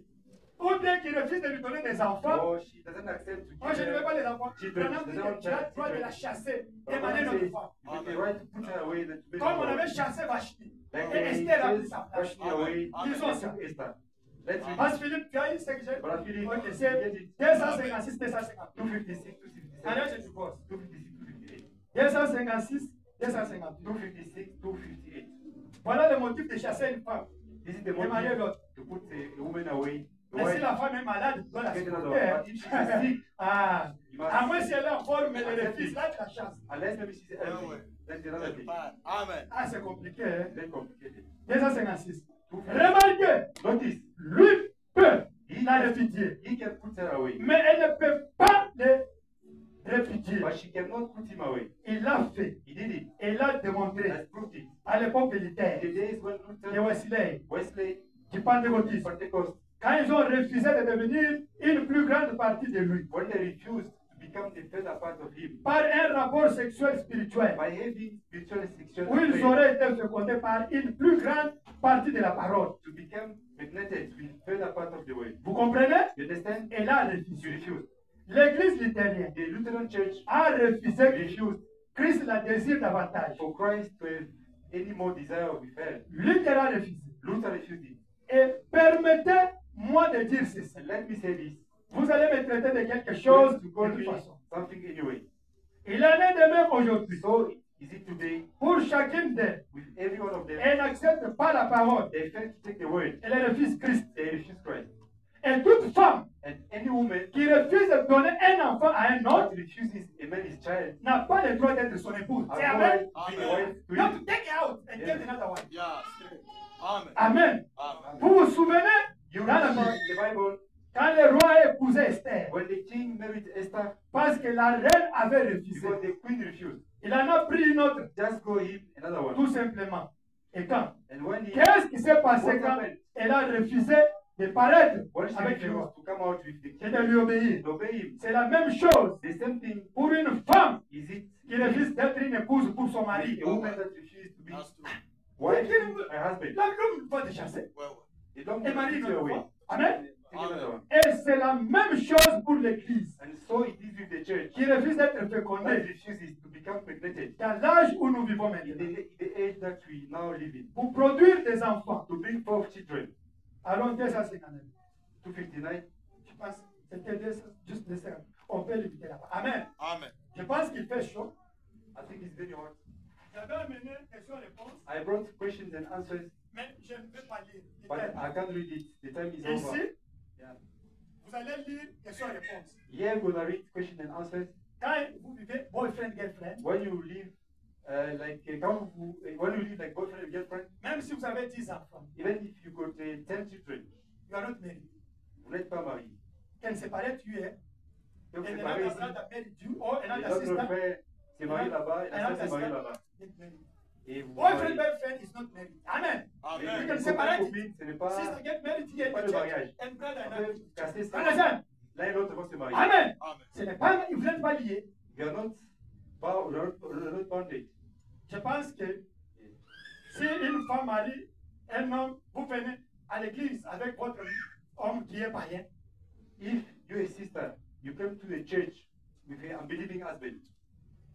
ou bien qui refuse de lui donner des enfants. or she doesn't accept to Moi, je ne veux pas les enfants. children. Branham dit que tu as le droit de la chasser, émaner notre femme. You have the right to put her away than to make Comme on her avait away. chassé Vashti. Like Et they Esther a pris chased sa place. Vashti away. Disons Let's ça. do Esther. Let's read Parce que Philippe, tu as eu ce que j'ai. Brother Philip, Ok, you c'est get it. 256, 250. 256, Allez, 257, je divorce. 256, 258. 256, 258. 256, 258. Voilà le motif de chasser une femme. This is the Et marier motive l'autre. to put a woman away. The Mais si wife la femme est malade, tu dois la get another supporter. one. But if she is sick, Ah, you must, à moins si elle est en forme, mais elle refuse, là tu la chasses. unless maybe she's healthy, that's another thing. Amen. Ah, c'est compliqué, hein. It's very complicated. 256. 256. Remarquez, Notice, lui peut la répudier, he can put her away, mais elle ne peut pas le répudier. but she cannot put him away. Il l'a fait, He did it. et il l'a démontré Has proved it. à l'époque de In Luther, the days when de Luther, Wesley, Wesley, du pentecôtisme, Pentecost, quand ils ont refusé de devenir une plus grande partie de lui, when they refused to become the further part of him, par un rapport sexuel spirituel, by having spiritual and sexual où ils affair, auraient été fécondés par une plus grande partie de la parole. to become magneted with further part of the word. Vous comprenez? You understand? Elle a You refusé. refuse. L'église luthérienne The Lutheran Church a refusé refused Christ la désire davantage. for Christ to have any more desire with her. Luther a refusé. Luther refused it. Et permettez-moi de dire ceci. And let me say this. Vous allez me traiter de quelque chose To de call toute me façon. something anyway. Il en est de même aujourd'hui. So is it today Pour chacune d'elles, with every one of them? elle n'accepte pas la parole. They fail to take the word. Elle refuse Christ. They refuse Christ. Et toute femme And any woman qui refuse de donner un enfant à un that autre refuses a man his child, n'a pas le droit d'être son épouse. has C'est no Amen. right to be a wife to You have him. to take it out and get another one. Yeah. Amen. Amen. Amen. Vous vous souvenez, You dans la read Bible, the Bible, quand le roi a épousé Esther, when the king married Esther, parce que la reine avait refusé, because the queen refused, il en a pris une autre, just go him another one. tout simplement. Et quand? And when he, Qu'est-ce qui s'est passé what quand happened? elle a refusé de paraître When she avec le refused roi? to come out with the C'est king de lui obéir. and obey him, C'est la même chose the same thing pour une femme is it qui refuse d'être une épouse pour son mari. with a woman that refuses to be That's true. wife to her husband. L'homme va te chasser. Well, They don't Et Marie put une you autre away. fois. Amen. Take another one. Et c'est la même chose pour l'Église And so it is with the church qui refuse d'être that fécondée refuses to become magneted dans l'âge où nous vivons in maintenant. the age that we now live in, Pour produire des enfants. to bring forth children. Allons 259. 259. Je pense que c'était juste 250. On peut limiter là-bas. Amen. Amen. Je pense qu'il fait chaud. I think it's very hard. J'avais amené questions-réponses, I brought questions and answers, mais je ne vais pas lire. but I can't read it. The time is over. Ici, Yeah. vous allez lire questions-réponses. Here we're gonna read questions and answers. Quand vous vivez boyfriend, girlfriend, When you live when you live like boyfriend and girlfriend, même si vous avez 10 enfants, even if you got 10 children, you are not married. vous n'êtes pas marié. Can separate you here, Donc and c'est pareil another ici. brother married you, or Et another l'autre sister frère s'est marié là-bas, et la another sœur s'est mariée sister là-bas. get married. Et vous Boyfriend, mariez. girlfriend is not married. Amen. Et Amen. You can copain, separate it. copine, ce n'est pas Sister get married here in pas the le church, mariage. and brother On and peut casser ça. Understand? L'un et l'autre vont se marier. Amen. Amen. Ce n'est pas, vous n'êtes pas liés. We are not bonded. Je pense que si une femme marie un homme, vous venez à l'église avec votre homme qui est païen, If you're a sister, you come to the church with an unbelieving husband,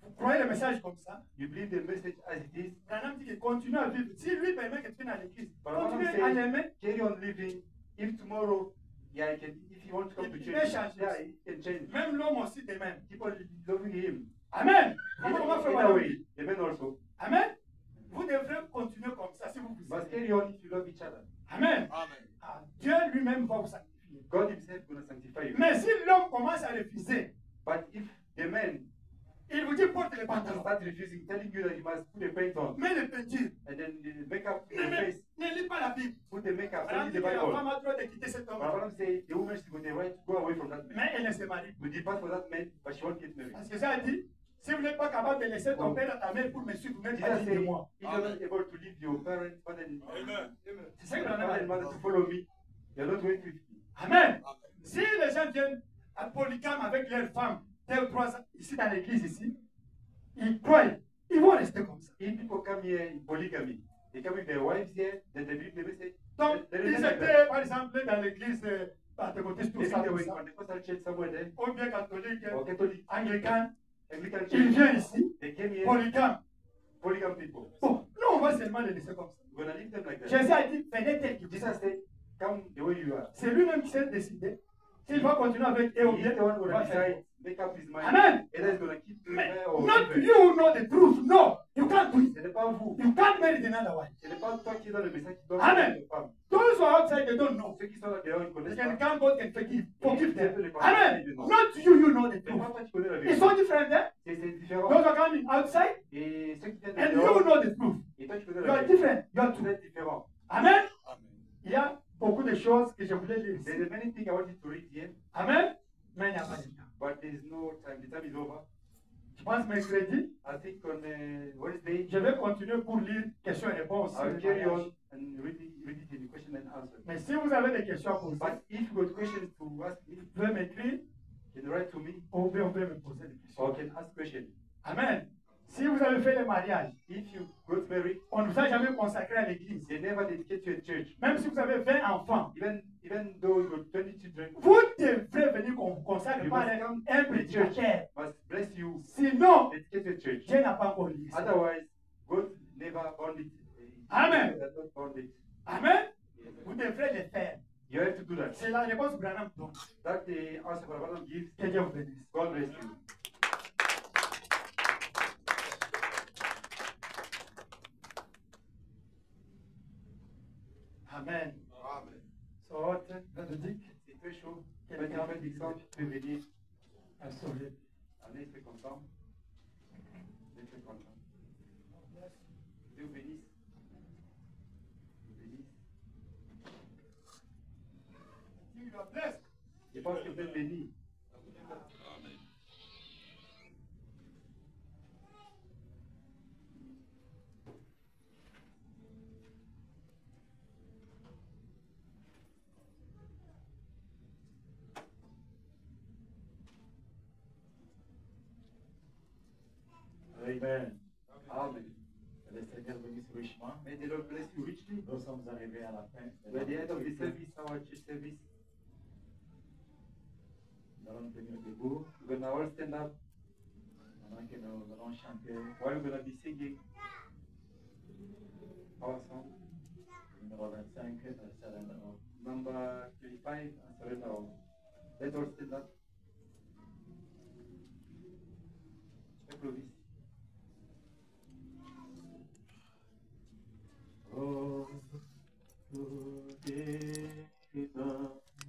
vous croyez le message comme ça, you believe the message as it is, Branham dit qu'il continue à vivre. Si lui permet que tu viennes à l'église, Branham continuez à says, l'aimer. carry on living. If tomorrow, yeah, if you want to come to Il church, peut changer. yeah, it can change. Même l'homme aussi de même. Keep on loving him. Amen. In Comment faire a Branham way, dit? the men also Amen. Vous devrez continuer comme ça si vous vous must aimez. carry on if you love each other. Amen. Amen. Ah, Dieu lui-même va vous sanctifier. God himself is going to sanctify you. Mais si l'homme commence à refuser, But if the man il vous dit porte les pantalons, start refusing, telling you that you must put the paint on, mets les peintures, and then the makeup in your face, ne lis pas la Bible. put the makeup, Branham don't dit read que the la Bible. femme a le droit de quitter cet homme. Abraham say the woman she got the right to go away from that man. Mais elle ne se marie pas. We depart for that man, but she won't get married. Parce que ça a dit, si vous n'êtes pas capable de laisser ton père et ta mère pour me suivre, vous n'êtes pas Jesus digne de say, moi. if you're not able to leave your parents, father and Amen. C'est ça que Branham a dit. mother to follow me, you're not going to. Amen. Amen. Si les gens viennent à polygame avec leurs femmes, 2 ou 3 ans ici dans l'église ici, ils croient, ils vont rester comme ça. If people come here in polygamy, they come with their wives here, then they will say, Donc, they ils remain like that. étaient, par exemple, dans l'église pentecôtiste, tout Maybe ça, they tout were in ça, Pentecostal church somewhere there, ou bien catholique, or Catholic, anglican, Anglican ils church. viennent ici, They came here, polygame. polygam people. Bon, nous, on va seulement les laisser comme ça. We're going to leave them like that. Jésus a dit, venez tel que vous Jesus êtes. said, come the way you are. C'est lui-même qui s'est décidé. S'il va continuer avec eux ou He's bien, the one il going va to faire. decide, make up his mind. Amen. Either he's going to keep doing Mais her or not leave her. you know the truth. No, you can't do it. Ce n'est pas vous. You can't marry another one. Ce n'est pas toi qui donne le message qui doit Amen. les femmes. Those who are outside, they don't know. Ceux qui sont là dehors, ils ne They connaissent can pas. come, God can forgive them. Amen. Amen. Not you, you know the Mais truth. pas toi qui connais la It's vérité. so different there. C'est différent. Those are coming outside, Et ceux qui viennent and de you dehors, know the truth. et toi qui connais You la are vérité. different. You are Vous two. êtes différents. Amen. Amen. Il y a beaucoup de choses que je voulais lire ici. There's many things I wanted to read here, Amen. Mais il n'y a pas de temps. but there's no time. The time is over. Je pense mercredi, I think on Wednesday, je vais continuer pour lire questions et réponses. sur I'll le carry mariage. on and read it in the question and answer. Mais si vous avez des questions à poser, But if you got questions to ask me, vous pouvez m'écrire you can write to me ou bien vous pouvez me poser des questions. or can ask questions. Amen. Si vous avez fait le mariage, If you got married, on ne vous a jamais consacré à l'église. they never dedicate to a church. Même si vous avez 20 enfants, Even though you got 20 children, vous devrez venir consacrer You par must come un to the prédicateur. must bless you, Sinon, dedicate to a church. Dieu n'a pas encore lié ça. Otherwise, God never bound it. Amen. He does not bound it. Amen. Vous devrez le faire. You have to do that. C'est la réponse que Branham donne. That the answer Brother gives. Que Dieu vous bénisse. God bless you. Amen. Amen. Sorte, Véridique, C'est très chaud. Quelqu'un Quelqu'un fait d'exemple, peut venir. absolue. Allez, très content. Très content. Dieu vous bénisse. Vous bénisse. You are blessed. Je pense que vous êtes bénis. Amen. Amen. Amen. Que le Seigneur bénisse richement. May the Lord bless you richly. Nous sommes arrivés à la fin. We're at the end of the service, our church service. Nous allons tenir debout We're gonna all stand up pendant que nous allons chanter while we're gonna be singing our song, numéro 25, Surrender All. number 25, and surrender all. Let's all stand up. Clovis. Oh, forgive us